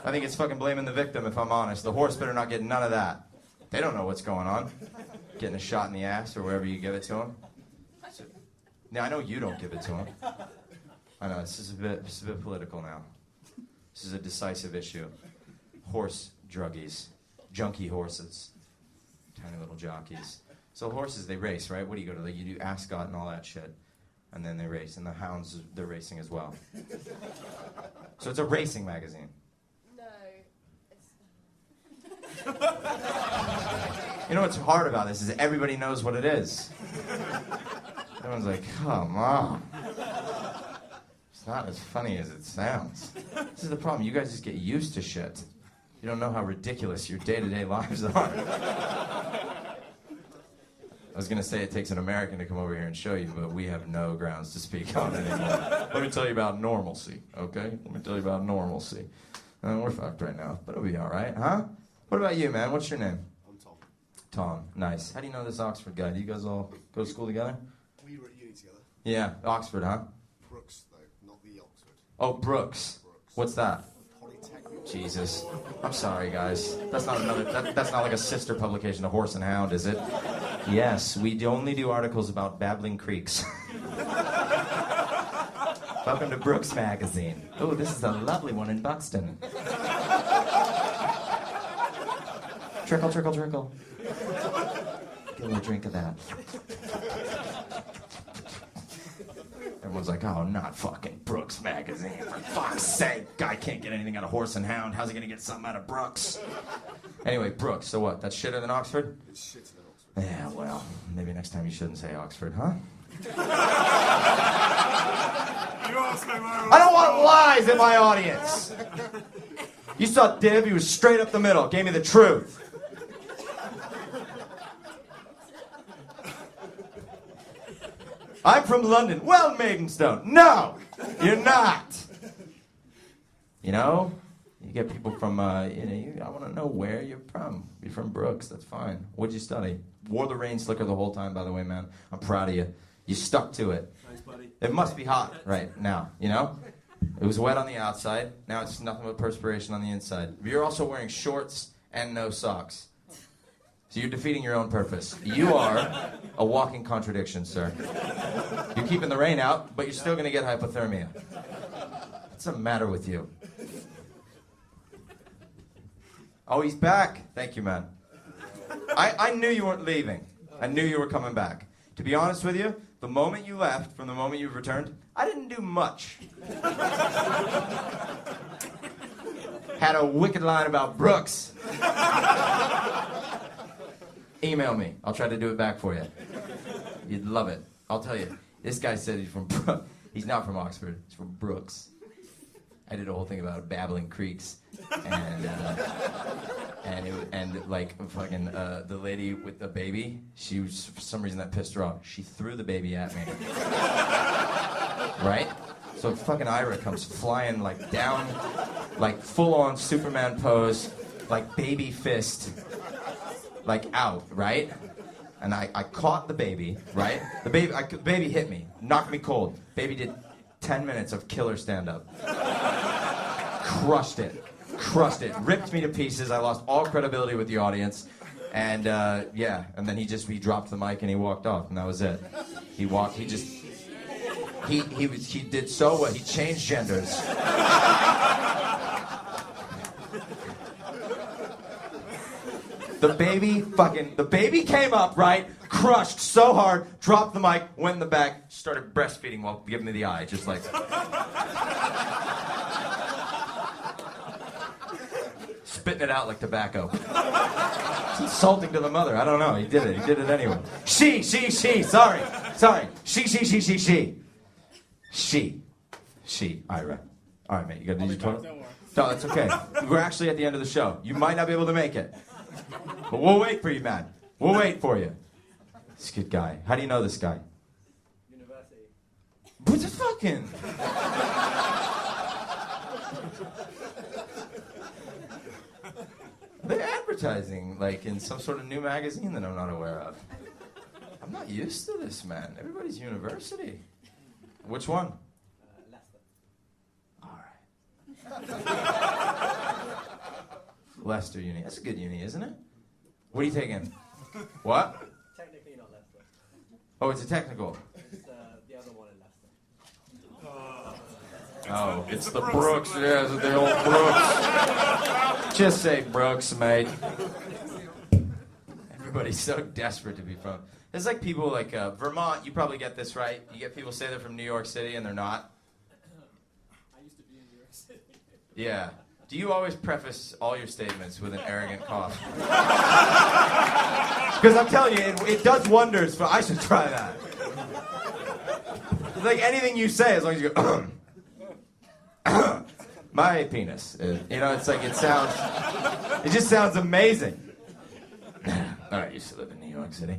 I think it's fucking blaming the victim, if I'm honest. The horse better not get none of that. They don't know what's going on. Getting a shot in the ass or wherever you give it to them. Now, I know you don't give it to them. I know, this is a bit political now. This is a decisive issue. Horse druggies. Junkie horses. Tiny little jockeys. So horses, they race, right? What do you go to? You do Ascot and all that shit. And then they race. And the hounds, they're racing as well. So it's a racing magazine. No. You know what's hard about this is everybody knows what it is. Everyone's like, come on. It's not as funny as it sounds. This is the problem. You guys just get used to shit. You don't know how ridiculous your day-to-day lives are. I was going to say it takes an American to come over here and show you, but we have no grounds to speak on anymore. Let me tell you about normalcy, okay? Let me tell you about normalcy. We're fucked right now, but it'll be all right, huh? What about you, man? What's your name? I'm Tom. Tom, nice. How do you know this Oxford guy? Do you guys all go to school together? We were at uni together. Yeah, Oxford, huh? Brooks, though, not the Oxford. Oh, Brooks. What's that? Polytechnic. Jesus. I'm sorry, guys. That's not that's not like a sister publication to Horse and Hound, is it? Yes, we only do articles about babbling creeks. Welcome to Brooks Magazine. Oh, this is a lovely one in Buxton. Trickle, trickle, trickle. Get a little drink of that. Everyone's like, oh, not fucking Brooks Magazine. For fuck's sake. Guy can't get anything out of Horse and Hound. How's he going to get something out of Brooks? Anyway, Brooks, so what? That's shitter than Oxford? It's shitter than Oxford. Yeah, well, maybe next time you shouldn't say Oxford, huh? I don't want lies in my audience. You saw Div, he was straight up the middle, gave me the truth. I'm from London. Well, Maidenstone. No, you're not. You know, you get people from, I want to know where you're from. You're from Brooks, that's fine. What'd you study? Wore the rain slicker the whole time, by the way, man. I'm proud of you. You stuck to it. Thanks, buddy. It must be hot right now, you know? It was wet on the outside. Now it's nothing but perspiration on the inside. You're also wearing shorts and no socks. So you're defeating your own purpose. You are a walking contradiction, sir. You're keeping the rain out, but you're still going to get hypothermia. What's the matter with you? Oh, he's back. Thank you, man. I knew you weren't leaving. I knew you were coming back. To be honest with you, the moment you left from the moment you've returned, I didn't do much. Had a wicked line about Brooks. Email me. I'll try to do it back for you. You'd love it. I'll tell you. This guy said he's from Brooks. He's not from Oxford. He's from Brooks. I did a whole thing about babbling creeks, and the lady with the baby. She was, for some reason that pissed her off. She threw the baby at me. Right? So fucking Ira comes flying like down, like full on Superman pose, like baby fist, like out, right? And I caught the baby, right? The baby hit me, knocked me cold. Baby did 10 minutes of killer stand-up. Crushed it, ripped me to pieces. I lost all credibility with the audience, and and then he dropped the mic and he walked off, and that was it. He did so well. He changed genders. The baby came up, right? Crushed so hard, dropped the mic, went in the back, started breastfeeding while giving me the eye, just like. Spitting it out like tobacco. It's insulting to the mother. I don't know. He did it anyway. She. Sorry. She. Ira. All right, mate. Did you total? No, that's okay. We're actually at the end of the show. You might not be able to make it. But we'll wait for you, man. We'll wait for you. This good guy. How do you know this guy? University. What's the fucking? They're advertising, like, in some sort of new magazine that I'm not aware of. I'm not used to this, man. Everybody's university. Which one? Leicester. Leicester Uni. That's a good uni, isn't it? What are you taking? What? Technically not Leicester. Oh, it's a technical. It's the other one in Leicester. Oh, it's the Brooks. Yeah, it's the old Brooks. Just say Brooks, mate. Everybody's so desperate to be from. It's like people like Vermont. You probably get this, right? You get people say they're from New York City and they're not. I used to be in New York City. Yeah. Do you always preface all your statements with an arrogant cough? Because I'm telling you, it does wonders. I should try that. It's like anything you say, as long as you go, my penis. It's like it just sounds amazing. I used to live in New York City.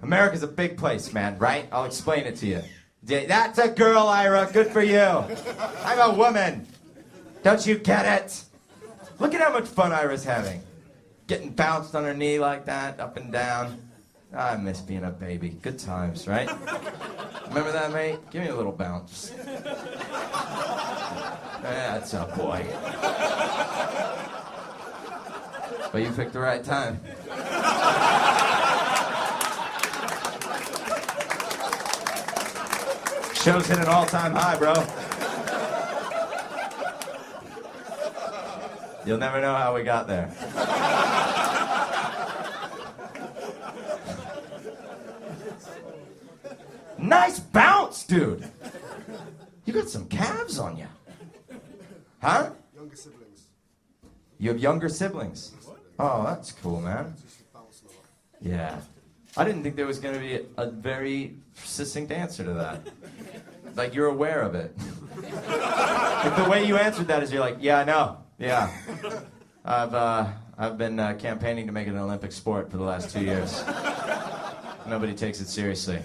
America's a big place, man, right? I'll explain it to you. That's a girl, Ira. Good for you. I'm a woman. Don't you get it? Look at how much fun Ira's having. Getting bounced on her knee like that, up and down. I miss being a baby. Good times, right? Remember that, mate? Give me a little bounce. That's a boy. But you picked the right time. Show's hit an all-time high, bro. You'll never know how we got there. Nice bounce, dude. You got some calves on you. Huh? Younger siblings. You have younger siblings. Oh, that's cool, man. Yeah. I didn't think there was going to be a very succinct answer to that. Like, you're aware of it. Like, the way you answered that is you're like, yeah, I know. Yeah. I've been campaigning to make it an Olympic sport for the last 2 years. Nobody takes it seriously.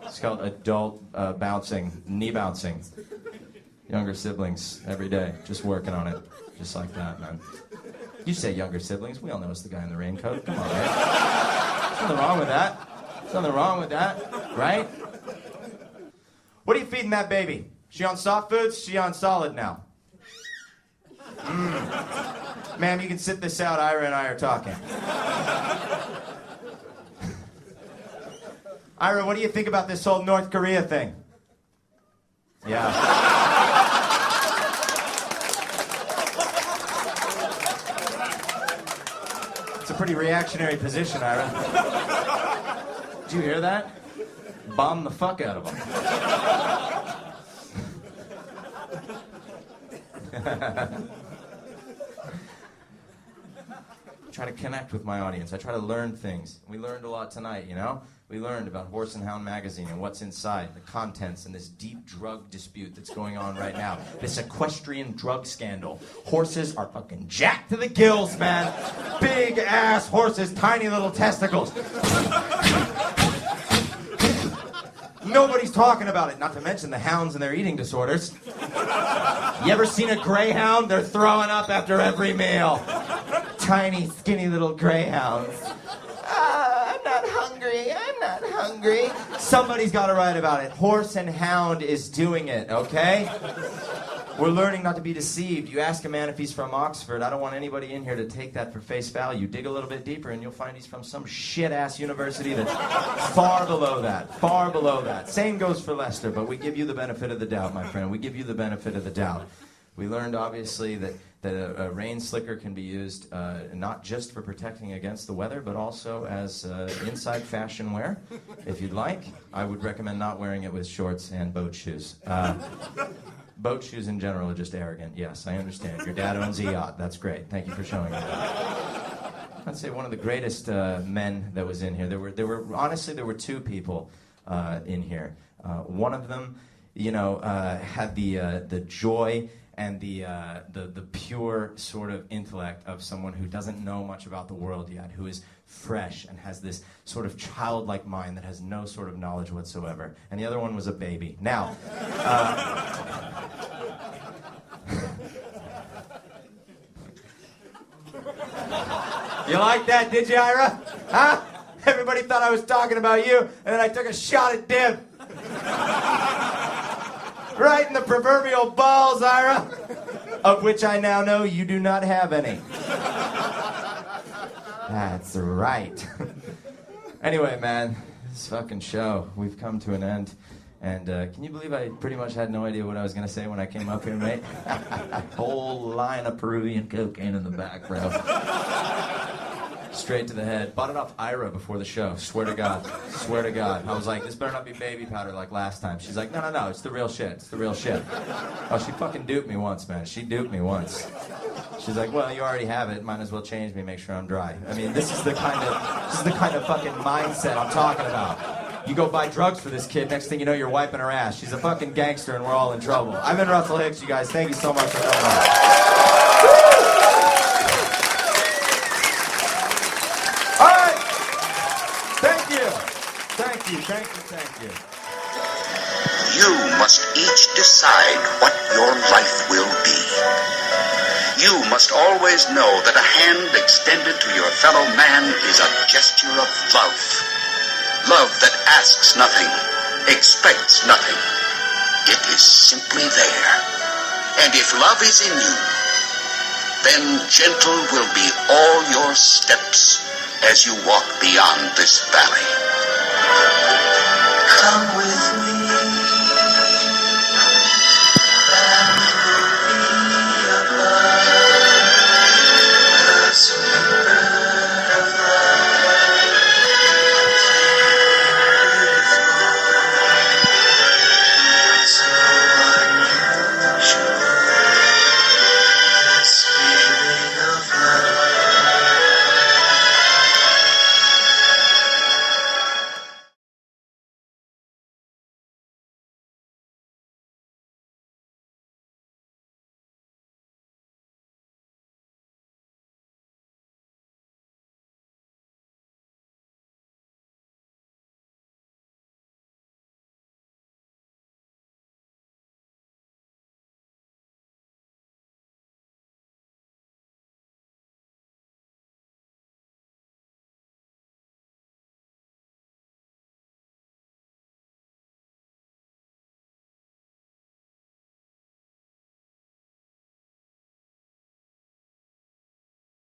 It's called adult bouncing, knee bouncing. Younger siblings every day, just working on it. Just like that, man. You say younger siblings. We all know it's the guy in the raincoat. Come on, man. There's nothing wrong with that. There's nothing wrong with that, right? What are you feeding that baby? She on soft foods? She on solid now? Ma'am, you can sit this out. Ira and I are talking. Ira, what do you think about this whole North Korea thing? Yeah. It's a pretty reactionary position, Ira. Did you hear that? Bomb the fuck out of them. Try to connect with my audience. I try to learn things. We learned a lot tonight, you know? We learned about Horse and Hound magazine and what's inside, the contents, and this deep drug dispute that's going on right now. This equestrian drug scandal. Horses are fucking jacked to the gills, man. Big ass horses, tiny little testicles. Nobody's talking about it, not to mention the hounds and their eating disorders. You ever seen a greyhound? They're throwing up after every meal. Tiny, skinny little greyhounds. I'm not hungry. Somebody's got to write about it. Horse and Hound is doing it, okay? We're learning not to be deceived. You ask a man if he's from Oxford. I don't want anybody in here to take that for face value. Dig a little bit deeper and you'll find he's from some shit-ass university that's far below that. Same goes for Leicester, but we give you the benefit of the doubt, my friend. We give you the benefit of the doubt. We learned, obviously, that a rain slicker can be used not just for protecting against the weather, but also as inside fashion wear, if you'd like. I would recommend not wearing it with shorts and boat shoes. Boat shoes in general are just arrogant. Yes, I understand. Your dad owns a yacht. That's great. Thank you for showing me that. I'd say one of the greatest men that was in here. There were two people in here. One of them, had the joy and the pure sort of intellect of someone who doesn't know much about the world yet, who is fresh and has this sort of childlike mind that has no sort of knowledge whatsoever. And the other one was a baby. Now, you like that, did you, Ira? Huh? Everybody thought I was talking about you, and then I took a shot at Dib. Right in the proverbial balls, Ira, of which I now know you do not have any. That's right. Anyway, man, this fucking show, we've come to an end. And can you believe I pretty much had no idea what I was going to say when I came up here, mate? Whole line of Peruvian cocaine in the back, bro. Straight to the head. Bought it off Ira before the show. Swear to God. Swear to God. I was like, this better not be baby powder like last time. She's like, no, it's the real shit. It's the real shit. Oh, she fucking duped me once, man. She duped me once. She's like, well, you already have it. Might as well change me, make sure I'm dry. I mean, this is the kind of fucking mindset I'm talking about. You go buy drugs for this kid, next thing you know, you're wiping her ass. She's a fucking gangster and we're all in trouble. I've been Russell Hicks, you guys. Thank you so much for coming on. All right. Thank you. You must each decide what your life will be. You must always know that a hand extended to your fellow man is a gesture of love. Love that asks nothing, expects nothing. It is simply there. And if love is in you, then gentle will be all your steps as you walk beyond this valley. Come with